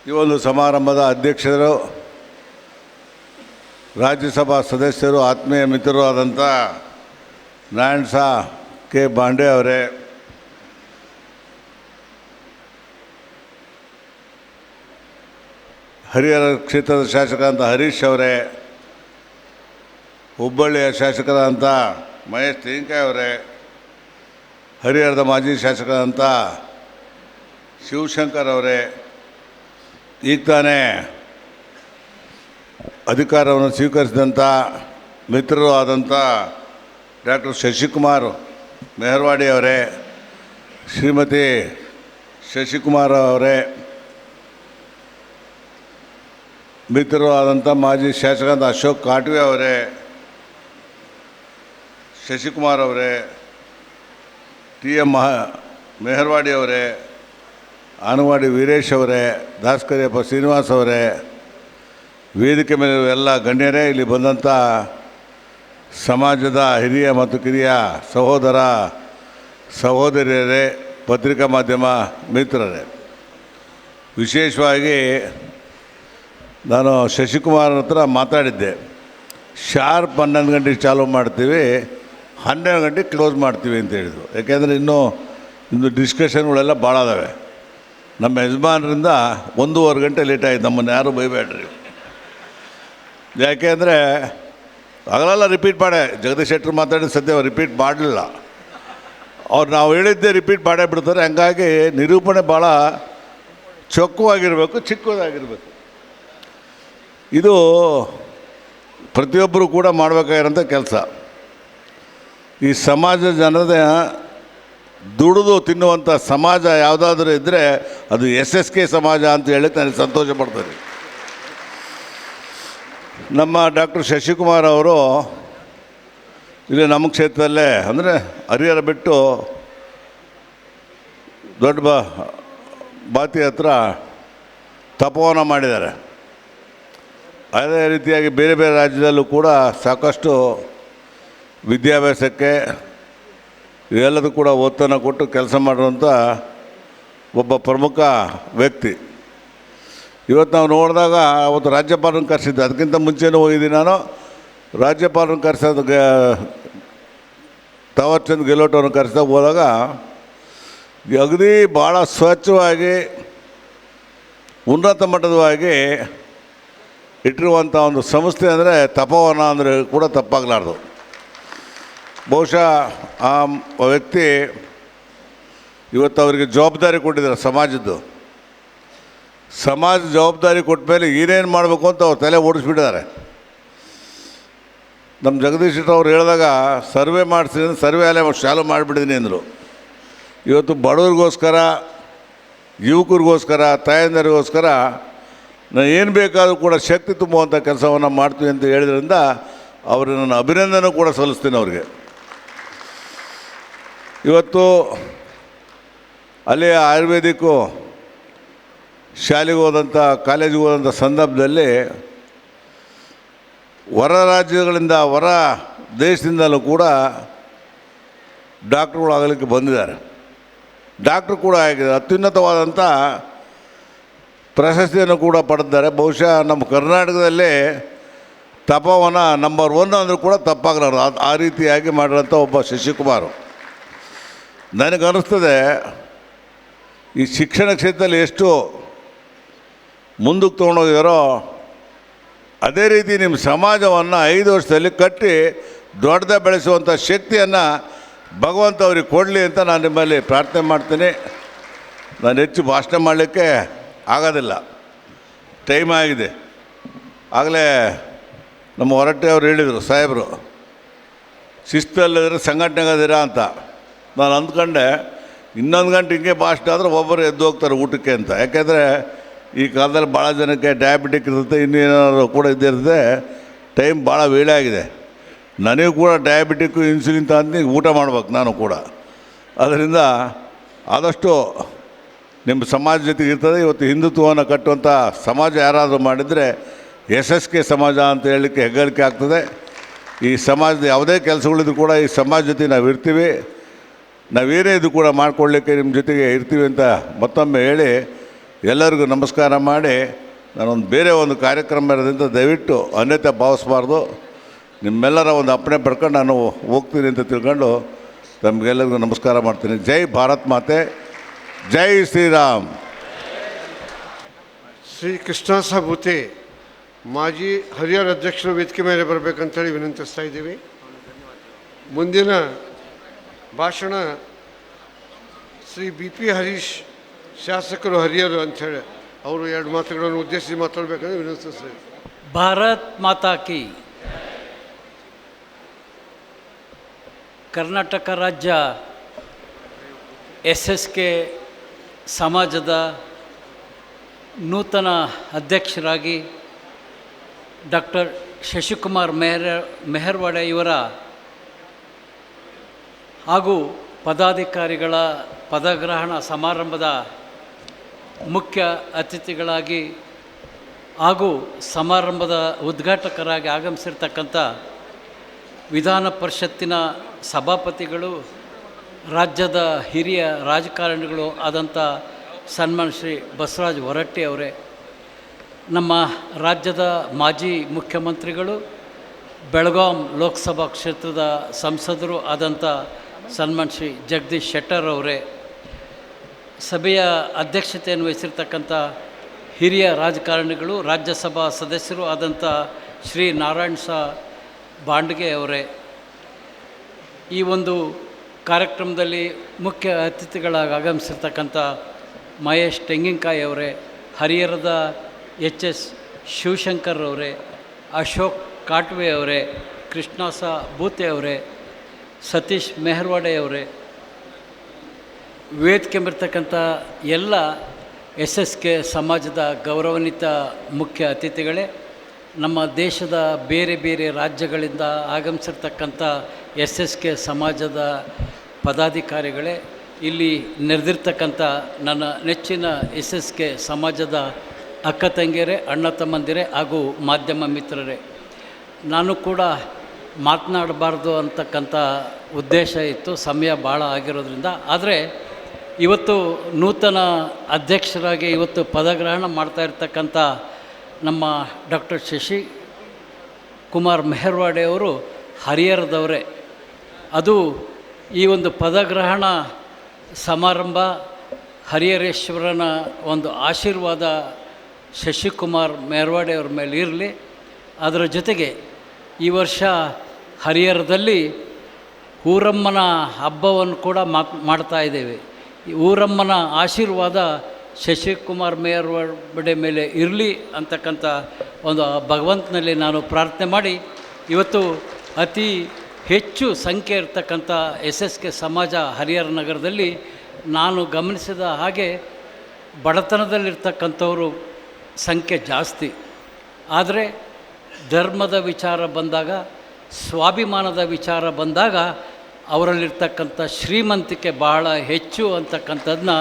ಈ ಒಂದು ಸಮಾರಂಭದ ಅಧ್ಯಕ್ಷರು, ರಾಜ್ಯಸಭಾ ಸದಸ್ಯರು, ಆತ್ಮೀಯ ಮಿತ್ರರು ಆದಂಥ ನಾರಾಯಣ ಸಾ ಕೆ ಬಾಂಡೆ ಅವರೇ, ಹರಿಹರ ಕ್ಷೇತ್ರದ ಶಾಸಕರಾದಂಥ ಹರೀಶ್ ಅವರೇ, ಹುಬ್ಬಳ್ಳಿಯ ಶಾಸಕರಾದಂಥ ಮಹೇಶ್ ತೆಂಗಿನಕಾಯಿ ಅವರೇ, ಹರಿಹರದ ಮಾಜಿ ಶಾಸಕರಾದಂಥ ಶಿವಶಂಕರ್ ಅವರೇ, ಈಗ ತಾನೇ ಅಧಿಕಾರವನ್ನು ಸ್ವೀಕರಿಸಿದಂಥ ಮಿತ್ರರು ಆದಂಥ ಡಾಕ್ಟರ್ ಶಶಿಕುಮಾರ್ ಮೆಹರ್ವಾಡಿ ಅವರೇ, ಶ್ರೀಮತಿ ಶಶಿಕುಮಾರ್ ಅವರೇ, ಮಿತ್ರರು ಆದಂಥ ಮಾಜಿ ಶಾಸಕರಾದ ಅಶೋಕ್ ಕಾಟ್ವೆ ಅವರೇ, ಶಶಿಕುಮಾರ್ ಅವರೇ, TM ಮೆಹರ್ವಾಡಿ ಅವರೇ, ಆನವಾಡಿ ವೀರೇಶ್ ಅವರೇ, ದಾಸ್ಕರಿಯಪ್ಪ ಶ್ರೀನಿವಾಸ್ ಅವರೇ, ವೇದಿಕೆ ಮೇಲೆ ಎಲ್ಲ ಗಣ್ಯರೇ, ಇಲ್ಲಿ ಬಂದಂಥ ಸಮಾಜದ ಹಿರಿಯ ಮತ್ತು ಕಿರಿಯ ಸಹೋದರ ಸಹೋದರಿಯರೇ, ಪತ್ರಿಕಾ ಮಾಧ್ಯಮ ಮಿತ್ರರೇ, ವಿಶೇಷವಾಗಿ ನಾನು ಶಶಿಕುಮಾರ್ ಹತ್ರ ಮಾತಾಡಿದ್ದೆ. ಶಾರ್ಪ್ 11 ಗಂಟೆಗೆ ಚಾಲೂ ಮಾಡ್ತೀವಿ, 12 ಗಂಟೆಗೆ ಕ್ಲೋಸ್ ಮಾಡ್ತೀವಿ ಅಂತ ಹೇಳಿದರು. ಯಾಕೆಂದರೆ ಇನ್ನು ಡಿಸ್ಕಷನ್ಗಳೆಲ್ಲ ಭಾಳ ಅದಾವೆ. ನಮ್ಮ ಯಜಮಾನರಿಂದ 1.5 ಗಂಟೆ ಲೇಟ್ ಆಯಿತು. ನಮ್ಮನ್ನು ಯಾರೂ ಬೈಬೇಡ್ರಿ. ಯಾಕೆಂದರೆ ಹಗಲೆಲ್ಲ ರಿಪೀಟ್ ಮಾಡೇ, ಜಗದೀಶ್ ಶೆಟ್ಟರು ಮಾತಾಡಿದ ಸದ್ಯ ರಿಪೀಟ್ ಮಾಡಲಿಲ್ಲ. ಅವ್ರು ನಾವು ಹೇಳಿದ್ದೇ ರಿಪೀಟ್ ಮಾಡೇ ಬಿಡ್ತಾರೆ. ಹಂಗಾಗಿ ನಿರೂಪಣೆ ಭಾಳ ಚೊಕ್ಕವಾಗಿರಬೇಕು, ಚಿಕ್ಕದಾಗಿರಬೇಕು. ಇದು ಪ್ರತಿಯೊಬ್ಬರು ಕೂಡ ಮಾಡಬೇಕಾಗಿರೋಂಥ ಕೆಲಸ. ಈ ಸಮಾಜ ಜನದ ದುಡಿದು ತಿನ್ನುವಂಥ ಸಮಾಜ ಯಾವುದಾದ್ರೂ ಇದ್ದರೆ ಅದು SSK ಸಮಾಜ ಅಂತ ಹೇಳಿ ನನಗೆ ಸಂತೋಷ ಪಡ್ತೀನಿ. ನಮ್ಮ ಡಾಕ್ಟರ್ ಶಶಿಕುಮಾರ್ ಅವರು ಇಲ್ಲಿ ನಮ್ಮ ಕ್ಷೇತ್ರದಲ್ಲೇ, ಅಂದರೆ ಹರಿಹರ ಬಿಟ್ಟು ದೊಡ್ಡ ಬಾತಿ ಹತ್ರ ತಪೋವನ ಮಾಡಿದ್ದಾರೆ. ಅದೇ ರೀತಿಯಾಗಿ ಬೇರೆ ಬೇರೆ ರಾಜ್ಯದಲ್ಲೂ ಕೂಡ ಸಾಕಷ್ಟು ವಿದ್ಯಾಭ್ಯಾಸಕ್ಕೆ ಇವೆಲ್ಲದೂ ಕೂಡ ಒತ್ತನ್ನು ಕೊಟ್ಟು ಕೆಲಸ ಮಾಡಿರುವಂಥ ಒಬ್ಬ ಪ್ರಮುಖ ವ್ಯಕ್ತಿ. ಇವತ್ತು ನಾವು ನೋಡಿದಾಗ ಅವತ್ತು ರಾಜ್ಯಪಾಲರನ್ನು ಕರೆಸಿದ್ದೆ. ಅದಕ್ಕಿಂತ ಮುಂಚೆನೂ ಹೋಗಿದ್ದೀನಿ ನಾನು. ರಾಜ್ಯಪಾಲರನ್ನು ಕರೆಸೋದು ತಾವರ್ಚಂದ್ ಗೆಹ್ಲೋಟ್ ಅವ್ರನ್ನ ಕರೆಸಿದಾಗ ಹೋದಾಗ ಅಗದಿ ಭಾಳ ಸ್ವಚ್ಛವಾಗಿ ಉನ್ನತ ಮಟ್ಟದವಾಗಿ ಇಟ್ಟಿರುವಂಥ ಒಂದು ಸಂಸ್ಥೆ ಅಂದರೆ ತಪೋವನ ಅಂದರೆ ಕೂಡ ತಪ್ಪಾಗಲಾರ್ದು. ಬಹುಶಃ ಆ ವ್ಯಕ್ತಿ ಇವತ್ತು ಅವರಿಗೆ ಜವಾಬ್ದಾರಿ ಕೊಟ್ಟಿದ್ದಾರೆ ಸಮಾಜದ್ದು. ಸಮಾಜ ಜವಾಬ್ದಾರಿ ಕೊಟ್ಟ ಮೇಲೆ ಏನೇನು ಮಾಡಬೇಕು ಅಂತ ಅವ್ರು ತಲೆ ಓಡಿಸ್ಬಿಟ್ಟಿದ್ದಾರೆ. ನಮ್ಮ ಜಗದೀಶ್ ಶೆಟ್ಟರ್ ಅವ್ರು ಹೇಳಿದಾಗ ಸರ್ವೆ ಮಾಡಿಸಿದ್ರೆ ಸರ್ವೆ ಅಲ್ಲೇ ಚಾಲು ಮಾಡಿಬಿಟ್ಟಿದ್ದೀನಿ ಅಂದರು. ಇವತ್ತು ಬಡವ್ರಿಗೋಸ್ಕರ, ಯುವಕರಿಗೋಸ್ಕರ, ತಾಯಂದಿರಿಗೋಸ್ಕರ ನಾನು ಏನು ಬೇಕಾದರೂ ಕೂಡ ಶಕ್ತಿ ತುಂಬುವಂಥ ಕೆಲಸವನ್ನು ಮಾಡ್ತೀವಿ ಅಂತ ಹೇಳಿದ್ರಿಂದ ಅವರು ನನ್ನ ಅಭಿನಂದನೆ ಕೂಡ ಸಲ್ಲಿಸ್ತೀನಿ ಅವ್ರಿಗೆ. ಇವತ್ತು ಅಲ್ಲಿ ಆಯುರ್ವೇದಿಕ್ಕು ಶಾಲೆಗೆ ಹೋದಂಥ, ಕಾಲೇಜಿಗೆ ಹೋದಂಥ ಸಂದರ್ಭದಲ್ಲಿ ಹೊರ ರಾಜ್ಯಗಳಿಂದ, ಹೊರ ದೇಶದಿಂದಲೂ ಕೂಡ ಡಾಕ್ಟ್ರುಗಳು ಆಗಲಿಕ್ಕೆ ಬಂದಿದ್ದಾರೆ. ಡಾಕ್ಟ್ರು ಕೂಡ ಆಗಿದೆ, ಅತ್ಯುನ್ನತವಾದಂಥ ಪ್ರಶಸ್ತಿಯನ್ನು ಕೂಡ ಪಡೆದಿದ್ದಾರೆ. ಬಹುಶಃ ನಮ್ಮ ಕರ್ನಾಟಕದಲ್ಲಿ ತಪೋವನ ನಂಬರ್ 1 ಅಂದರೂ ಕೂಡ ತಪ್ಪಾಗಲಾರದು. ಆ ರೀತಿಯಾಗಿ ಮಾಡಿರೋಂಥ ಒಬ್ಬ ಶಶಿಕುಮಾರ್. ನನಗನ್ನಿಸ್ತದೆ ಈ ಶಿಕ್ಷಣ ಕ್ಷೇತ್ರದಲ್ಲಿ ಎಷ್ಟು ಮುಂದಕ್ಕೆ ತೊಗೊಂಡೋಗಿದಾರೋ ಅದೇ ರೀತಿ ನಿಮ್ಮ ಸಮಾಜವನ್ನು 5 ವರ್ಷದಲ್ಲಿ ಕಟ್ಟಿ ದೊಡ್ಡದ ಬೆಳೆಸುವಂಥ ಶಕ್ತಿಯನ್ನು ಭಗವಂತ ಅವ್ರಿಗೆ ಕೊಡಲಿ ಅಂತ ನಾನು ನಿಮ್ಮಲ್ಲಿ ಪ್ರಾರ್ಥನೆ ಮಾಡ್ತೀನಿ. ನಾನು ಹೆಚ್ಚು ಭಾಷಣ ಮಾಡಲಿಕ್ಕೆ ಆಗೋದಿಲ್ಲ, ಟೈಮ್ ಆಗಿದೆ. ಆಗಲೇ ನಮ್ಮ ಹೊರಟ್ಟೆ ಅವರು ಹೇಳಿದರು, ಸಾಹೇಬರು ಶಿಸ್ತಲ್ಲಿದ್ರೆ ಸಂಘಟನೆಗದಿರಾ ಅಂತ. ನಾನು ಅಂದ್ಕೊಂಡೆ 1 ಗಂಟೆ ಹಿಂಗೆ ಭಾಷಣ ಆದರೆ ಒಬ್ಬರು ಎದ್ದು ಹೋಗ್ತಾರೆ ಊಟಕ್ಕೆ ಅಂತ. ಯಾಕೆಂದರೆ ಈ ಕಾಲದಲ್ಲಿ ಭಾಳ ಜನಕ್ಕೆ ಡಯಾಬಿಟಿಕ್ ಇರುತ್ತೆ, ಇನ್ನೇನಾದ್ರು ಕೂಡ ಇದ್ದಿರುತ್ತೆ. ಟೈಮ್ ಭಾಳ ವೇಳೆ ಆಗಿದೆ. ನನಗೂ ಕೂಡ ಡಯಾಬಿಟಿಕ್ಕು, ಇನ್ಸುಲಿನ್ ತಂದು ಊಟ ಮಾಡ್ಬೇಕು ನಾನು ಕೂಡ. ಅದರಿಂದ ಆದಷ್ಟು ನಿಮ್ಮ ಸಮಾಜ ಜೊತೆಗೆ ಇರ್ತದೆ. ಇವತ್ತು ಹಿಂದುತ್ವವನ್ನು ಕಟ್ಟುವಂಥ ಸಮಾಜ ಯಾರಾದರೂ ಮಾಡಿದರೆ SSK ಸಮಾಜ ಅಂತ ಹೇಳಲಿಕ್ಕೆ ಹೆಗ್ಗಳಿಕೆ ಆಗ್ತದೆ. ಈ ಸಮಾಜದ ಯಾವುದೇ ಕೆಲಸಗಳಿದ್ರು ಕೂಡ ಈ ಸಮಾಜ ಜೊತೆ ನಾವು ಇರ್ತೀವಿ. ನಾವೇನೇ ಇದು ಕೂಡ ಮಾಡಿಕೊಳ್ಳಿಕ್ಕೆ ನಿಮ್ಮ ಜೊತೆಗೆ ಇರ್ತೀವಿ ಅಂತ ಮತ್ತೊಮ್ಮೆ ಹೇಳಿ ಎಲ್ಲರಿಗೂ ನಮಸ್ಕಾರ ಮಾಡಿ, ನಾನೊಂದು ಬೇರೆ ಒಂದು ಕಾರ್ಯಕ್ರಮ ಇರೋದ್ರಿಂದ ದಯವಿಟ್ಟು ಅನ್ಯತೆ ಭಾವಿಸಬಾರ್ದು. ನಿಮ್ಮೆಲ್ಲರ ಒಂದು ಅಪ್ಪಣೆ ಪಡ್ಕೊಂಡು ನಾನು ಹೋಗ್ತೀನಿ ಅಂತ ತಿಳ್ಕೊಂಡು ತಮಗೆಲ್ಲರಿಗೂ ನಮಸ್ಕಾರ ಮಾಡ್ತೀನಿ. ಜೈ ಭಾರತ್ ಮಾತೆ, ಜೈ ಶ್ರೀರಾಮ್. ಶ್ರೀ ಕೃಷ್ಣಾಸ ಭೂತೆ ಮಾಜಿ ಹರಿಹರ ಅಧ್ಯಕ್ಷರು ವೇದಿಕೆ ಮೇಲೆ ಬರಬೇಕಂತೇಳಿ ವಿನಂತಿಸ್ತಾ ಇದ್ದೀವಿ. ಮುಂದಿನ ಭಾಷಣ ಶ್ರೀ BP ಹರೀಶ್, ಶಾಸಕರು ಹರಿಹರ ಅಂಥೇಳಿ ಅವರು 2 ಮಾತುಗಳನ್ನು ಉದ್ದೇಶಿಸಿ ಮಾತಾಡಬೇಕಂದ್ರೆ ವಿನಂತಿಸ್ತೀವಿ. ಭಾರತ್ ಮಾತಾ ಕಿ. ಕರ್ನಾಟಕ ರಾಜ್ಯ SSK ಸಮಾಜದ ನೂತನ ಅಧ್ಯಕ್ಷರಾಗಿ ಡಾಕ್ಟರ್ ಶಶಿಕುಮಾರ್ ಮೆಹರ್ವಾಡೆ ಇವರ ಹಾಗೂ ಪದಾಧಿಕಾರಿಗಳ ಪದಗ್ರಹಣ ಸಮಾರಂಭದ ಮುಖ್ಯ ಅತಿಥಿಗಳಾಗಿ ಹಾಗೂ ಸಮಾರಂಭದ ಉದ್ಘಾಟಕರಾಗಿ ಆಗಮಿಸಿರ್ತಕ್ಕಂಥ ವಿಧಾನ ಪರಿಷತ್ತಿನ ಸಭಾಪತಿಗಳು, ರಾಜ್ಯದ ಹಿರಿಯ ರಾಜಕಾರಣಿಗಳು ಆದಂಥ ಸನ್ಮಾನ್ಯ ಶ್ರೀ ಬಸವರಾಜ ಹೊರಟ್ಟಿ ಅವರೇ, ನಮ್ಮ ರಾಜ್ಯದ ಮಾಜಿ ಮುಖ್ಯಮಂತ್ರಿಗಳು, ಬೆಳಗಾಂ ಲೋಕಸಭಾ ಕ್ಷೇತ್ರದ ಸಂಸದರು ಆದಂಥ ಸನ್ಮಾನ್ಯ ಶ್ರೀ ಜಗದೀಶ್ ಶೆಟ್ಟರ್ ಅವರೇ, ಸಭೆಯ ಅಧ್ಯಕ್ಷತೆಯನ್ನು ವಹಿಸಿರ್ತಕ್ಕಂಥ ಹಿರಿಯ ರಾಜಕಾರಣಿಗಳು, ರಾಜ್ಯಸಭಾ ಸದಸ್ಯರು ಆದಂಥ ಶ್ರೀ ನಾರಾಯಣ್ ಸಾ ಬಾಂಡ್ಗೆ ಅವರೇ, ಈ ಒಂದು ಕಾರ್ಯಕ್ರಮದಲ್ಲಿ ಮುಖ್ಯ ಅತಿಥಿಗಳಾಗಿ ಆಗಮಿಸಿರ್ತಕ್ಕಂಥ ಮಹೇಶ್ ತೆಂಗಿನಕಾಯಿ ಅವರೇ, ಹರಿಹರದ ಎಚ್ ಶಿವಶಂಕರ್ ಅವರೇ, ಅಶೋಕ್ ಕಾಟ್ವೆ ಅವರೇ, ಕೃಷ್ಣಾಸ ಬೂತೆ ಅವರೇ, ಸತೀಶ್ ಮೆಹರ್ವಾಡೆ ಅವರೇ, ವೇದಿಕೆ ಬರ್ತಕ್ಕಂಥ ಎಲ್ಲ SSK ಸಮಾಜದ ಗೌರವಾನ್ವಿತ ಮುಖ್ಯ ಅತಿಥಿಗಳೇ, ನಮ್ಮ ದೇಶದ ಬೇರೆ ಬೇರೆ ರಾಜ್ಯಗಳಿಂದ ಆಗಮಿಸಿರ್ತಕ್ಕಂಥ SSK ಸಮಾಜದ ಪದಾಧಿಕಾರಿಗಳೇ, ಇಲ್ಲಿ ನೆರೆದಿರ್ತಕ್ಕಂಥ ನನ್ನ ನೆಚ್ಚಿನ SSK ಸಮಾಜದ ಅಕ್ಕ ತಂಗಿಯರೇ, ಅಣ್ಣ ತಮ್ಮಂದಿರೇ ಹಾಗೂ ಮಾಧ್ಯಮ ಮಿತ್ರರೇ, ನಾನು ಕೂಡ ಮಾತನಾಡಬಾರ್ದು ಅಂತಕ್ಕಂಥ ಉದ್ದೇಶ ಇತ್ತು, ಸಮಯ ಭಾಳ ಆಗಿರೋದ್ರಿಂದ. ಆದರೆ ಇವತ್ತು ನೂತನ ಅಧ್ಯಕ್ಷರಾಗಿ ಇವತ್ತು ಪದಗ್ರಹಣ ಮಾಡ್ತಾ ಇರ್ತಕ್ಕಂಥ ನಮ್ಮ ಡಾಕ್ಟರ್ ಶಶಿಕುಮಾರ್ ಮೆಹರ್ವಾಡೆ ಅವರು ಹರಿಹರದವರೇ. ಅದು ಈ ಒಂದು ಪದಗ್ರಹಣ ಸಮಾರಂಭ ಹರಿಹರೇಶ್ವರನ ಒಂದು ಆಶೀರ್ವಾದ ಶಶಿಕುಮಾರ್ ಮೆಹರ್ವಾಡೆ ಅವ್ರ ಮೇಲೆ ಇರಲಿ. ಅದರ ಜೊತೆಗೆ ಈ ವರ್ಷ ಹರಿಹರದಲ್ಲಿ ಊರಮ್ಮನ ಹಬ್ಬವನ್ನು ಕೂಡ ಮಾಡ್ತಾ ಇದ್ದೇವೆ. ಈ ಊರಮ್ಮನ ಆಶೀರ್ವಾದ ಶಶಿಕುಮಾರ್ ಮೆಹರ್ವಾಡೆ ಮೇಲೆ ಇರಲಿ ಅಂತಕ್ಕಂಥ ಒಂದು ಭಗವಂತನಲ್ಲಿ ನಾನು ಪ್ರಾರ್ಥನೆ ಮಾಡಿ, ಇವತ್ತು ಅತಿ ಹೆಚ್ಚು ಸಂಖ್ಯೆ ಇರ್ತಕ್ಕಂಥ SSK ಸಮಾಜ ಹರಿಹರ ನಗರದಲ್ಲಿ ನಾನು ಗಮನಿಸಿದ ಹಾಗೆ ಬಡತನದಲ್ಲಿರ್ತಕ್ಕಂಥವರು ಸಂಖ್ಯೆ ಜಾಸ್ತಿ. ಆದರೆ ಧರ್ಮದ ವಿಚಾರ ಬಂದಾಗ, ಸ್ವಾಭಿಮಾನದ ವಿಚಾರ ಬಂದಾಗ ಅವರಲ್ಲಿರ್ತಕ್ಕಂಥ ಶ್ರೀಮಂತಿಕೆ ಬಹಳ ಹೆಚ್ಚು ಅಂತಕ್ಕಂಥದ್ದನ್ನ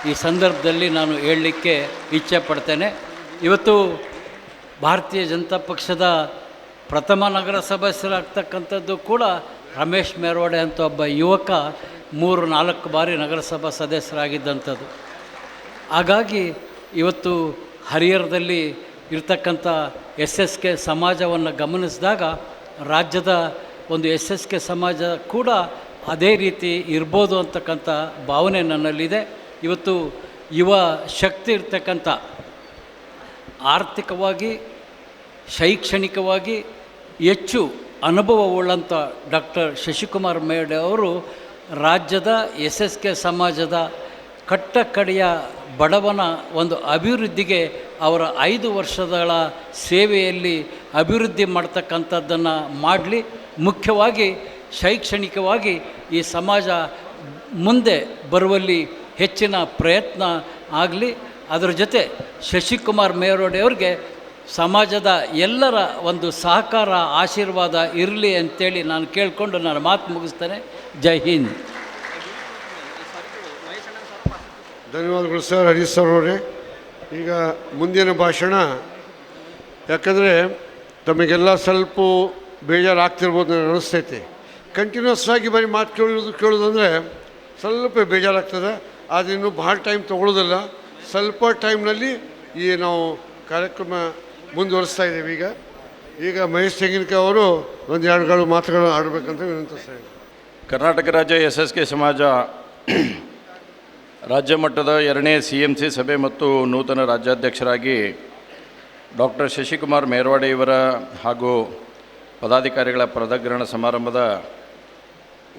ಈ ಸಂದರ್ಭದಲ್ಲಿ ನಾನು ಹೇಳಲಿಕ್ಕೆ ಇಚ್ಛೆ ಪಡ್ತೇನೆ. ಇವತ್ತು ಭಾರತೀಯ ಜನತಾ ಪಕ್ಷದ ಪ್ರಥಮ ನಗರ ಸದಸ್ಯರಾಗ್ತಕ್ಕಂಥದ್ದು ಕೂಡ ರಮೇಶ್ ಮೆಹರ್ವಾಡೆ ಅಂತ ಒಬ್ಬ ಯುವಕ 3-4 ಬಾರಿ ನಗರಸಭಾ ಸದಸ್ಯರಾಗಿದ್ದಂಥದ್ದು. ಹಾಗಾಗಿ ಇವತ್ತು ಹರಿಹರದಲ್ಲಿ ಇರ್ತಕ್ಕಂಥ SSK ಸಮಾಜವನ್ನು ಗಮನಿಸಿದಾಗ ರಾಜ್ಯದ ಒಂದು SSK ಸಮಾಜ ಕೂಡ ಅದೇ ರೀತಿ ಇರ್ಬೋದು ಅಂತಕ್ಕಂಥ ಭಾವನೆ ನನ್ನಲ್ಲಿದೆ. ಇವತ್ತು ಯುವ ಶಕ್ತಿ ಇರ್ತಕ್ಕಂಥ, ಆರ್ಥಿಕವಾಗಿ ಶೈಕ್ಷಣಿಕವಾಗಿ ಹೆಚ್ಚು ಅನುಭವವುಳ್ಳಂಥ ಡಾಕ್ಟರ್ ಶಶಿಕುಮಾರ್ ಮೆಹರ್ವಾಡೆ ಅವರು ರಾಜ್ಯದ SSK ಸಮಾಜದ ಕಟ್ಟಕಡೆಯ ಬಡವನ ಒಂದು ಅಭಿವೃದ್ಧಿಗೆ ಅವರ 5 ವರ್ಷಗಳ ಸೇವೆಯಲ್ಲಿ ಅಭಿವೃದ್ಧಿ ಮಾಡ್ತಕ್ಕಂಥದ್ದನ್ನು ಮಾಡಲಿ. ಮುಖ್ಯವಾಗಿ ಶೈಕ್ಷಣಿಕವಾಗಿ ಈ ಸಮಾಜ ಮುಂದೆ ಬರುವಲ್ಲಿ ಹೆಚ್ಚಿನ ಪ್ರಯತ್ನ ಆಗಲಿ. ಅದರ ಜೊತೆ ಶಶಿಕುಮಾರ್ ಮೆಹರ್ವಾಡೆ ಅವ್ರಿಗೆ ಸಮಾಜದ ಎಲ್ಲರ ಒಂದು ಸಹಕಾರ, ಆಶೀರ್ವಾದ ಇರಲಿ ಅಂತೇಳಿ ನಾನು ಕೇಳಿಕೊಂಡು ನಾನು ಮಾತು ಮುಗಿಸ್ತೇನೆ. ಜೈ ಹಿಂದ್. ಧನ್ಯವಾದಗಳು ಸರ್, ಹರೀಶ್ ಸರ್ ಅವರೇ. ಈಗ ಮುಂದಿನ ಭಾಷಣ, ಯಾಕಂದರೆ ತಮಗೆಲ್ಲ ಸ್ವಲ್ಪ ಬೇಜಾರಾಗ್ತಿರ್ಬೋದು ನನಗೆ ಅನಿಸ್ತೈತೆ. ಕಂಟಿನ್ಯೂಸ್ ಆಗಿ ಬರೀ ಮಾತು ಕೇಳೋದಂದರೆ ಸ್ವಲ್ಪ ಬೇಜಾರಾಗ್ತದೆ. ಆದರೆ ಇನ್ನೂ ಭಾಳ ಟೈಮ್ ತೊಗೊಳ್ಳೋದಿಲ್ಲ. ಸ್ವಲ್ಪ ಟೈಮ್ನಲ್ಲಿ ಈ ನಾವು ಕಾರ್ಯಕ್ರಮ ಮುಂದುವರಿಸ್ತಾ ಇದ್ದೇವೆ. ಈಗ ಮಹೇಶ್ ತೆಂಗಿನಕಾಯಿ ಅವರು 1-2 ಮಾತುಗಳು ಆಡಬೇಕಂತ ವಿನಂತಿಸ್ತಾ. ಕರ್ನಾಟಕ ರಾಜ್ಯ SSK ಸಮಾಜ ರಾಜ್ಯ ಮಟ್ಟದ 2ನೇ CMC ಸಭೆ ಮತ್ತು ನೂತನ ರಾಜ್ಯಾಧ್ಯಕ್ಷರಾಗಿ ಡಾಕ್ಟರ್ ಶಶಿಕುಮಾರ್ ಮೆಹರ್ವಾಡೆ ಇವರ ಹಾಗೂ ಪದಾಧಿಕಾರಿಗಳ ಪದಗ್ರಹಣ ಸಮಾರಂಭದ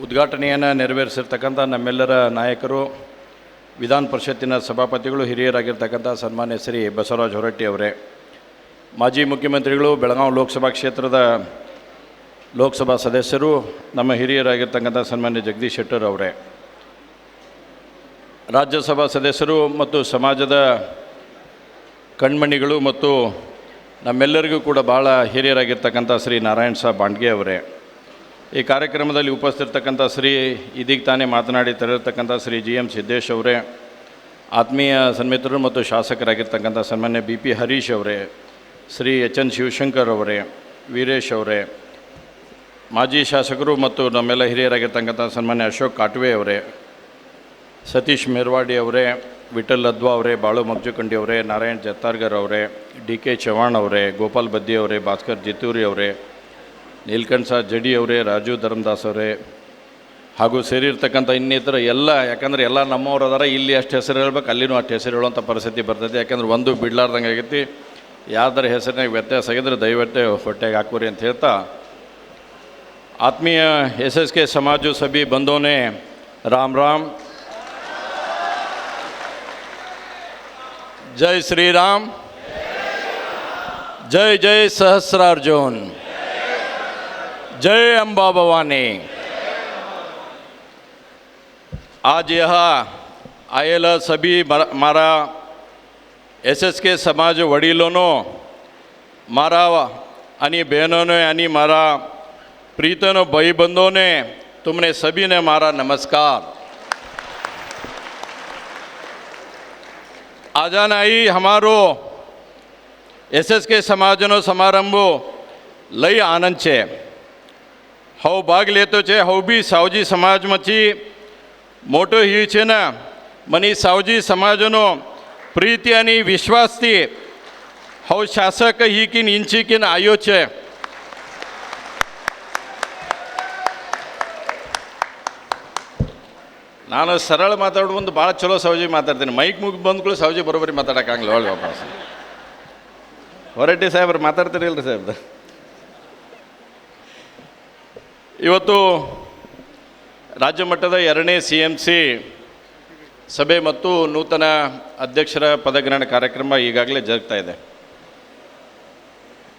ಉದ್ಘಾಟನೆಯನ್ನು ನೆರವೇರಿಸಿರ್ತಕ್ಕಂಥ ನಮ್ಮೆಲ್ಲರ ನಾಯಕರು, ವಿಧಾನ ಪರಿಷತ್ತಿನ ಸಭಾಪತಿಗಳು, ಹಿರಿಯರಾಗಿರ್ತಕ್ಕಂಥ ಸನ್ಮಾನ್ಯ ಶ್ರೀ ಬಸವರಾಜ ಹೊರಟ್ಟಿ ಅವರೇ, ಮಾಜಿ ಮುಖ್ಯಮಂತ್ರಿಗಳು, ಬೆಳಗಾವಿ ಲೋಕಸಭಾ ಕ್ಷೇತ್ರದ ಲೋಕಸಭಾ ಸದಸ್ಯರು, ನಮ್ಮ ಹಿರಿಯರಾಗಿರ್ತಕ್ಕಂಥ ಸನ್ಮಾನ್ಯ ಜಗದೀಶ್ ಶೆಟ್ಟರ್ ಅವರೇ, ರಾಜ್ಯಸಭಾ ಸದಸ್ಯರು ಮತ್ತು ಸಮಾಜದ ಕಣ್ಮಣಿಗಳು ಮತ್ತು ನಮ್ಮೆಲ್ಲರಿಗೂ ಕೂಡ ಭಾಳ ಹಿರಿಯರಾಗಿರ್ತಕ್ಕಂಥ ಶ್ರೀ ನಾರಾಯಣ್ ಸಾ ಬಾಂಡ್ಗೆ ಅವರೇ, ಈ ಕಾರ್ಯಕ್ರಮದಲ್ಲಿ ಉಪಸ್ಥಿತರ್ತಕ್ಕಂಥ ಶ್ರೀ ಇದೀಗ ತಾನೇ ಮಾತನಾಡಿ ತೆರಳಿರ್ತಕ್ಕಂಥ ಶ್ರೀ GM ಸಿದ್ದೇಶ್ ಅವರೇ, ಆತ್ಮೀಯ ಸನ್ಮಿತ್ರರು ಮತ್ತು ಶಾಸಕರಾಗಿರ್ತಕ್ಕಂಥ ಸನ್ಮಾನ್ಯ BP ಹರೀಶ್ ಅವರೇ, ಶ್ರೀ ಎಚ್ ಎನ್ ಶಿವಶಂಕರ್ ಅವರೇ, ವೀರೇಶ್ ಅವರೇ, ಮಾಜಿ ಶಾಸಕರು ಮತ್ತು ನಮ್ಮೆಲ್ಲ ಹಿರಿಯರಾಗಿರ್ತಕ್ಕಂಥ ಸನ್ಮಾನ್ಯ ಅಶೋಕ್ ಕಾಟ್ವೆ ಅವರೇ, ಸತೀಶ್ ಮೆರ್ವಾಡಿ ಅವರೇ, ವಿಠಲ್ ಅದ್ವಾ ಅವರೇ, ಬಾಳು ಮಗ್ಜುಕಂಡಿ ಅವರೇ, ನಾರಾಯಣ್ ಜತ್ತಾರ್ಗರ್ ಅವರೇ, ಡಿ ಕೆ ಚವ್ಹಾಣ್ ಅವರೇ, ಗೋಪಾಲ್ ಬದ್ದಿ ಅವರೇ, ಭಾಸ್ಕರ್ ಜಿತ್ತೂರಿ ಅವರೇ, ನೀಲ್ಕಂಠ ಸಾ ಜಡಿ ಅವರೇ, ರಾಜು ಧರ್ಮದಾಸ್ ಅವರೇ, ಹಾಗೂ ಸೇರಿರ್ತಕ್ಕಂಥ ಇನ್ನಿತರ ಎಲ್ಲ, ಯಾಕಂದರೆ ಎಲ್ಲ ನಮ್ಮವ್ರು ಅದಾರ, ಇಲ್ಲಿ ಅಷ್ಟು ಹೆಸರು ಹೇಳ್ಬೇಕು, ಅಲ್ಲಿನೂ ಅಷ್ಟು ಹೆಸರು ಹೇಳುವಂಥ ಪರಿಸ್ಥಿತಿ ಬರ್ತೈತೆ. ಯಾಕಂದ್ರೆ ಒಂದು ಬಿಡ್ಲಾರ್ದಂಗೆ ಆಗೈತಿ. ಯಾವ್ದಾರ ಹೆಸರಿನಾಗ ವ್ಯತ್ಯಾಸ ಆಗಿದ್ರೆ ದಯವಿಟ್ಟು ಹೊಟ್ಟೆಗೆ ಹಾಕೋರಿ ಅಂತ ಹೇಳ್ತಾ, ಆತ್ಮೀಯ SSK समाज सभी बंधों ने राम राम, जय श्री राम, जय जय सहस्रार्जुन, जय अम्बा भवानी. आज यह आएला सभी मारा SSK समाज वडीलों, मारा आणि बहनों ने, आणि मारा प्रीतनो भाई बंधों ने, तुमने सभी ने मारा नमस्कार. आजान आई हमारो SSK समाजनो समारंभो लई आनंद छे. हव भाग लेतो छे. हव बी सावजी समाज मची मोटो ही छे ना. मनी सावजी समाजनो प्रीति आणि विश्वासथी हव शासक ही किन इंची किन आयो छे. ನಾನು ಸರಳ ಮಾತಾಡೋ ಒಂದು ಭಾಳ ಚಲೋ ಸೌಜಿ ಮಾತಾಡ್ತೀನಿ. ಮೈಕ್ ಮುಗಿ ಬಂದ್ಗಳು ಸೌಜಿ ಬರೋಬ್ಬರಿ ಮಾತಾಡೋಕ್ಕಾಗಲ್ಲ. ಒಳ್ಳೆ ವಾಪಸ್ ಹೊರಟ್ಟಿ ಸಾಹೇಬ್ರು ಮಾತಾಡ್ತೀರಿಲ್ರಿ ಸಾಹೇಬ್ದು. ಇವತ್ತು ರಾಜ್ಯ ಮಟ್ಟದ 2ನೇ CMC ಸಭೆ ಮತ್ತು ನೂತನ ಅಧ್ಯಕ್ಷರ ಪದಗ್ರಹಣ ಕಾರ್ಯಕ್ರಮ ಈಗಾಗಲೇ ಜರುಗ್ತಾ ಇದೆ.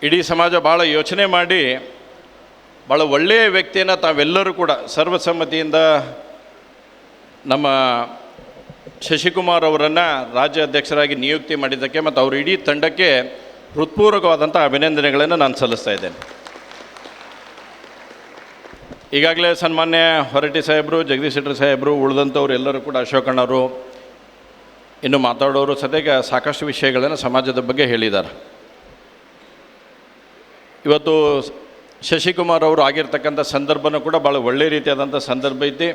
ಇಡೀ ಸಮಾಜ ಭಾಳ ಯೋಚನೆ ಮಾಡಿ ಭಾಳ ಒಳ್ಳೆಯ ವ್ಯಕ್ತಿಯನ್ನು ತಾವೆಲ್ಲರೂ ಕೂಡ ಸರ್ವಸಮ್ಮತಿಯಿಂದ ನಮ್ಮ ಶಶಿಕುಮಾರ್ ಅವರನ್ನು ರಾಜ್ಯ ಅಧ್ಯಕ್ಷರಾಗಿ ನಿಯುಕ್ತಿ ಮಾಡಿದ್ದಕ್ಕೆ ಮತ್ತು ಅವ್ರ ಇಡೀ ತಂಡಕ್ಕೆ ಹೃತ್ಪೂರ್ವಕವಾದಂಥ ಅಭಿನಂದನೆಗಳನ್ನು ನಾನು ಸಲ್ಲಿಸ್ತಾ ಇದ್ದೇನೆ. ಈಗಾಗಲೇ ಸನ್ಮಾನ್ಯ ಹೊರಟ್ಟಿ ಸಾಹೇಬರು, ಜಗದೀಶ್ ಶೆಟ್ಟರ್ ಸಾಹೇಬರು, ಉಳಿದಂಥವ್ರು ಎಲ್ಲರೂ ಕೂಡ, ಅಶೋಕಣ್ಣವರು, ಇನ್ನು ಮಾತಾಡೋರು ಸದ್ಯಕ್ಕೆ ಸಾಕಷ್ಟು ವಿಷಯಗಳನ್ನು ಸಮಾಜದ ಬಗ್ಗೆ ಹೇಳಿದ್ದಾರೆ. ಇವತ್ತು ಶಶಿಕುಮಾರ್ ಅವರು ಆಗಿರ್ತಕ್ಕಂಥ ಸಂದರ್ಭನೂ ಕೂಡ ಭಾಳ ಒಳ್ಳೆಯ ರೀತಿಯಾದಂಥ ಸಂದರ್ಭ ಐತಿ.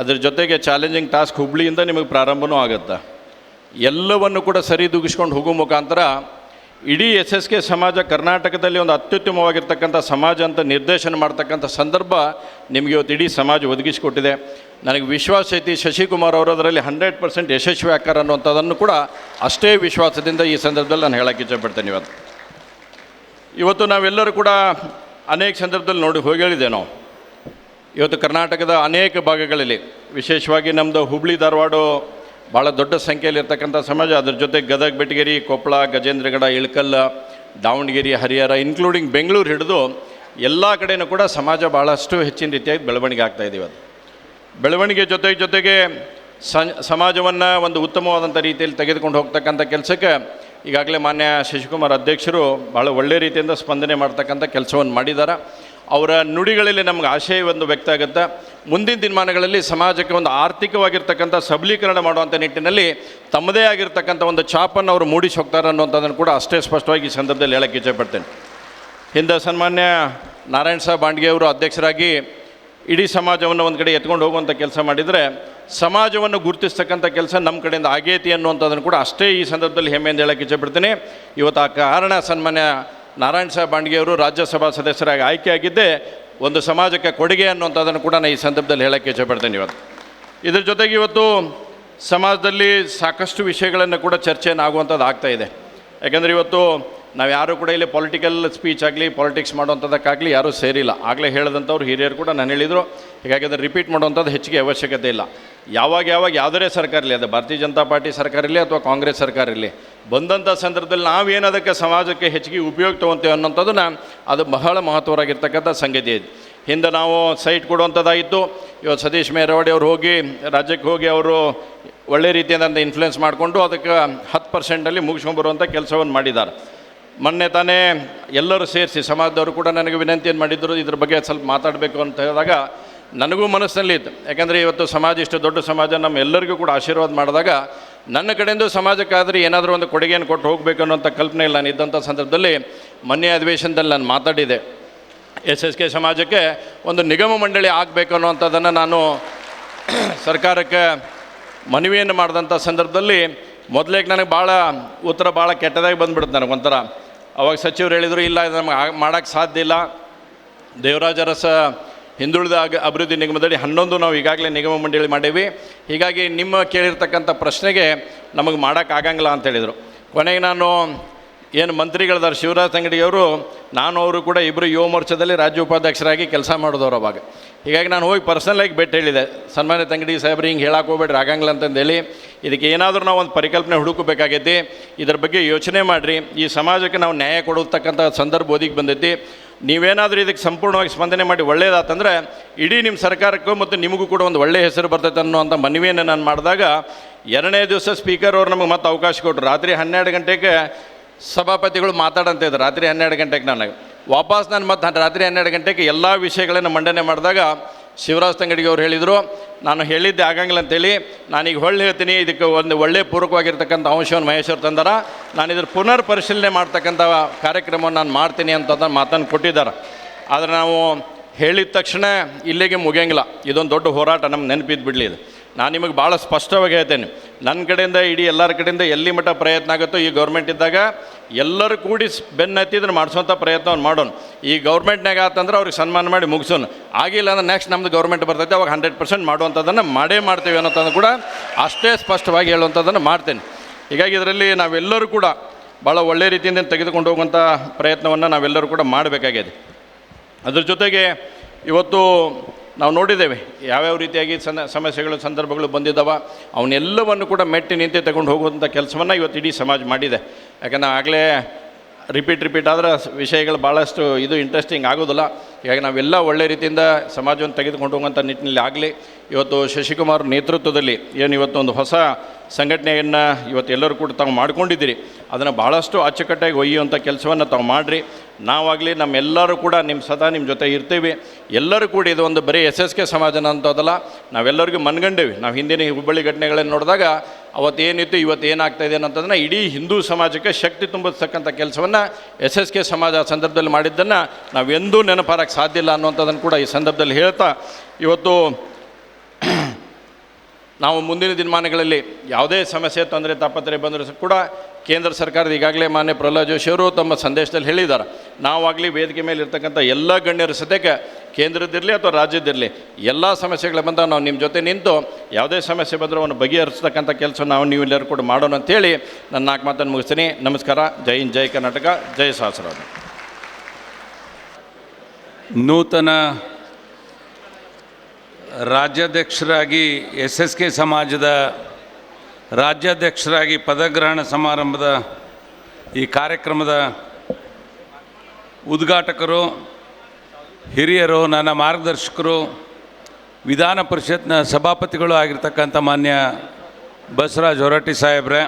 ಅದ್ರ ಜೊತೆಗೆ ಚಾಲೆಂಜಿಂಗ್ ಟಾಸ್ಕ್ ಹುಬ್ಳಿಯಿಂದ ನಿಮಗೆ ಪ್ರಾರಂಭವೂ ಆಗುತ್ತೆ. ಎಲ್ಲವನ್ನು ಕೂಡ ಸರಿದೂಗಿಸ್ಕೊಂಡು ಹೋಗೋ ಮುಖಾಂತರ ಇಡೀ SSK ಸಮಾಜ ಕರ್ನಾಟಕದಲ್ಲಿ ಒಂದು ಅತ್ಯುತ್ತಮವಾಗಿರ್ತಕ್ಕಂಥ ಸಮಾಜ ಅಂತ ನಿರ್ದೇಶನ ಮಾಡ್ತಕ್ಕಂಥ ಸಂದರ್ಭ ನಿಮಗೆ ಇವತ್ತು ಇಡೀ ಸಮಾಜ ಒದಗಿಸಿಕೊಟ್ಟಿದೆ. ನನಗೆ ವಿಶ್ವಾಸ ಐತಿ ಶಶಿಕುಮಾರ್ ಅವರು ಅದರಲ್ಲಿ 100% ಯಶಸ್ವಿ ಆಕಾರ ಅನ್ನುವಂಥದ್ದನ್ನು ಕೂಡ ಅಷ್ಟೇ ವಿಶ್ವಾಸದಿಂದ ಈ ಸಂದರ್ಭದಲ್ಲಿ ನಾನು ಹೇಳೋಕ್ಕೆ ಇಷ್ಟಪಡ್ತೇನೆ. ಇವತ್ತು ನಾವೆಲ್ಲರೂ ಕೂಡ ಅನೇಕ ಸಂದರ್ಭದಲ್ಲಿ ಹೋಗಿ ಹೇಳಿದೆ. ನಾವು ಇವತ್ತು ಕರ್ನಾಟಕದ ಅನೇಕ ಭಾಗಗಳಲ್ಲಿ, ವಿಶೇಷವಾಗಿ ನಮ್ಮದು ಹುಬ್ಳಿ ಧಾರವಾಡ ಭಾಳ ದೊಡ್ಡ ಸಂಖ್ಯೆಯಲ್ಲಿ ಇರ್ತಕ್ಕಂಥ ಸಮಾಜ, ಅದ್ರ ಜೊತೆ ಗದಗ, ಬೆಟಗೇರಿ, ಕೊಪ್ಪಳ, ಗಜೇಂದ್ರಗಡ, ಇಳಕಲ್ಲ, ದಾವಣಗೆರೆ, ಹರಿಹರ, ಇನ್ಕ್ಲೂಡಿಂಗ್ ಬೆಂಗಳೂರು ಹಿಡಿದು ಎಲ್ಲ ಕಡೆಯೂ ಕೂಡ ಸಮಾಜ ಭಾಳಷ್ಟು ಹೆಚ್ಚಿನ ರೀತಿಯಾಗಿ ಬೆಳವಣಿಗೆ ಆಗ್ತಾಯಿದ್ದೀವಿ. ಅದು ಬೆಳವಣಿಗೆ ಜೊತೆಗೆ ಸಮಾಜವನ್ನು ಒಂದು ಉತ್ತಮವಾದಂಥ ರೀತಿಯಲ್ಲಿ ತೆಗೆದುಕೊಂಡು ಹೋಗ್ತಕ್ಕಂಥ ಕೆಲಸಕ್ಕೆ ಈಗಾಗಲೇ ಮಾನ್ಯ ಶಶಿಕುಮಾರ್ ಅಧ್ಯಕ್ಷರು ಭಾಳ ಒಳ್ಳೆಯ ರೀತಿಯಿಂದ ಸ್ಪಂದನೆ ಮಾಡ್ತಕ್ಕಂಥ ಕೆಲಸವನ್ನು ಮಾಡಿದ್ದಾರೆ. ಅವರ ನುಡಿಗಳಲ್ಲಿ ನಮ್ಗೆ ಆಶಯ ಒಂದು ವ್ಯಕ್ತ ಆಗುತ್ತೆ. ಮುಂದಿನ ದಿನಮಾನಗಳಲ್ಲಿ ಸಮಾಜಕ್ಕೆ ಒಂದು ಆರ್ಥಿಕವಾಗಿರ್ತಕ್ಕಂಥ ಸಬಲೀಕರಣ ಮಾಡುವಂಥ ನಿಟ್ಟಿನಲ್ಲಿ ತಮ್ಮದೇ ಆಗಿರ್ತಕ್ಕಂಥ ಒಂದು ಛಾಪನ್ನು ಅವರು ಮೂಡಿಸಿ ಹೋಗ್ತಾರೆ ಅನ್ನೋಂಥದ್ದನ್ನು ಕೂಡ ಅಷ್ಟೇ ಸ್ಪಷ್ಟವಾಗಿ ಈ ಸಂದರ್ಭದಲ್ಲಿ ಹೇಳೋಕ್ಕೆ ಇಚ್ಛೆಪಡ್ತೇನೆ. ಹಿಂದೆ ಸನ್ಮಾನ್ಯ ನಾರಾಯಣ್ ಸಾಹೇಬ್ ಬಾಂಡ್ಗೆ ಅವರು ಅಧ್ಯಕ್ಷರಾಗಿ ಇಡೀ ಸಮಾಜವನ್ನು ಒಂದು ಕಡೆ ಎತ್ಕೊಂಡು ಹೋಗುವಂಥ ಕೆಲಸ ಮಾಡಿದರೆ, ಸಮಾಜವನ್ನು ಗುರುತಿಸ್ತಕ್ಕಂಥ ಕೆಲಸ ನಮ್ಮ ಕಡೆಯಿಂದ ಆಗೈತಿ ಅನ್ನುವಂಥದ್ದನ್ನು ಕೂಡ ಅಷ್ಟೇ ಈ ಸಂದರ್ಭದಲ್ಲಿ ಹೆಮ್ಮೆಯಿಂದ ಹೇಳೋಕ್ಕೆ ಇಚ್ಛೆಪಡ್ತೀನಿ. ಇವತ್ತು ಆ ಕಾರಣ ಸನ್ಮಾನ್ಯ ನಾರಾಯಣ್ ಸಾಹೇಬ್ ಬಾಂಡ್ಗೆ ಅವರು ರಾಜ್ಯಸಭಾ ಸದಸ್ಯರಾಗಿ ಆಯ್ಕೆಯಾಗಿದ್ದೇ ಒಂದು ಸಮಾಜಕ್ಕೆ ಕೊಡುಗೆ ಅನ್ನುವಂಥದ್ದನ್ನು ಕೂಡ ನಾನು ಈ ಸಂದರ್ಭದಲ್ಲಿ ಹೇಳೋಕ್ಕೆ ಇಚ್ಛೆಪಡ್ತೇನೆ. ಇದ್ರ ಜೊತೆಗೆ ಇವತ್ತು ಸಮಾಜದಲ್ಲಿ ಸಾಕಷ್ಟು ವಿಷಯಗಳನ್ನು ಕೂಡ ಚರ್ಚೆಯನ್ನು ಆಗುವಂಥದ್ದು ಆಗ್ತಾಯಿದೆ. ಯಾಕೆಂದರೆ ಇವತ್ತು ನಾವು ಯಾರೂ ಕೂಡ ಇಲ್ಲಿ ಪೊಲಿಟಿಕಲ್ ಸ್ಪೀಚ್ ಆಗಲಿ, ಪಾಲಿಟಿಕ್ಸ್ ಮಾಡುವಂಥದ್ದಕ್ಕಾಗಲಿ ಯಾರೂ ಸೇರಿಲ್ಲ. ಆಗಲೇ ಹೇಳಿದಂಥವ್ರು ಹಿರಿಯರು ಕೂಡ ನಾನು ಹೇಳಿದರು. ಹೀಗಾಗಿ ಅದನ್ನು ರಿಪೀಟ್ ಮಾಡುವಂಥದ್ದು ಹೆಚ್ಚಿಗೆ ಅವಶ್ಯಕತೆ ಇಲ್ಲ. ಯಾವಾಗ ಯಾವುದೇ ಸರ್ಕಾರ ಇರಲಿ, ಅದು ಭಾರತೀಯ ಜನತಾ ಪಾರ್ಟಿ ಸರ್ಕಾರ ಇರಲಿ ಅಥವಾ ಕಾಂಗ್ರೆಸ್ ಸರ್ಕಾರ ಇರಲಿ, ಬಂದಂಥ ಸಂದರ್ಭದಲ್ಲಿ ನಾವೇನದಕ್ಕೆ ಸಮಾಜಕ್ಕೆ ಹೆಚ್ಚಿಗೆ ಉಪಯೋಗ ತೊಗೊತೇವೆ ಅನ್ನೋಂಥದ್ದನ್ನು ಅದು ಬಹಳ ಮಹತ್ವವಾಗಿರ್ತಕ್ಕಂಥ ಸಂಗತಿ ಇದೆ. ಹಿಂದೆ ನಾವು ಸೈಟ್ ಕೊಡುವಂಥದ್ದಾಯಿತು. ಇವತ್ತು ಸತೀಶ್ ಮೆರವಾಡಿ ಅವರು ರಾಜ್ಯಕ್ಕೆ ಹೋಗಿ ಅವರು ಒಳ್ಳೆ ರೀತಿಯಾದಂಥ ಇನ್ಫ್ಲುಯೆನ್ಸ್ ಮಾಡಿಕೊಂಡು ಅದಕ್ಕೆ 10% ಮುಗಿಸ್ಕೊಂಡ್ಬರುವಂಥ ಕೆಲಸವನ್ನು ಮಾಡಿದ್ದಾರೆ. ಮೊನ್ನೆ ತಾನೇ ಎಲ್ಲರೂ ಸೇರಿಸಿ ಸಮಾಜದವರು ಕೂಡ ನನಗೆ ವಿನಂತಿಯನ್ನು ಮಾಡಿದ್ದರು, ಇದ್ರ ಬಗ್ಗೆ ಸ್ವಲ್ಪ ಮಾತಾಡಬೇಕು ಅಂತ ಹೇಳಿದಾಗ ನನಗೂ ಮನಸ್ಸಿನಲ್ಲಿ ಇತ್ತು. ಯಾಕಂದರೆ ಇವತ್ತು ಸಮಾಜ ಇಷ್ಟು ದೊಡ್ಡ ಸಮಾಜ ನಮ್ಮ ಎಲ್ಲರಿಗೂ ಕೂಡ ಆಶೀರ್ವಾದ ಮಾಡಿದಾಗ ನನ್ನ ಕಡೆಯಿಂದ ಸಮಾಜಕ್ಕಾದರೆ ಏನಾದರೂ ಒಂದು ಕೊಡುಗೆಯನ್ನು ಕೊಟ್ಟು ಹೋಗಬೇಕು ಅನ್ನೋಂಥ ಕಲ್ಪನೆಯಲ್ಲಿ ನಾನು ಇದ್ದಂಥ ಸಂದರ್ಭದಲ್ಲಿ ಮೊನ್ನೆ ಅಧಿವೇಶನದಲ್ಲಿ ನಾನು ಮಾತಾಡಿದೆ. SSK ಸಮಾಜಕ್ಕೆ ಒಂದು ನಿಗಮ ಮಂಡಳಿ ಆಗಬೇಕು ಅನ್ನೋವಂಥದ್ದನ್ನು ನಾನು ಸರ್ಕಾರಕ್ಕೆ ಮನವಿಯನ್ನು ಮಾಡಿದಂಥ ಸಂದರ್ಭದಲ್ಲಿ ಮೊದಲೇಗೆ ನನಗೆ ಉತ್ತರ ಭಾಳ ಕೆಟ್ಟದಾಗಿ ಬಂದುಬಿಡುತ್ತೆ ನನಗೊಂಥರ. ಅವಾಗ ಸಚಿವರು ಹೇಳಿದರು, ಇಲ್ಲ ಇದು ನಮಗೆ ಮಾಡೋಕ್ಕೆ ಸಾಧ್ಯ ಇಲ್ಲ, ದೇವರಾಜ ಅರಸ ಹಿಂದುಳಿದ ಅಭಿವೃದ್ಧಿ ನಿಗಮದಡಿ 11 ನಾವು ಈಗಾಗಲೇ ನಿಗಮ ಮಂಡಳಿ ಮಾಡೀವಿ, ಹೀಗಾಗಿ ನಿಮ್ಮ ಕೇಳಿರ್ತಕ್ಕಂಥ ಪ್ರಶ್ನೆಗೆ ನಮಗೆ ಮಾಡೋಕ್ಕಾಗಂಗಿಲ್ಲ ಅಂತ ಹೇಳಿದರು. ಕೊನೆಗೆ ನಾನು ಏನು ಮಂತ್ರಿಗಳಿದ್ದಾರೆ ಶಿವರಾಜ್ ತಂಗಡಿಯವರು, ನಾನು ಅವರು ಕೂಡ ಇಬ್ಬರು ಯುವ ಮೋರ್ಚಾದಲ್ಲಿ ರಾಜ್ಯ ಉಪಾಧ್ಯಕ್ಷರಾಗಿ ಕೆಲಸ ಮಾಡಿದವರು ಅವಾಗ. ಹೀಗಾಗಿ ನಾನು ಹೋಗಿ ಪರ್ಸನಲಾಗಿ ಭೇಟಿ ಹೇಳಿದೆ, ಸನ್ಮಾನ್ಯ ತಂಗಡಿ ಸಾಹೇಬ್ರು ಹಿಂಗೆ ಹೇಳಕ್ಕೆ ಹೋಗ್ಬೇಡ್ರಿ ಆಗಂಗಿಲ್ಲ ಅಂತಂದೇಳಿ, ಇದಕ್ಕೆ ಏನಾದರೂ ನಾವು ಒಂದು ಪರಿಕಲ್ಪನೆ ಹುಡುಕಬೇಕಾಗೈತಿ, ಇದ್ರ ಬಗ್ಗೆ ಯೋಚನೆ ಮಾಡಿರಿ, ಈ ಸಮಾಜಕ್ಕೆ ನಾವು ನ್ಯಾಯ ಕೊಡತಕ್ಕಂಥ ಸಂದರ್ಭ ಒದಗಿ ಬಂದೈತಿ, ನೀವೇನಾದರೂ ಇದಕ್ಕೆ ಸಂಪೂರ್ಣವಾಗಿ ಸ್ಪಂದನೆ ಮಾಡಿ ಒಳ್ಳೆಯದಾತಂದರೆ ಇಡೀ ನಿಮ್ಮ ಸರ್ಕಾರಕ್ಕೂ ಮತ್ತು ನಿಮಗೂ ಕೂಡ ಒಂದು ಒಳ್ಳೆಯ ಹೆಸರು ಬರ್ತೈತೆ ಅನ್ನೋಂಥ ಮನವಿಯನ್ನು ನಾನು ಮಾಡಿದಾಗ 2ನೇ ದಿವಸ ಸ್ಪೀಕರ್ ಅವರು ನಮಗೆ ಮತ್ತೆ ಅವಕಾಶ ಕೊಟ್ಟರು. ರಾತ್ರಿ 12 ಗಂಟೆಗೆ ಸಭಾಪತಿಗಳು ಮಾತಾಡಂತಿದ್ರು, ರಾತ್ರಿ 12 ಗಂಟೆಗೆ ನನಗೆ ವಾಪಸ್ ನಾನು ಮತ್ತೆ ರಾತ್ರಿ 12 ಗಂಟೆಗೆ ಎಲ್ಲ ವಿಷಯಗಳನ್ನು ಮಂಡನೆ ಮಾಡಿದಾಗ ಶಿವರಾಜ್ ತಂಗಡಿಗೆ ಅವ್ರು ಹೇಳಿದರು, ನಾನು ಹೇಳಿದ್ದೆ ಆಗಂಗಿಲ್ಲ ಅಂತೇಳಿ, ನಾನೀಗ ಹೊಳ್ಳಿ ಹೇಳ್ತೀನಿ, ಇದಕ್ಕೆ ಒಂದು ಒಳ್ಳೆಯ ಪೂರಕವಾಗಿರ್ತಕ್ಕಂಥ ಅಂಶವನ್ನು ಮಹೇಶ್ವರ್ ತಂದಾರ, ನಾನು ಇದ್ರ ಪುನರ್ ಪರಿಶೀಲನೆ ಮಾಡ್ತಕ್ಕಂಥ ಕಾರ್ಯಕ್ರಮವನ್ನು ನಾನು ಮಾಡ್ತೀನಿ ಅಂತ ಮಾತನ್ನು ಕೊಟ್ಟಿದ್ದಾರೆ. ಆದರೆ ನಾವು ಹೇಳಿದ ತಕ್ಷಣ ಇಲ್ಲಿಗೆ ಮುಗಿಯಂಗಿಲ್ಲ, ಇದೊಂದು ದೊಡ್ಡ ಹೋರಾಟ ನಮ್ಗೆ ನೆನಪಿದ್ದು ಬಿಡಲಿ. ಇದು ನಾನು ನಿಮಗೆ ಭಾಳ ಸ್ಪಷ್ಟವಾಗಿ ಹೇಳ್ತೇನೆ, ನನ್ನ ಕಡೆಯಿಂದ ಇಡೀ ಎಲ್ಲರ ಕಡೆಯಿಂದ ಎಲ್ಲಿ ಮಟ್ಟ ಪ್ರಯತ್ನ ಆಗುತ್ತೋ ಈ ಗೌರ್ಮೆಂಟ್ ಇದ್ದಾಗ ಎಲ್ಲರೂ ಕೂಡಿ ಬೆನ್ನು ಹತ್ತಿದ್ರೆ ಮಾಡಿಸೋಂಥ ಪ್ರಯತ್ನವನ್ನು ಮಾಡೋಣ. ಈ ಗೌರ್ಮೆಂಟ್ನಾಗ ಆತಂದ್ರೆ ಅವ್ರಿಗೆ ಸನ್ಮಾನ ಮಾಡಿ ಮುಗಿಸೋಣ, ಆಗಿಲ್ಲ ಅಂದ್ರೆ ನೆಕ್ಸ್ಟ್ ನಮ್ಮದು ಗೌರ್ಮೆಂಟ್ ಬರ್ತೈತೆ, ಅವಾಗ 100% ಮಾಡುವಂಥದ್ದನ್ನು ಮಾಡೇ ಮಾಡ್ತೀವಿ ಅನ್ನೋಂಥದ್ದು ಕೂಡ ಅಷ್ಟೇ ಸ್ಪಷ್ಟವಾಗಿ ಹೇಳುವಂಥದ್ದನ್ನು ಮಾಡ್ತೇನೆ. ಹೀಗಾಗಿ ಇದರಲ್ಲಿ ನಾವೆಲ್ಲರೂ ಕೂಡ ಭಾಳ ಒಳ್ಳೆಯ ರೀತಿಯಿಂದ ತೆಗೆದುಕೊಂಡು ಹೋಗುವಂಥ ಪ್ರಯತ್ನವನ್ನು ನಾವೆಲ್ಲರೂ ಕೂಡ ಮಾಡಬೇಕಾಗಿದೆ. ಅದ್ರ ಜೊತೆಗೆ ಇವತ್ತು ನಾವು ನೋಡಿದ್ದೇವೆ ಯಾವ್ಯಾವ ರೀತಿಯಾಗಿ ಸಮಸ್ಯೆಗಳು ಸಂದರ್ಭಗಳು ಬಂದಿದ್ದಾವೆ, ಅವನ್ನೆಲ್ಲವನ್ನು ಕೂಡ ಮೆಟ್ಟಿ ನಿಂತೆ ತಗೊಂಡು ಹೋಗುವಂಥ ಕೆಲಸವನ್ನು ಇವತ್ತು ಇಡೀ ಸಮಾಜ ಮಾಡಿದೆ. ಯಾಕಂದರೆ ಆಗಲೇ ರಿಪೀಟ್ ಆದರೆ ವಿಷಯಗಳು ಭಾಳಷ್ಟು ಇದು ಇಂಟ್ರೆಸ್ಟಿಂಗ್ ಆಗೋದಿಲ್ಲ. ಹೀಗಾಗಿ ನಾವೆಲ್ಲ ಒಳ್ಳೆ ರೀತಿಯಿಂದ ಸಮಾಜವನ್ನು ತೆಗೆದುಕೊಂಡು ಹೋಗುವಂಥ ನಿಟ್ಟಿನಲ್ಲಿ ಆಗಲಿ, ಇವತ್ತು ಶಶಿಕುಮಾರ್ ನೇತೃತ್ವದಲ್ಲಿ ಏನು ಇವತ್ತು ಒಂದು ಹೊಸ ಸಂಘಟನೆಯನ್ನು ಇವತ್ತು ಎಲ್ಲರೂ ಕೂಡ ತಾವು ಮಾಡ್ಕೊಂಡಿದ್ದೀರಿ, ಅದನ್ನು ಭಾಳಷ್ಟು ಅಚ್ಚುಕಟ್ಟಾಗಿ ಒಯ್ಯುವಂಥ ಕೆಲಸವನ್ನು ತಾವು ಮಾಡಿರಿ. ನಾವಾಗಲಿ ನಮ್ಮೆಲ್ಲರೂ ಕೂಡ ಸದಾ ನಿಮ್ಮ ಜೊತೆ ಇರ್ತೀವಿ. ಎಲ್ಲರೂ ಕೂಡ ಇದು ಒಂದು ಬರೀ SSK ಸಮಾಜನ ಅಂತದಲ್ಲ, ನಾವೆಲ್ಲರಿಗೂ ಮನ್ಗಂಡೇವಿ. ನಾವು ಹಿಂದಿನ ಹುಬ್ಬಳ್ಳಿ ಘಟನೆಗಳನ್ನು ನೋಡಿದಾಗ ಅವತ್ತೇನಿತ್ತು ಇವತ್ತು ಏನಾಗ್ತಾಯಿದೆ ಅನ್ನೋಂಥದ್ದನ್ನು ಇಡೀ ಹಿಂದೂ ಸಮಾಜಕ್ಕೆ ಶಕ್ತಿ ತುಂಬಿಸ್ತಕ್ಕಂಥ ಕೆಲಸವನ್ನು SSK ಸಮಾಜ ಸಂದರ್ಭದಲ್ಲಿ ಮಾಡಿದ್ದನ್ನು ನಾವೆಂದೂ ನೆನಪಾರಕ್ಕೆ ಸಾಧ್ಯ ಇಲ್ಲ ಅನ್ನುವಂಥದ್ದನ್ನು ಕೂಡ ಈ ಸಂದರ್ಭದಲ್ಲಿ ಹೇಳ್ತಾ, ಇವತ್ತು ನಾವು ಮುಂದಿನ ದಿನಮಾನಗಳಲ್ಲಿ ಯಾವುದೇ ಸಮಸ್ಯೆ ತೊಂದರೆ ತಾಪತ್ರೆ ಬಂದರೂ ಕೂಡ ಕೇಂದ್ರ ಸರ್ಕಾರದ ಈಗಾಗಲೇ ಮಾನ್ಯ ಪ್ರಹ್ಲಾದ್ ಜೋಶಿ ಅವರು ತಮ್ಮ ಸಂದೇಶದಲ್ಲಿ ಹೇಳಿದ್ದಾರೆ, ನಾವಾಗಲಿ ವೇದಿಕೆ ಮೇಲೆ ಇರ್ತಕ್ಕಂಥ ಎಲ್ಲ ಗಣ್ಯರ ಸದ್ಯಕ್ಕೆ ಕೇಂದ್ರದಿರಲಿ ಅಥವಾ ರಾಜ್ಯದಿರಲಿ ಎಲ್ಲ ಸಮಸ್ಯೆಗಳು ಬಂದಾಗ ನಾವು ನಿಮ್ಮ ಜೊತೆ ನಿಂತು ಯಾವುದೇ ಸಮಸ್ಯೆ ಬಂದರೂ ಅವನ್ನು ಬಗೆಹರಿಸ್ತಕ್ಕಂಥ ಕೆಲಸ ನಾವು ನೀವೆಲ್ಲರೂ ಕೂಡ ಮಾಡೋಣ ಅಂತೇಳಿ ನನ್ನ 4 ಮಾತನ್ನು ಮುಗಿಸ್ತೀನಿ. ನಮಸ್ಕಾರ. ಜೈ ಹಿಂದ್, ಜೈ ಕರ್ನಾಟಕ, ಜೈ ಸಹಸ್ರನಾಮ. ನೂತನ ರಾಜ್ಯಾಧ್ಯಕ್ಷರಾಗಿ SSK ಸಮಾಜದ ರಾಜ್ಯಾಧ್ಯಕ್ಷರಾಗಿ ಪದಗ್ರಹಣ ಸಮಾರಂಭದ ಈ ಕಾರ್ಯಕ್ರಮದ ಉದ್ಘಾಟಕರು, ಹಿರಿಯರು, ನನ್ನ ಮಾರ್ಗದರ್ಶಕರು, ವಿಧಾನ ಪರಿಷತ್ನ ಸಭಾಪತಿಗಳು ಆಗಿರ್ತಕ್ಕಂಥ ಮಾನ್ಯ ಬಸವರಾಜ ಹೊರಟ್ಟಿ ಸಾಹೇಬ್ರೆ,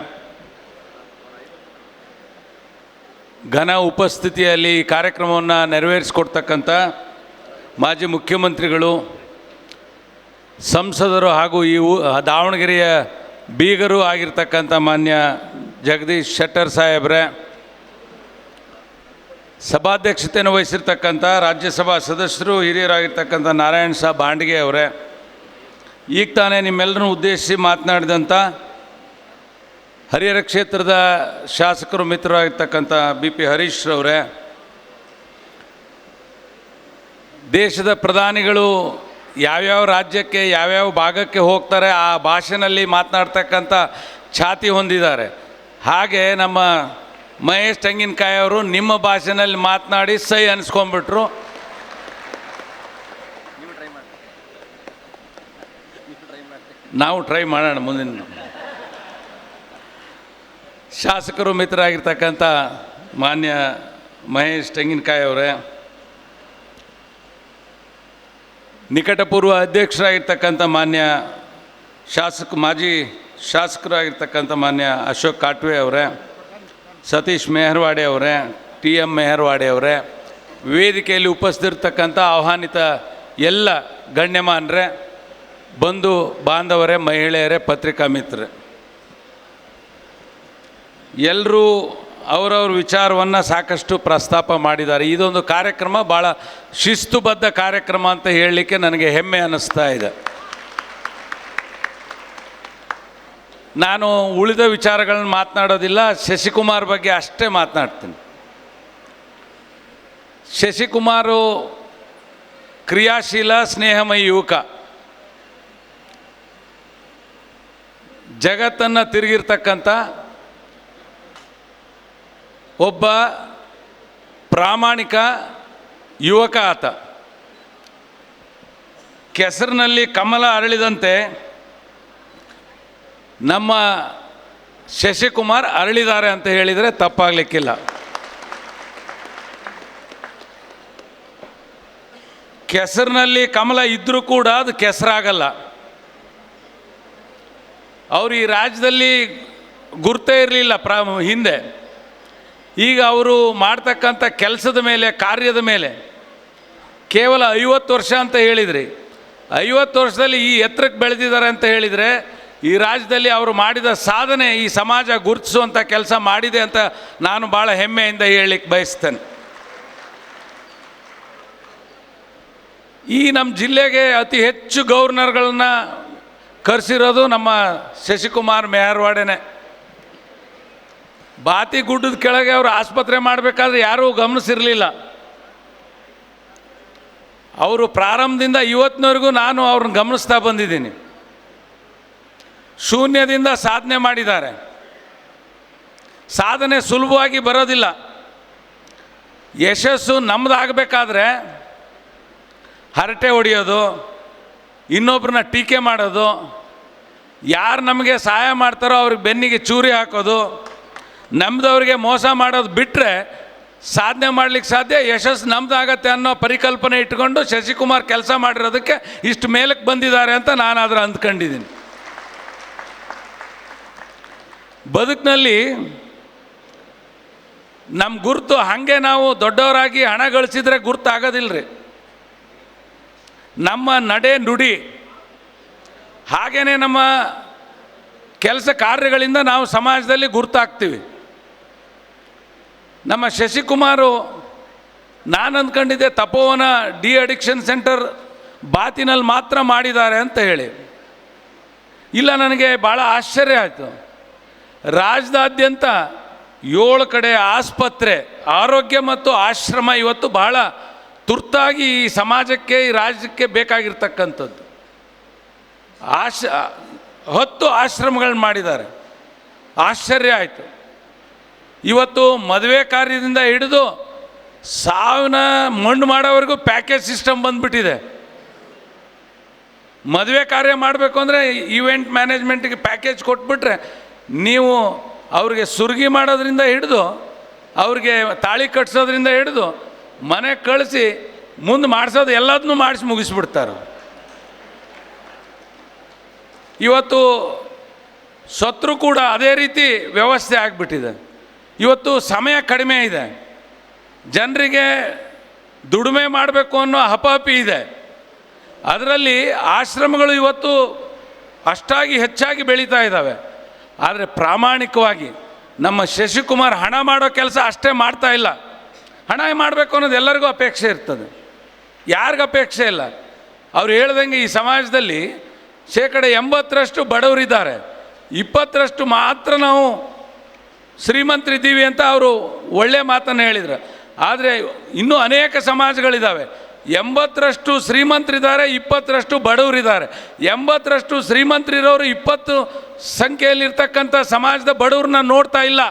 ಘನ ಉಪಸ್ಥಿತಿಯಲ್ಲಿ ಈ ಕಾರ್ಯಕ್ರಮವನ್ನು ನೆರವೇರಿಸಿಕೊಡ್ತಕ್ಕಂಥ ಮಾಜಿ ಮುಖ್ಯಮಂತ್ರಿಗಳು, ಸಂಸದರು ಹಾಗೂ ಈ ದಾವಣಗೆರೆಯ ಬೀಗರು ಆಗಿರ್ತಕ್ಕಂಥ ಮಾನ್ಯ ಜಗದೀಶ್ ಶೆಟ್ಟರ್ ಸಾಹೇಬ್ರೆ, ಸಭಾಧ್ಯಕ್ಷತೆಯನ್ನು ವಹಿಸಿರ್ತಕ್ಕಂಥ ರಾಜ್ಯಸಭಾ ಸದಸ್ಯರು ಹಿರಿಯರಾಗಿರ್ತಕ್ಕಂಥ ನಾರಾಯಣ ಸಾಹೇಬ್ ಬಾಂಡಿಗೆ ಅವರೇ, ಈಗ ತಾನೇ ನಿಮ್ಮೆಲ್ಲರನ್ನು ಉದ್ದೇಶಿಸಿ ಮಾತನಾಡಿದಂಥ ಹರಿಹರ ಕ್ಷೇತ್ರದ ಶಾಸಕರು ಮಿತ್ರರಾಗಿರ್ತಕ್ಕಂಥ BP ಹರೀಶ್ ಅವರೇ, ದೇಶದ ಪ್ರಧಾನಿಗಳು ಯಾವ್ಯಾವ ರಾಜ್ಯಕ್ಕೆ ಯಾವ್ಯಾವ ಭಾಗಕ್ಕೆ ಹೋಗ್ತಾರೆ ಆ ಭಾಷೆಯಲ್ಲಿ ಮಾತನಾಡ್ತಕ್ಕಂಥ ಛಾತಿ ಹೊಂದಿದ್ದಾರೆ. ಹಾಗೆ ನಮ್ಮ ಮಹೇಶ್ ತೆಂಗಿನಕಾಯಿ ಅವರು ನಿಮ್ಮ ಭಾಷೆಯಲ್ಲಿ ಮಾತನಾಡಿ ಸೈ ಅನಿಸ್ಕೊಂಡ್ಬಿಟ್ರು. ನಾವು ಟ್ರೈ ಮಾಡೋಣ. ಮುಂದಿನ ಶಾಸಕರು ಮಿತ್ರರಾಗಿರ್ತಕ್ಕಂಥ ಮಾನ್ಯ ಮಹೇಶ್ ತೆಂಗಿನಕಾಯಿ ಅವರೇ, ನಿಕಟಪೂರ್ವ ಅಧ್ಯಕ್ಷರಾಗಿರ್ತಕ್ಕಂಥ ಮಾನ್ಯ ಮಾಜಿ ಶಾಸಕರಾಗಿರ್ತಕ್ಕಂಥ ಮಾನ್ಯ ಅಶೋಕ್ ಕಾಟ್ವೆ ಅವರೇ, ಸತೀಶ್ ಮೆಹರ್ವಾಡೆ ಅವರೇ, TM ಮೆಹರ್ವಾಡೆ ಅವರೇ, ವೇದಿಕೆಯಲ್ಲಿ ಉಪಸ್ಥಿತಿರ್ತಕ್ಕಂಥ ಆಹ್ವಾನಿತ ಎಲ್ಲ ಗಣ್ಯಮಾನರೇ, ಬಂಧು ಬಾಂಧವರೇ, ಮಹಿಳೆಯರೇ, ಪತ್ರಿಕಾ ಮಿತ್ರರೇ, ಎಲ್ಲರೂ ಅವರವ್ರ ವಿಚಾರವನ್ನು ಸಾಕಷ್ಟು ಪ್ರಸ್ತಾಪ ಮಾಡಿದ್ದಾರೆ. ಇದೊಂದು ಕಾರ್ಯಕ್ರಮ ಭಾಳ ಶಿಸ್ತುಬದ್ಧ ಕಾರ್ಯಕ್ರಮ ಅಂತ ಹೇಳಲಿಕ್ಕೆ ನನಗೆ ಹೆಮ್ಮೆ ಅನ್ನಿಸ್ತಾ ಇದೆ. ನಾನು ಉಳಿದ ವಿಚಾರಗಳನ್ನ ಮಾತನಾಡೋದಿಲ್ಲ, ಶಶಿಕುಮಾರ್ ಬಗ್ಗೆ ಅಷ್ಟೇ ಮಾತನಾಡ್ತೀನಿ. ಶಶಿಕುಮಾರು ಕ್ರಿಯಾಶೀಲ ಸ್ನೇಹಮಯಿ ಯುವಕ, ಜಗತ್ತನ್ನು ತಿರುಗಿರ್ತಕ್ಕಂಥ ಒಬ್ಬ ಪ್ರಾಮಾಣಿಕ ಯುವಕ ಆತ. ಕೆಸರಿನಲ್ಲಿ ಕಮಲ ಅರಳಿದಂತೆ ನಮ್ಮ ಶಶಿಕುಮಾರ್ ಅರಳಿದ್ದಾರೆ ಅಂತ ಹೇಳಿದರೆ ತಪ್ಪಾಗಲಿಕ್ಕಿಲ್ಲ. ಕೆಸರಿನಲ್ಲಿ ಕಮಲ ಇದ್ದರೂ ಕೂಡ ಅದು ಕೆಸರಾಗಲ್ಲ. ಅವರು ಈ ರಾಜ್ಯದಲ್ಲಿ ಗುರ್ತೇ ಇರಲಿಲ್ಲ ಹಿಂದೆ. ಈಗ ಅವರು ಮಾಡ್ತಕ್ಕಂಥ ಕೆಲಸದ ಮೇಲೆ, ಕಾರ್ಯದ ಮೇಲೆ ಕೇವಲ 50 ವರ್ಷ ಅಂತ ಹೇಳಿದ್ರಿ. 50 ವರ್ಷದಲ್ಲಿ ಈ ಎತ್ತರಕ್ಕೆ ಬೆಳೆದಿದ್ದಾರೆ ಅಂತ ಹೇಳಿದರೆ ಈ ರಾಜ್ಯದಲ್ಲಿ ಅವರು ಮಾಡಿದ ಸಾಧನೆ ಈ ಸಮಾಜ ಗುರುತಿಸುವಂಥ ಕೆಲಸ ಮಾಡಿದೆ ಅಂತ ನಾನು ಭಾಳ ಹೆಮ್ಮೆಯಿಂದ ಹೇಳಲಿಕ್ಕೆ ಬಯಸ್ತೇನೆ. ಈ ನಮ್ಮ ಜಿಲ್ಲೆಗೆ ಅತಿ ಹೆಚ್ಚು ಗವರ್ನರ್ಗಳನ್ನ ಕರೆಸಿರೋದು ನಮ್ಮ ಶಶಿಕುಮಾರ್ ಮೆಹರ್ವಾಡೆನೇ. ಬಾತಿ ಗುಡ್ಡದ ಕೆಳಗೆ ಅವರು ಆಸ್ಪತ್ರೆ ಮಾಡಬೇಕಾದ್ರೆ ಯಾರೂ ಗಮನಿಸಿರಲಿಲ್ಲ. ಅವರು ಪ್ರಾರಂಭದಿಂದ ಇವತ್ತಿನವರೆಗೂ ನಾನು ಅವ್ರನ್ನ ಗಮನಿಸ್ತಾ ಬಂದಿದ್ದೀನಿ. ಶೂನ್ಯದಿಂದ ಸಾಧನೆ ಮಾಡಿದ್ದಾರೆ. ಸಾಧನೆ ಸುಲಭವಾಗಿ ಬರೋದಿಲ್ಲ. ಯಶಸ್ಸು ನಮ್ಮದಾಗಬೇಕಾದ್ರೆ ಹರಟೆ ಹೊಡೆಯೋದು, ಇನ್ನೊಬ್ಬರನ್ನ ಟೀಕೆ ಮಾಡೋದು, ಯಾರು ನಮಗೆ ಸಹಾಯ ಮಾಡ್ತಾರೋ ಅವ್ರಿಗೆ ಬೆನ್ನಿಗೆ ಚೂರಿ ಹಾಕೋದು, ನಮ್ಮದವ್ರಿಗೆ ಮೋಸ ಮಾಡೋದು ಬಿಟ್ಟರೆ ಸಾಧನೆ ಮಾಡಲಿಕ್ಕೆ ಸಾಧ್ಯ. ಯಶಸ್ಸು ನಮ್ಮದಾಗತ್ತೆ ಅನ್ನೋ ಪರಿಕಲ್ಪನೆ ಇಟ್ಕೊಂಡು ಶಶಿಕುಮಾರ್ ಕೆಲಸ ಮಾಡಿರೋದಕ್ಕೆ ಇಷ್ಟು ಮೇಲಕ್ಕೆ ಬಂದಿದ್ದಾರೆ ಅಂತ ನಾನು ಅದರ ಅಂದ್ಕೊಂಡಿದ್ದೀನಿ. ಬದುಕಿನಲ್ಲಿ ನಮ್ಮ ಗುರುತು ಹಾಗೆ ನಾವು ದೊಡ್ಡವರಾಗಿ ಹಣ ಗಳಿಸಿದ್ರೆ ಗುರುತು ಆಗೋದಿಲ್ಲ ರೀ. ನಮ್ಮ ನಡೆ ನುಡಿ ಹಾಗೇ ನಮ್ಮ ಕೆಲಸ ಕಾರ್ಯಗಳಿಂದ ನಾವು ಸಮಾಜದಲ್ಲಿ ಗುರುತಾಗ್ತೀವಿ. ನಮ್ಮ ಶಶಿಕುಮಾರು ನಾನು ಅಂದ್ಕೊಂಡಿದ್ದೆ ತಪೋವನ ಡಿ ಅಡಿಕ್ಷನ್ ಸೆಂಟರ್ ಬಾತಿನಲ್ಲಿ ಮಾತ್ರ ಮಾಡಿದ್ದಾರೆ ಅಂತ ಹೇಳಿ. ಇಲ್ಲ, ನನಗೆ ಭಾಳ ಆಶ್ಚರ್ಯ ಆಯಿತು. ರಾಜ್ಯದಾದ್ಯಂತ 7 ಕಡೆ ಆಸ್ಪತ್ರೆ, ಆರೋಗ್ಯ ಮತ್ತು ಆಶ್ರಮ ಇವತ್ತು ಬಹಳ ತುರ್ತಾಗಿ ಈ ಸಮಾಜಕ್ಕೆ, ಈ ರಾಜ್ಯಕ್ಕೆ ಬೇಕಾಗಿರ್ತಕ್ಕಂಥದ್ದು. 10 ಆಶ್ರಮಗಳನ್ನ ಮಾಡಿದ್ದಾರೆ. ಆಶ್ಚರ್ಯ ಆಯಿತು. ಇವತ್ತು ಮದುವೆ ಕಾರ್ಯದಿಂದ ಹಿಡಿದು ಸಾವಿನ ಮಣ್ಣು ಮಾಡೋವರೆಗೂ ಪ್ಯಾಕೇಜ್ ಸಿಸ್ಟಮ್ ಬಂದುಬಿಟ್ಟಿದೆ. ಮದುವೆ ಕಾರ್ಯ ಮಾಡಬೇಕು ಅಂದರೆ ಈವೆಂಟ್ ಮ್ಯಾನೇಜ್ಮೆಂಟಿಗೆ ಪ್ಯಾಕೇಜ್ ಕೊಟ್ಬಿಟ್ರೆ ನೀವು ಅವ್ರಿಗೆ ಸುರ್ಗಿ ಮಾಡೋದ್ರಿಂದ ಹಿಡಿದು, ಅವ್ರಿಗೆ ತಾಳಿ ಕಟ್ಸೋದ್ರಿಂದ ಹಿಡಿದು ಮನೆಗೆ ಕಳಿಸಿ ಮುಂದೆ ಮಾಡಿಸೋದು ಎಲ್ಲದನ್ನೂ ಮಾಡಿಸಿ ಮುಗಿಸ್ಬಿಡ್ತಾರೆ. ಇವತ್ತು ಸತ್ರು ಕೂಡ ಅದೇ ರೀತಿ ವ್ಯವಸ್ಥೆ ಆಗಿಬಿಟ್ಟಿದೆ. ಇವತ್ತು ಸಮಯ ಕಡಿಮೆ ಇದೆ, ಜನರಿಗೆ ದುಡಿಮೆ ಮಾಡಬೇಕು ಅನ್ನೋ ಹಪಾಪಿ ಇದೆ. ಅದರಲ್ಲಿ ಆಶ್ರಮಗಳು ಇವತ್ತು ಅಷ್ಟಾಗಿ ಹೆಚ್ಚಾಗಿ ಬೆಳೀತಾ ಇದ್ದಾವೆ. ಆದರೆ ಪ್ರಾಮಾಣಿಕವಾಗಿ ನಮ್ಮ ಶಶಿಕುಮಾರ್ ಹಣ ಮಾಡೋ ಕೆಲಸ ಅಷ್ಟೇ ಮಾಡ್ತಾ ಇಲ್ಲ. ಹಣ ಮಾಡಬೇಕು ಅನ್ನೋದು ಎಲ್ಲರಿಗೂ ಅಪೇಕ್ಷೆ ಇರ್ತದೆ, ಯಾರಿಗೂ ಅಪೇಕ್ಷೆ ಇಲ್ಲ. ಅವ್ರು ಹೇಳ್ದಂಗೆ ಈ ಸಮಾಜದಲ್ಲಿ 80% ಬಡವರಿದ್ದಾರೆ, 20% ಮಾತ್ರ ನಾವು ಶ್ರೀಮಂತರಿದ್ದೀವಿ ಅಂತ ಅವರು ಒಳ್ಳೆಯ ಮಾತನ್ನು ಹೇಳಿದರು. ಆದರೆ ಇನ್ನೂ ಅನೇಕ ಸಮಾಜಗಳಿದ್ದಾವೆ. 80% ಶ್ರೀಮಂತರಿದ್ದಾರೆ, 20% ಬಡವರಿದ್ದಾರೆ. 80% ಶ್ರೀಮಂತರಿರೋರು 20 ಸಂಖ್ಯೆಯಲ್ಲಿರ್ತಕ್ಕಂಥ ಸಮಾಜದ ಬಡವ್ರನ್ನ ನೋಡ್ತಾ ಇಲ್ಲ.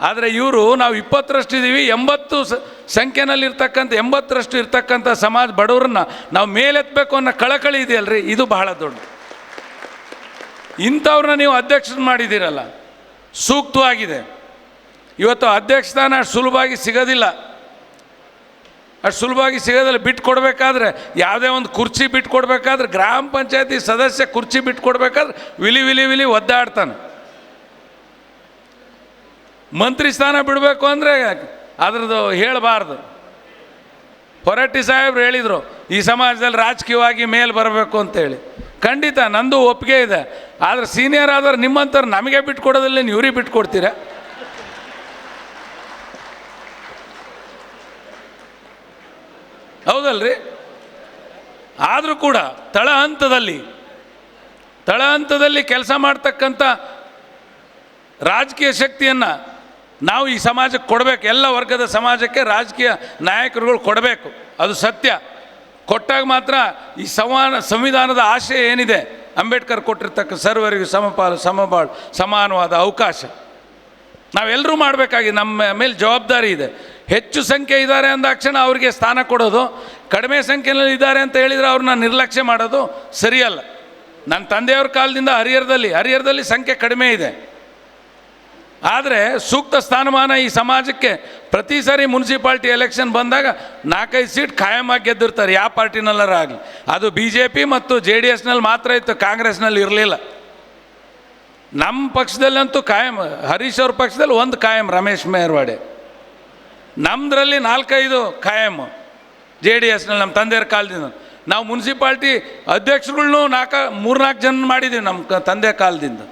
ಆದರೆ ಇವರು ನಾವು 20% ಇದ್ದೀವಿ, 80 ಸಂಖ್ಯೆನಲ್ಲಿರ್ತಕ್ಕಂಥ 80% ಇರ್ತಕ್ಕಂಥ ಸಮಾಜ ಬಡವ್ರನ್ನ ನಾವು ಮೇಲೆತ್ತಬೇಕು ಅನ್ನೋ ಕಳಕಳಿ ಇದೆಯಲ್ರಿ, ಇದು ಬಹಳ ದೊಡ್ಡ. ಇಂಥವ್ರನ್ನ ನೀವು ಅಧ್ಯಕ್ಷರು ಮಾಡಿದ್ದೀರಲ್ಲ, ಸೂಕ್ತವಾಗಿದೆ. ಇವತ್ತು ಅಧ್ಯಕ್ಷ ಸ್ಥಾನ ಅಷ್ಟು ಸುಲಭವಾಗಿ ಸಿಗೋದಿಲ್ಲ. ಅಷ್ಟು ಸುಲಭವಾಗಿ ಸಿಗೋದಿಲ್ಲ. ಬಿಟ್ಟು ಕೊಡಬೇಕಾದ್ರೆ, ಯಾವುದೇ ಒಂದು ಕುರ್ಚಿ ಬಿಟ್ಟು ಕೊಡಬೇಕಾದ್ರೆ, ಗ್ರಾಮ ಪಂಚಾಯತಿ ಸದಸ್ಯ ಕುರ್ಚಿ ಬಿಟ್ಟು ಕೊಡಬೇಕಾದ್ರೆ ವಿಲಿ ಒದ್ದಾಡ್ತಾನೆ. ಮಂತ್ರಿ ಸ್ಥಾನ ಬಿಡಬೇಕು ಅಂದರೆ ಅದರದ್ದು ಹೇಳಬಾರ್ದು. ಹೊರಟ್ಟಿ ಸಾಹೇಬ್ರು ಹೇಳಿದರು ಈ ಸಮಾಜದಲ್ಲಿ ರಾಜಕೀಯವಾಗಿ ಮೇಲೆ ಬರಬೇಕು ಅಂತೇಳಿ. ಖಂಡಿತ ನಂದು ಒಪ್ಪಿಗೆ ಇದೆ. ಆದರೆ ಸೀನಿಯರ್ ಆದ್ರೆ ನಿಮ್ಮಂಥವ್ರು ನಮಗೆ ಬಿಟ್ಟು ಕೊಡೋದಿಲ್ಲ, ನೀವು ಇವ್ರಿಗೆ ಬಿಟ್ಟು ಕೊಡ್ತೀರಾ? ಹೌದಲ್ರಿ? ಆದರೂ ಕೂಡ ತಳ ಹಂತದಲ್ಲಿ ಕೆಲಸ ಮಾಡ್ತಕ್ಕಂಥ ರಾಜಕೀಯ ಶಕ್ತಿಯನ್ನು ನಾವು ಈ ಸಮಾಜಕ್ಕೆ ಕೊಡಬೇಕು. ಎಲ್ಲ ವರ್ಗದ ಸಮಾಜಕ್ಕೆ ರಾಜಕೀಯ ನಾಯಕರುಗಳು ಕೊಡಬೇಕು, ಅದು ಸತ್ಯ. ಕೊಟ್ಟಾಗ ಮಾತ್ರ ಈ ಸಂವಿಧಾನದ ಆಶಯ ಏನಿದೆ, ಅಂಬೇಡ್ಕರ್ ಕೊಟ್ಟಿರ್ತಕ್ಕ ಸರ್ವರಿಗೂ ಸಮಪಾಲು ಸಮಬಾಳು ಸಮಾನವಾದ ಅವಕಾಶ ನಾವೆಲ್ಲರೂ ಮಾಡಬೇಕಾಗಿ, ನಮ್ಮ ಮೇಲೆ ಜವಾಬ್ದಾರಿ ಇದೆ. ಹೆಚ್ಚು ಸಂಖ್ಯೆ ಇದ್ದಾರೆ ಅಂದಾಕ್ಷಣ ಅವ್ರಿಗೆ ಸ್ಥಾನ ಕೊಡೋದು, ಕಡಿಮೆ ಸಂಖ್ಯೆಯಲ್ಲಿ ಇದ್ದಾರೆ ಅಂತ ಹೇಳಿದರೆ ಅವ್ರನ್ನ ನಿರ್ಲಕ್ಷ್ಯ ಮಾಡೋದು ಸರಿಯಲ್ಲ. ನನ್ನ ತಂದೆಯವ್ರ ಕಾಲದಿಂದ ಹರಿಹರದಲ್ಲಿ ಸಂಖ್ಯೆ ಕಡಿಮೆ ಇದೆ, ಆದರೆ ಸೂಕ್ತ ಸ್ಥಾನಮಾನ ಈ ಸಮಾಜಕ್ಕೆ ಪ್ರತಿ ಸಾರಿ ಮುನ್ಸಿಪಾಲ್ಟಿ ಎಲೆಕ್ಷನ್ ಬಂದಾಗ 4-5 ಸೀಟ್ ಖಾಯಮಾಗಿ ಗೆದ್ದಿರ್ತಾರೆ, ಯಾವ ಪಾರ್ಟಿನಲ್ಲಾರ ಆಗಲಿ. ಅದು BJP ಮತ್ತು JDSನಲ್ಲಿ ಮಾತ್ರ ಇತ್ತು, ಕಾಂಗ್ರೆಸ್ನಲ್ಲಿ ಇರಲಿಲ್ಲ. ನಮ್ಮ ಪಕ್ಷದಲ್ಲಂತೂ ಕಾಯಂ, ಹರೀಶ್ ಅವ್ರ ಪಕ್ಷದಲ್ಲಿ 1 ಕಾಯಂ, ರಮೇಶ್ ಮೇರ್ವಾಡೆ. ನಮ್ಮದ್ರಲ್ಲಿ 4-5 ಕಾಯಂ JDSನಲ್ಲಿ, ನಮ್ಮ ತಂದೆಯವ್ರ ಕಾಲದಿಂದ. ನಾವು ಮುನ್ಸಿಪಾಲ್ಟಿ ಅಧ್ಯಕ್ಷರುಗಳ್ನೂ 3-4 ಜನ ಮಾಡಿದ್ದೀವಿ ನಮ್ಮ ತಂದೆ ಕಾಲದಿಂದ.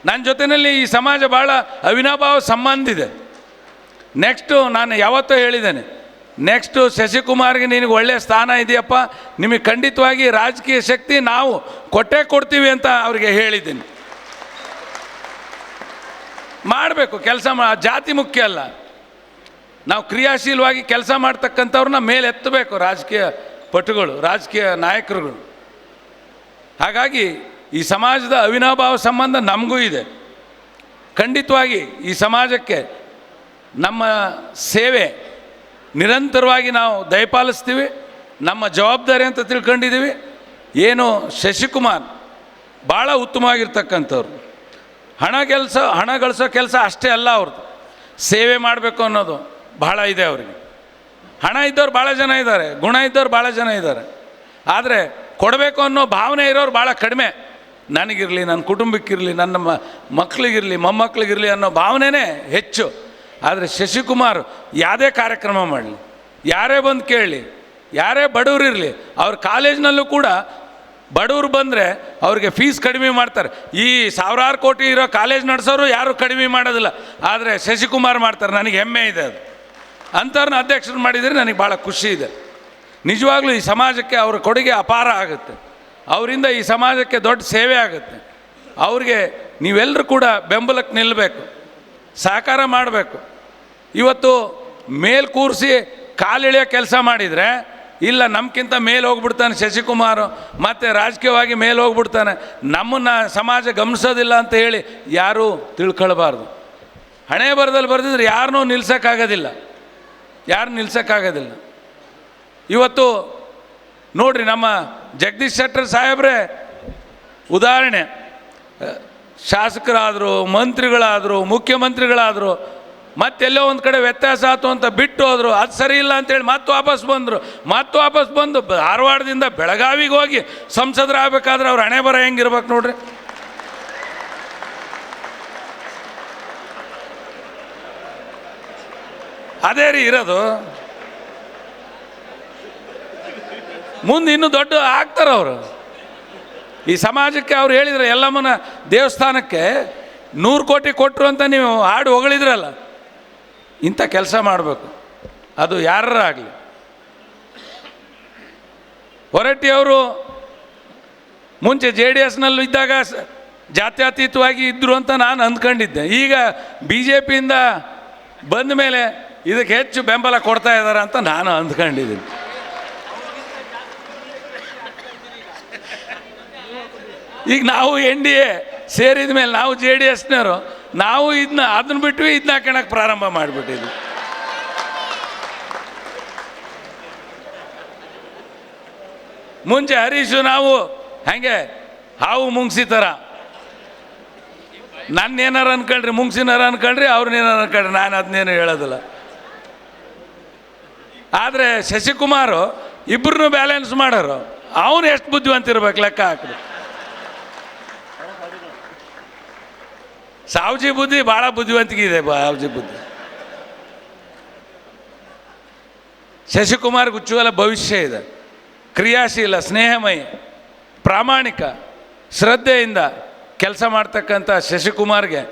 ನನ್ನ ಜೊತೆಯಲ್ಲಿ ಈ ಸಮಾಜ ಭಾಳ ಅವಿನಾಭಾವ ಸಂಬಂಧ ಇದೆ. ನೆಕ್ಸ್ಟು ನಾನು ಯಾವತ್ತೂ ಹೇಳಿದ್ದೇನೆ, ನೆಕ್ಸ್ಟು ಶಶಿಕುಮಾರ್ಗೆ ನಿನಗೆ ಒಳ್ಳೆಯ ಸ್ಥಾನ ಇದೆಯಪ್ಪ, ನಿಮಗೆ ಖಂಡಿತವಾಗಿ ರಾಜಕೀಯ ಶಕ್ತಿ ನಾವು ಕೊಡ್ತೀವಿ ಅಂತ ಅವ್ರಿಗೆ ಹೇಳಿದ್ದೀನಿ. ಮಾಡಬೇಕು ಕೆಲಸ, ಜಾತಿ ಮುಖ್ಯ ಅಲ್ಲ, ನಾವು ಕ್ರಿಯಾಶೀಲವಾಗಿ ಕೆಲಸ ಮಾಡ್ತಕ್ಕಂಥವ್ರನ್ನ ಮೇಲೆತ್ತಬೇಕು ರಾಜಕೀಯ ಪಟುಗಳು, ರಾಜಕೀಯ ನಾಯಕರುಗಳು. ಹಾಗಾಗಿ ಈ ಸಮಾಜದ ಅವಿನಾಭಾವ ಸಂಬಂಧ ನಮಗೂ ಇದೆ. ಖಂಡಿತವಾಗಿ ಈ ಸಮಾಜಕ್ಕೆ ನಮ್ಮ ಸೇವೆ ನಿರಂತರವಾಗಿ ನಾವು ದಯಪಾಲಿಸ್ತೀವಿ, ನಮ್ಮ ಜವಾಬ್ದಾರಿ ಅಂತ ತಿಳ್ಕೊಂಡಿದ್ದೀವಿ. ಏನು ಶಶಿಕುಮಾರ್ ಭಾಳ ಉತ್ತಮವಾಗಿರ್ತಕ್ಕಂಥವ್ರು, ಹಣ ಗಳಿಸೋ ಕೆಲಸ ಅಷ್ಟೇ ಅಲ್ಲ ಅವ್ರದ್ದು, ಸೇವೆ ಮಾಡಬೇಕು ಅನ್ನೋದು ಭಾಳ ಇದೆ ಅವ್ರಿಗೆ. ಹಣ ಇದ್ದವ್ರು ಭಾಳ ಜನ ಇದ್ದಾರೆ, ಗುಣ ಇದ್ದವ್ರು ಭಾಳ ಜನ ಇದ್ದಾರೆ, ಆದರೆ ಕೊಡಬೇಕು ಅನ್ನೋ ಭಾವನೆ ಇರೋರು ಭಾಳ ಕಡಿಮೆ. ನನಗಿರಲಿ, ನನ್ನ ಕುಟುಂಬಕ್ಕಿರಲಿ, ನನ್ನ ಮಕ್ಕಳಿಗಿರಲಿ, ಮೊಮ್ಮಕ್ಕಳಿಗಿರಲಿ ಅನ್ನೋ ಭಾವನೆನೇ ಹೆಚ್ಚು. ಆದರೆ ಶಶಿಕುಮಾರ್ ಯಾವುದೇ ಕಾರ್ಯಕ್ರಮ ಮಾಡಲಿ, ಯಾರೇ ಬಂದು ಕೇಳಲಿ, ಯಾರೇ ಬಡವರು ಇರಲಿ, ಅವ್ರ ಕಾಲೇಜ್ನಲ್ಲೂ ಕೂಡ ಬಡವರು ಬಂದರೆ ಅವ್ರಿಗೆ ಫೀಸ್ ಕಡಿಮೆ ಮಾಡ್ತಾರೆ. ಈ 1000 ಕೋಟಿ ಇರೋ ಕಾಲೇಜ್ ನಡೆಸೋರು ಯಾರೂ ಕಡಿಮೆ ಮಾಡೋದಿಲ್ಲ, ಆದರೆ ಶಶಿಕುಮಾರ್ ಮಾಡ್ತಾರೆ. ನನಗೆ ಹೆಮ್ಮೆ ಇದೆ, ಅದು ಅಂಥವ್ರನ್ನ ಅಧ್ಯಕ್ಷರು ಮಾಡಿದರೆ ನನಗೆ ಭಾಳ ಖುಷಿ ಇದೆ. ನಿಜವಾಗ್ಲೂ ಈ ಸಮಾಜಕ್ಕೆ ಅವರ ಕೊಡುಗೆ ಅಪಾರ ಆಗುತ್ತೆ, ಅವರಿಂದ ಈ ಸಮಾಜಕ್ಕೆ ದೊಡ್ಡ ಸೇವೆ ಆಗುತ್ತೆ. ಅವ್ರಿಗೆ ನೀವೆಲ್ಲರೂ ಕೂಡ ಬೆಂಬಲಕ್ಕೆ ನಿಲ್ಲಬೇಕು, ಸಹಕಾರ ಮಾಡಬೇಕು. ಇವತ್ತು ಮೇಲ್ ಕೂರಿಸಿ ಕಾಲಿಳಿಯೋ ಕೆಲಸ ಮಾಡಿದರೆ, ಇಲ್ಲ ನಮ್ಗಿಂತ ಮೇಲೆ ಹೋಗ್ಬಿಡ್ತಾನೆ ಶಶಿಕುಮಾರ್, ಮತ್ತು ರಾಜಕೀಯವಾಗಿ ಮೇಲೆ ಹೋಗ್ಬಿಡ್ತಾನೆ, ನಮ್ಮನ್ನು ಸಮಾಜ ಗಮನಿಸೋದಿಲ್ಲ ಅಂತ ಹೇಳಿ ಯಾರೂ ತಿಳ್ಕೊಳ್ಬಾರ್ದು. ಹಣೆ ಬರದಲ್ಲಿ ಬರೆದಿದ್ರೆ ಯಾರನ್ನೂ ನಿಲ್ಸೋಕ್ಕಾಗೋದಿಲ್ಲ. ಇವತ್ತು ನೋಡ್ರಿ, ನಮ್ಮ ಜಗದೀಶ್ ಶೆಟ್ಟರ್ ಸಾಹೇಬ್ರೆ ಉದಾಹರಣೆ, ಶಾಸಕರಾದರು, ಮಂತ್ರಿಗಳಾದರು, ಮುಖ್ಯಮಂತ್ರಿಗಳಾದರು, ಮತ್ತೆಲ್ಲೋ ಒಂದು ಕಡೆ ವ್ಯತ್ಯಾಸ ಆಯ್ತು ಅಂತ ಬಿಟ್ಟು ಹೋದರು, ಅದು ಸರಿ ಇಲ್ಲ ಅಂತೇಳಿ ಮತ್ತೆ ವಾಪಸ್ ಬಂದು ಧಾರವಾಡದಿಂದ ಬೆಳಗಾವಿಗೆ ಹೋಗಿ ಸಂಸದರಾಗಬೇಕಾದ್ರೆ ಅವ್ರ ಹಣೆ ಬರ ಹೆಂಗಿರ್ಬೇಕು ನೋಡ್ರಿ. ಅದೇ ರೀ ಇರೋದು. ಮುಂದೆ ಇನ್ನೂ ದೊಡ್ಡ ಆಗ್ತಾರೆ ಅವರು ಈ ಸಮಾಜಕ್ಕೆ. ಅವ್ರು ಹೇಳಿದರೆ ಯಲ್ಲಮ್ಮನ ದೇವಸ್ಥಾನಕ್ಕೆ 100 ಕೋಟಿ ಕೊಟ್ಟರು ಅಂತ ನೀವು ಹಾಡು ಹೊಗಳಿದ್ರಲ್ಲ, ಇಂಥ ಕೆಲಸ ಮಾಡಬೇಕು, ಅದು ಯಾರಾಗಲಿ. ಹೊರಟ್ಟಿಯವರು ಮುಂಚೆ JDSನಲ್ಲೂ ಇದ್ದಾಗ ಜಾತ್ಯತೀತವಾಗಿ ಇದ್ದರು ಅಂತ ನಾನು ಅಂದ್ಕೊಂಡಿದ್ದೆ. ಈಗ BJPಯಿಂದ ಬಂದ ಮೇಲೆ ಇದಕ್ಕೆ ಹೆಚ್ಚು ಬೆಂಬಲ ಕೊಡ್ತಾ ಇದ್ದಾರೆ ಅಂತ ನಾನು ಅಂದ್ಕೊಂಡಿದ್ದೀನಿ. ಈಗ ನಾವು NDA ಸೇರಿದ ಮೇಲೆ ನಾವು JDSನವರು, ನಾವು ಅದನ್ನ ಬಿಟ್ವಿ, ಇದನ್ನ ಹಾಕೋಣಕ್ಕೆ ಪ್ರಾರಂಭ ಮಾಡಿಬಿಟ್ಟಿದ್ವಿ. ಮುಂಚೆ ಹರೀಶು ನಾವು ಹಾಗೆ ಹಾವು ಮುಂಗ್ಸಿ ಥರ, ನನ್ನೇನಾರ ಅನ್ಕೊಳ್ರಿ, ಮುಂಗ್ಸಿನಾರ ಅನ್ಕೊಳ್ರಿ, ಅವ್ರನ್ನೇನಾರ ಅನ್ಕೊಳ್ರಿ, ನಾನು ಅದನ್ನೇನು ಹೇಳೋದಿಲ್ಲ. ಆದರೆ ಶಶಿಕುಮಾರು ಇಬ್ಬರನ್ನೂ ಬ್ಯಾಲೆನ್ಸ್ ಮಾಡೋರು. ಅವನು ಎಷ್ಟು ಬುದ್ಧಿವಂತಿರ್ಬೇಕು ಲೆಕ್ಕ ಹಾಕಿದ್ರು. ಸಾವ್ಜಿ ಬುದ್ಧಿ ಭಾಳ ಬುದ್ಧಿವಂತಿಕೆ ಇದೆ. ಸಾವ್ಜಿ ಬುದ್ಧಿ ಶಶಿಕುಮಾರ್ಗೆ ಉಜ್ವಲ ಭವಿಷ್ಯ ಇದೆ, ಕ್ರಿಯಾಶೀಲ, ಸ್ನೇಹಮಯ. ಪ್ರಾಮಾಣಿಕ ಶ್ರದ್ಧೆಯಿಂದ ಕೆಲಸ ಮಾಡ್ತಕ್ಕಂಥ ಶಶಿಕುಮಾರ್ಗೆ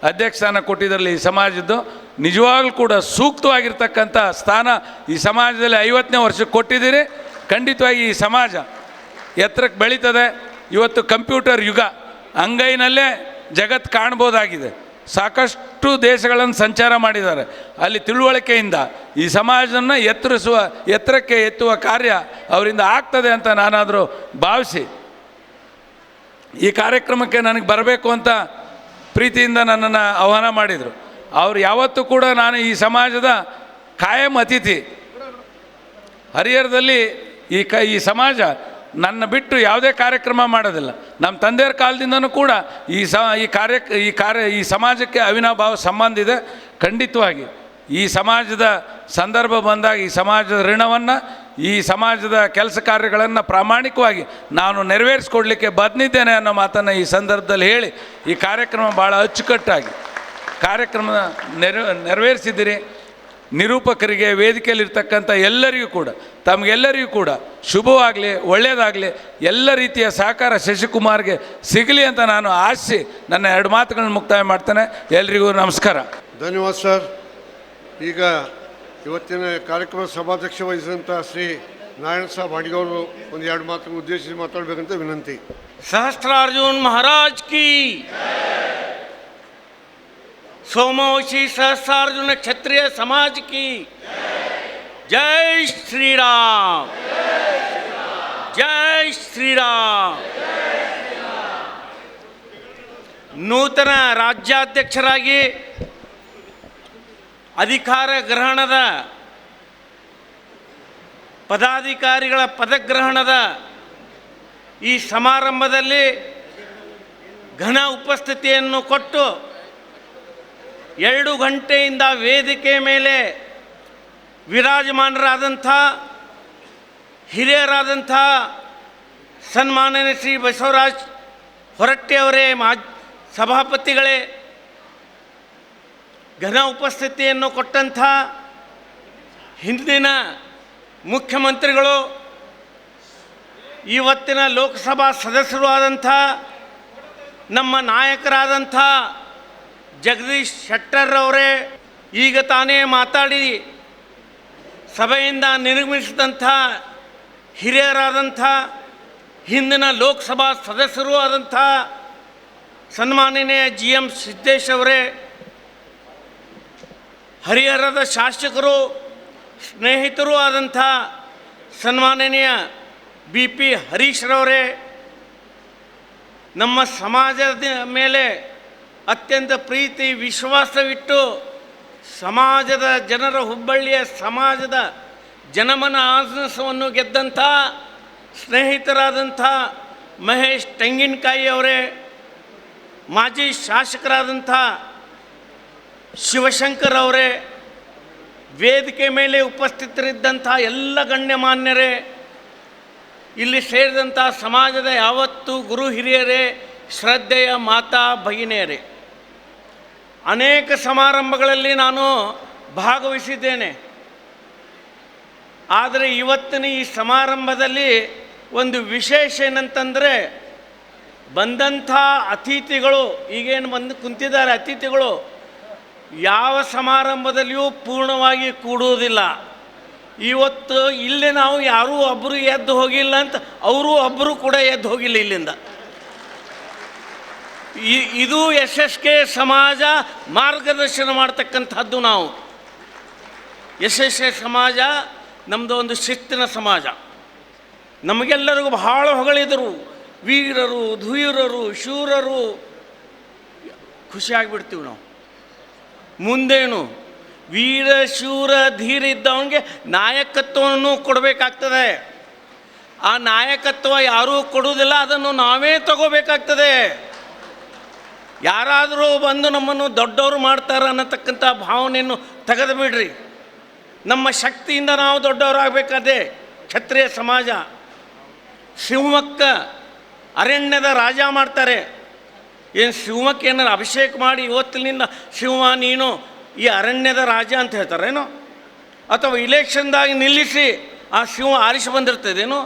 ಅಧ್ಯಕ್ಷ ಸ್ಥಾನ ಕೊಟ್ಟಿದ್ದರಲ್ಲಿ ಈ ಸಮಾಜದ್ದು ನಿಜವಾಗ್ಲೂ ಕೂಡ ಸೂಕ್ತವಾಗಿರ್ತಕ್ಕಂಥ ಸ್ಥಾನ ಈ ಸಮಾಜದಲ್ಲಿ 50ನೇ ವರ್ಷಕ್ಕೆ ಕೊಟ್ಟಿದ್ದೀರಿ. ಖಂಡಿತವಾಗಿ ಈ ಸಮಾಜ ಎತ್ತರಕ್ಕೆ ಬೆಳೀತದೆ. ಇವತ್ತು ಕಂಪ್ಯೂಟರ್ ಯುಗ, ಅಂಗೈನಲ್ಲೇ ಜಗತ್ತು ಕಾಣ್ಬೋದಾಗಿದೆ. ಸಾಕಷ್ಟು ದೇಶಗಳನ್ನು ಸಂಚಾರ ಮಾಡಿದ್ದಾರೆ. ಅಲ್ಲಿ ತಿಳುವಳಿಕೆಯಿಂದ ಈ ಸಮಾಜವನ್ನು ಎತ್ತರಕ್ಕೆ ಎತ್ತುವ ಕಾರ್ಯ ಅವರಿಂದ ಆಗ್ತದೆ ಅಂತ ನಾನಾದರೂ ಭಾವಿಸಿ ಈ ಕಾರ್ಯಕ್ರಮಕ್ಕೆ ನನಗೆ ಬರಬೇಕು ಅಂತ ಪ್ರೀತಿಯಿಂದ ನನ್ನನ್ನು ಆಹ್ವಾನ ಮಾಡಿದರು. ಅವರು ಯಾವತ್ತೂ ಕೂಡ ನಾನು ಈ ಸಮಾಜದ ಕಾಯಂ ಅತಿಥಿ. ಹರಿಹರದಲ್ಲಿ ಈ ಸಮಾಜ ನನ್ನ ಬಿಟ್ಟು ಯಾವುದೇ ಕಾರ್ಯಕ್ರಮ ಮಾಡೋದಿಲ್ಲ. ನಮ್ಮ ತಂದೆಯರ ಕಾಲದಿಂದನೂ ಕೂಡ ಈ ಸಮಾಜಕ್ಕೆ ಅವಿನಾಭಾವ ಸಂಬಂಧ ಇದೆ. ಖಂಡಿತವಾಗಿ ಈ ಸಮಾಜದ ಸಂದರ್ಭ ಬಂದಾಗ ಈ ಸಮಾಜದ ಋಣವನ್ನು, ಈ ಸಮಾಜದ ಕೆಲಸ ಕಾರ್ಯಗಳನ್ನು ಪ್ರಾಮಾಣಿಕವಾಗಿ ನಾನು ನೆರವೇರಿಸ್ಕೊಡ್ಲಿಕ್ಕೆ ಬಂದಿದ್ದೇನೆ ಅನ್ನೋ ಮಾತನ್ನು ಈ ಸಂದರ್ಭದಲ್ಲಿ ಹೇಳಿ ಈ ಕಾರ್ಯಕ್ರಮ ಭಾಳ ಅಚ್ಚುಕಟ್ಟಾಗಿ ಕಾರ್ಯಕ್ರಮ ನೆರವೇರಿಸಿದ್ದೀರಿ. ನಿರೂಪಕರಿಗೆ, ವೇದಿಕೆಯಲ್ಲಿರ್ತಕ್ಕಂಥ ಎಲ್ಲರಿಗೂ ಕೂಡ, ತಮಗೆಲ್ಲರಿಗೂ ಕೂಡ ಶುಭವಾಗಲಿ, ಒಳ್ಳೆಯದಾಗಲಿ, ಎಲ್ಲ ರೀತಿಯ ಸಹಕಾರ ಶಶಿಕುಮಾರ್ಗೆ ಸಿಗಲಿ ಅಂತ ನಾನು ಆಶಿಸಿ ನನ್ನ 2 ಮಾತುಗಳನ್ನು ಮುಕ್ತಾಯ ಮಾಡ್ತೇನೆ. ಎಲ್ರಿಗೂ ನಮಸ್ಕಾರ. ಧನ್ಯವಾದ ಸರ್. ಈಗ ಇವತ್ತಿನ ಕಾರ್ಯಕ್ರಮ ಸಭಾಧ್ಯಕ್ಷ ವಹಿಸಿದಂಥ ಶ್ರೀ ನಾರಾಯಣ ಸಾಹೇಬ್ ಹಾಡಿಗವರು ಒಂದು 2 ಮಾತುಗಳನ್ನು ಉದ್ದೇಶಿಸಿ ಮಾತಾಡಬೇಕಂತ ವಿನಂತಿ. सहस्त्रार्जुन महाराज की, सोमवंशी सहस्त्रार्जुन क्षत्रिय समाज की जय श्री राम, जय श्री राम. ನೂತನ ರಾಜ್ಯಾಧ್ಯಕ್ಷರಾಗಿ ಅಧಿಕಾರ ಗ್ರಹಣದ ಪದಾಧಿಕಾರಿಗಳ ಪದಗ್ರಹಣದ ಈ ಸಮಾರಂಭದಲ್ಲಿ ಘನ ಉಪಸ್ಥಿತಿಯನ್ನು ಕೊಟ್ಟು 2 ಗಂಟೆಯಿಂದ ವೇದಿಕೆ ಮೇಲೆ ವಿರಾಜಮಾನರಾದಂಥ ಹಿರಿಯರಾದಂಥ ಸನ್ಮಾನ್ಯ ಶ್ರೀ ಬಸವರಾಜ್ ಹೊರಟ್ಟಿಯವರೇ, ಸಭಾಪತಿಗಳೇ, ಘನ ಉಪಸ್ಥಿತಿಯನ್ನು ಕೊಟ್ಟಂಥ ಹಿಂದಿನ ಮುಖ್ಯಮಂತ್ರಿಗಳು, ಇವತ್ತಿನ ಲೋಕಸಭಾ ಸದಸ್ಯರು ಆದಂಥ ನಮ್ಮ ನಾಯಕರಾದಂಥ ಜಗದೀಶ್ ಶೆಟ್ಟರ್ ಅವರೇ, ಈಗ ತಾನೇ ಮಾತಾಡಿ ಸಭೆಯಿಂದ ನಿರ್ಗಮಿಸಿದಂಥ ಹಿರಿಯರಾದಂಥ ಹಿಂದಿನ ಲೋಕಸಭಾ ಸದಸ್ಯರು ಆದಂಥ ಸನ್ಮಾನನೀಯ GM ಸಿದ್ದೇಶ್ ಅವರೇ, ಹರಿಹರದ ಶಾಸಕರು ಸ್ನೇಹಿತರು ಆದಂಥ ಸನ್ಮಾನನೀಯ BP ಹರೀಶ್ರವರೇ, ನಮ್ಮ ಸಮಾಜದ ಮೇಲೆ ಅತ್ಯಂತ ಪ್ರೀತಿ ವಿಶ್ವಾಸವಿಟ್ಟು ಸಮಾಜದ ಜನರ ಹುಬ್ಬಳ್ಳಿಯ ಸಮಾಜದ ಜನಮನ ಆಸನವನ್ನು ಗೆದ್ದಂಥ ಸ್ನೇಹಿತರಾದಂಥ ಮಹೇಶ್ ತೆಂಗಿನಕಾಯಿ ಅವರೇ, ಮಾಜಿ ಶಾಸಕರಾದಂಥ ಶಿವಶಂಕರ್ ಅವರೇ, ವೇದಿಕೆ ಮೇಲೆ ಉಪಸ್ಥಿತರಿದ್ದಂಥ ಎಲ್ಲ ಗಣ್ಯಮಾನ್ಯರೇ, ಇಲ್ಲಿ ಸೇರಿದಂಥ ಸಮಾಜದ ಯಾವತ್ತು ಗುರು ಹಿರಿಯರೇ, ಶ್ರದ್ಧೆಯ ಮಾತಾ ಭಗಿನಿಯರೇ, ಅನೇಕ ಸಮಾರಂಭಗಳಲ್ಲಿ ನಾನು ಭಾಗವಹಿಸಿದ್ದೇನೆ. ಆದರೆ ಇವತ್ತಿನ ಈ ಸಮಾರಂಭದಲ್ಲಿ ಒಂದು ವಿಶೇಷ ಏನಂತಂದರೆ, ಬಂದಂಥ ಅತಿಥಿಗಳು, ಈಗೇನು ಬಂದು ಕುಂತಿದ್ದಾರೆ ಅತಿಥಿಗಳು, ಯಾವ ಸಮಾರಂಭದಲ್ಲಿಯೂ ಪೂರ್ಣವಾಗಿ ಕೂಡುವುದಿಲ್ಲ. ಇವತ್ತು ಇಲ್ಲಿ ನಾವು ಯಾರೂ ಒಬ್ಬರು ಎದ್ದು ಹೋಗಿಲ್ಲ ಅಂತ ಅವರು ಒಬ್ಬರು ಕೂಡ ಎದ್ದು ಹೋಗಿಲ್ಲ ಇಲ್ಲಿಂದ. ಇದು SSK ಸಮಾಜ ಮಾರ್ಗದರ್ಶನ ಮಾಡ್ತಕ್ಕಂಥದ್ದು. ನಾವು SSK ಸಮಾಜ ನಮ್ಮದು ಒಂದು ಶಿಸ್ತಿನ ಸಮಾಜ. ನಮಗೆಲ್ಲರಿಗೂ ಬಹಳ ಹೊಗಳಿದರು, ವೀರರು, ಧೀರರು, ಶೂರರು. ಖುಷಿಯಾಗಿಬಿಡ್ತೀವಿ ನಾವು. ಮುಂದೇನು ವೀರ ಶೂರ ಧೀರ ಇದ್ದವನಿಗೆ ನಾಯಕತ್ವವನ್ನು ಕೊಡಬೇಕಾಗ್ತದೆ. ಆ ನಾಯಕತ್ವ ಯಾರೂ ಕೊಡುವುದಿಲ್ಲ, ಅದನ್ನು ನಾವೇ ತಗೋಬೇಕಾಗ್ತದೆ. ಯಾರಾದರೂ ಬಂದು ನಮ್ಮನ್ನು ದೊಡ್ಡವರು ಮಾಡ್ತಾರೆ ಅನ್ನತಕ್ಕಂಥ ಭಾವನೆಯನ್ನು ತೆಗೆದು ಬಿಡ್ರಿ. ನಮ್ಮ ಶಕ್ತಿಯಿಂದ ನಾವು ದೊಡ್ಡವರಾಗಬೇಕಾದೆ. ಕ್ಷತ್ರಿಯ ಸಮಾಜ ಶಿವಮೊಗ್ಗ ಅರಣ್ಯದ ರಾಜ ಮಾಡ್ತಾರೆ. ಏನು ಶಿವಮೊಗ್ಗ ಏನಾರು ಅಭಿಷೇಕ ಮಾಡಿ ಇವತ್ತಿನಿಂದ ಶಿವ ನೀನು ಈ ಅರಣ್ಯದ ರಾಜ ಅಂತ ಹೇಳ್ತಾರೇನೋ, ಅಥವಾ ಇಲೆಕ್ಷನ್ದಾಗಿ ನಿಲ್ಲಿಸಿ ಆ ಶಿವ ಆರಿಸಿ ಬಂದಿರ್ತದೇನೋ?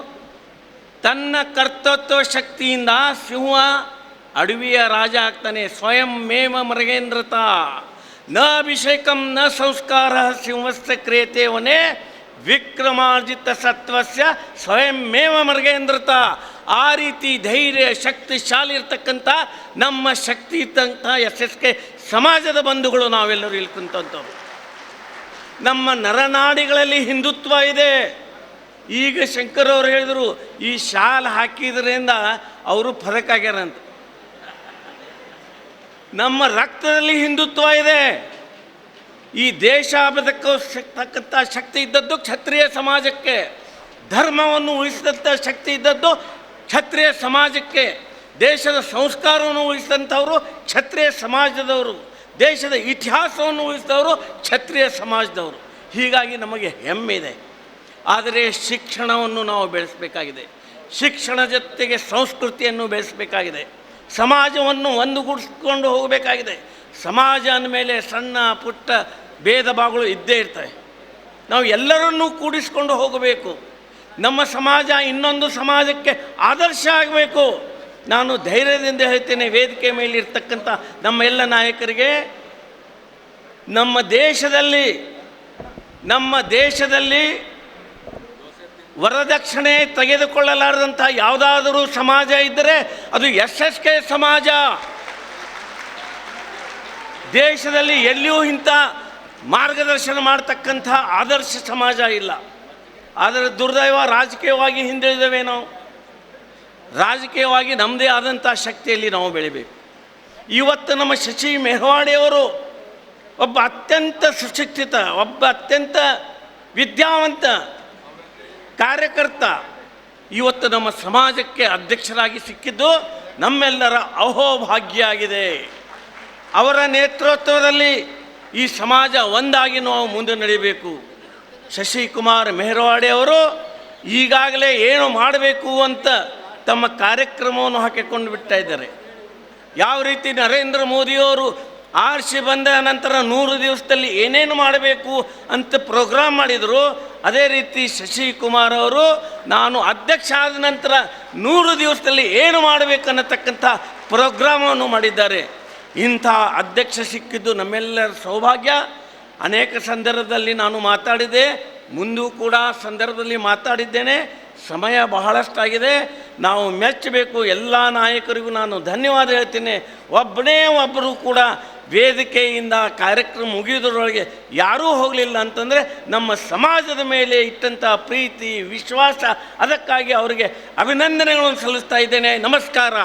ತನ್ನ ಕರ್ತೃತ್ವ ಶಕ್ತಿಯಿಂದ ಸಿಂಹ ಅಡವಿಯ ರಾಜ ಆಗ್ತಾನೆ. ಸ್ವಯಂ ಮೇವ ಮೃಗೇಂದ್ರತ ನ ಅಭಿಷೇಕಂ ನ ಸಂಸ್ಕಾರ ಸಿಂಹಸ್ಯ ಕ್ರಿಯತೆವನೇ ವಿಕ್ರಮಾರ್ಜಿತ ಸತ್ವಸ್ಯ ಸ್ವಯಂ ಮೇವ ಮೃಗೇಂದ್ರತ. ಆ ರೀತಿ ಧೈರ್ಯ ಶಕ್ತಿಶಾಲಿ ಇರ್ತಕ್ಕಂಥ ನಮ್ಮ ಶಕ್ತಿ ಇದ್ದಂಥ SSK ಸಮಾಜದ ಬಂಧುಗಳು ನಾವೆಲ್ಲರೂ ಇಲ್ಲಿ ಕುಂತಂಥವ್ರು. ನಮ್ಮ ನರನಾಡಿಗಳಲ್ಲಿ ಹಿಂದುತ್ವ ಇದೆ. ಈಗ ಶಂಕರ್ ಅವರು ಹೇಳಿದರು, ಈ ಶಾಲ್ ಹಾಕಿದ್ರಿಂದ ಅವರು ಫರಕಾಗ್ಯಾರಂತ. ನಮ್ಮ ರಕ್ತದಲ್ಲಿ ಹಿಂದುತ್ವ ಇದೆ. ಈ ದೇಶ ಬದುಕತಕ್ಕಂಥ ಶಕ್ತಿ ಇದ್ದದ್ದು ಕ್ಷತ್ರಿಯ ಸಮಾಜಕ್ಕೆ, ಧರ್ಮವನ್ನು ಉಳಿಸಿದಂಥ ಶಕ್ತಿ ಇದ್ದದ್ದು ಕ್ಷತ್ರಿಯ ಸಮಾಜಕ್ಕೆ, ದೇಶದ ಸಂಸ್ಕಾರವನ್ನು ಉಳಿಸಿದಂಥವರು ಕ್ಷತ್ರಿಯ ಸಮಾಜದವರು, ದೇಶದ ಇತಿಹಾಸವನ್ನು ಉಳಿಸಿದವರು ಕ್ಷತ್ರಿಯ ಸಮಾಜದವರು. ಹೀಗಾಗಿ ನಮಗೆ ಹೆಮ್ಮೆ ಇದೆ. ಆದರೆ ಶಿಕ್ಷಣವನ್ನು ನಾವು ಬೆಳೆಸಬೇಕಾಗಿದೆ. ಶಿಕ್ಷಣ ಜೊತೆಗೆ ಸಂಸ್ಕೃತಿಯನ್ನು ಬೆಳೆಸಬೇಕಾಗಿದೆ. ಸಮಾಜವನ್ನು ಒಂದುಗೂಡಿಸ್ಕೊಂಡು ಹೋಗಬೇಕಾಗಿದೆ. ಸಮಾಜ ಅಂದಮೇಲೆ ಸಣ್ಣ ಪುಟ್ಟ ಭೇದ ಭಾವಗಳು ಇದ್ದೇ ಇರ್ತವೆ. ನಾವು ಎಲ್ಲರನ್ನೂ ಕೂಡಿಸ್ಕೊಂಡು ಹೋಗಬೇಕು. ನಮ್ಮ ಸಮಾಜ ಇನ್ನೊಂದು ಸಮಾಜಕ್ಕೆ ಆದರ್ಶ ಆಗಬೇಕು. ನಾನು ಧೈರ್ಯದಿಂದ ಹೇಳ್ತೇನೆ, ವೇದಿಕೆ ಮೇಲೆ ಇರ್ತಕ್ಕಂಥ ನಮ್ಮ ಎಲ್ಲ ನಾಯಕರಿಗೆ, ನಮ್ಮ ದೇಶದಲ್ಲಿ ವರದಕ್ಷಿಣೆ ತೆಗೆದುಕೊಳ್ಳಲಾರದಂಥ ಯಾವುದಾದರೂ ಸಮಾಜ ಇದ್ದರೆ ಅದು SSK ಸಮಾಜ. ದೇಶದಲ್ಲಿ ಎಲ್ಲಿಯೂ ಇಂಥ ಮಾರ್ಗದರ್ಶನ ಮಾಡ್ತಕ್ಕಂಥ ಆದರ್ಶ ಸಮಾಜ ಇಲ್ಲ. ಆದರೆ ದುರ್ದೈವ ರಾಜಕೀಯವಾಗಿ ಹಿಂದುಳಿದೇವೆ ನಾವು. ರಾಜಕೀಯವಾಗಿ ನಮ್ಮದೇ ಆದಂಥ ಶಕ್ತಿಯಲ್ಲಿ ನಾವು ಬೆಳಿಬೇಕು. ಇವತ್ತು ನಮ್ಮ ಶಶಿ ಮೆಹವಾಡಿಯವರು ಒಬ್ಬ ಅತ್ಯಂತ ಸುಶಿಕ್ಷಿತ, ಒಬ್ಬ ಅತ್ಯಂತ ವಿದ್ಯಾವಂತ ಕಾರ್ಯಕರ್ತ. ಇವತ್ತು ನಮ್ಮ ಸಮಾಜಕ್ಕೆ ಅಧ್ಯಕ್ಷರಾಗಿ ಸಿಕ್ಕಿದ್ದು ನಮ್ಮೆಲ್ಲರ ಅಹೋಭಾಗ್ಯ ಆಗಿದೆ. ಅವರ ನೇತೃತ್ವದಲ್ಲಿ ಈ ಸಮಾಜ ಒಂದಾಗಿ ನಾವು ಮುಂದೆ ನಡೀಬೇಕು. ಶಶಿಕುಮಾರ್ ಮೆಹರವಾಡಿ ಅವರು ಈಗಾಗಲೇ ಏನು ಮಾಡಬೇಕು ಅಂತ ತಮ್ಮ ಕಾರ್ಯಕ್ರಮವನ್ನು ಹಾಕಿಕೊಂಡು ಬಿಡ್ತಾ ಇದ್ದಾರೆ. ಯಾವ ರೀತಿ ನರೇಂದ್ರ ಮೋದಿಯವರು ಆರಿಸಿ ಬಂದ ನಂತರ 100 ದಿವಸದಲ್ಲಿ ಏನೇನು ಮಾಡಬೇಕು ಅಂತ ಪ್ರೋಗ್ರಾಮ್ ಮಾಡಿದರು, ಅದೇ ರೀತಿ ಶಶಿಕುಮಾರ್ ಅವರು ನಾನು ಅಧ್ಯಕ್ಷ ಆದ ನಂತರ 100 ದಿವಸದಲ್ಲಿ ಏನು ಮಾಡಬೇಕು ಅನ್ನತಕ್ಕಂಥ ಪ್ರೋಗ್ರಾಮನ್ನು ಮಾಡಿದ್ದಾರೆ. ಇಂಥ ಅಧ್ಯಕ್ಷ ಸಿಕ್ಕಿದ್ದು ನಮ್ಮೆಲ್ಲರ ಸೌಭಾಗ್ಯ. ಅನೇಕ ಸಂದರ್ಭದಲ್ಲಿ ನಾನು ಮಾತಾಡಿದೆ, ಮುಂದೂ ಕೂಡ ಸಂದರ್ಭದಲ್ಲಿ ಮಾತಾಡಿದ್ದೇನೆ. ಸಮಯ ಬಹಳಷ್ಟಾಗಿದೆ. ನಾವು ಮೆಚ್ಚಬೇಕು. ಎಲ್ಲ ನಾಯಕರಿಗೂ ನಾನು ಧನ್ಯವಾದ ಹೇಳ್ತೀನಿ. ಒಬ್ಬರು ಕೂಡ ವೇದಿಕೆಯಿಂದ ಕಾರ್ಯಕ್ರಮ ಮುಗಿಯೋದ್ರೊಳಗೆ ಯಾರೂ ಹೋಗಲಿಲ್ಲ ಅಂತಂದರೆ ನಮ್ಮ ಸಮಾಜದ ಮೇಲೆ ಇಟ್ಟಂಥ ಪ್ರೀತಿ ವಿಶ್ವಾಸ, ಅದಕ್ಕಾಗಿ ಅವರಿಗೆ ಅಭಿನಂದನೆಗಳನ್ನು ಸಲ್ಲಿಸ್ತಾ ಇದ್ದೇನೆ. ನಮಸ್ಕಾರ.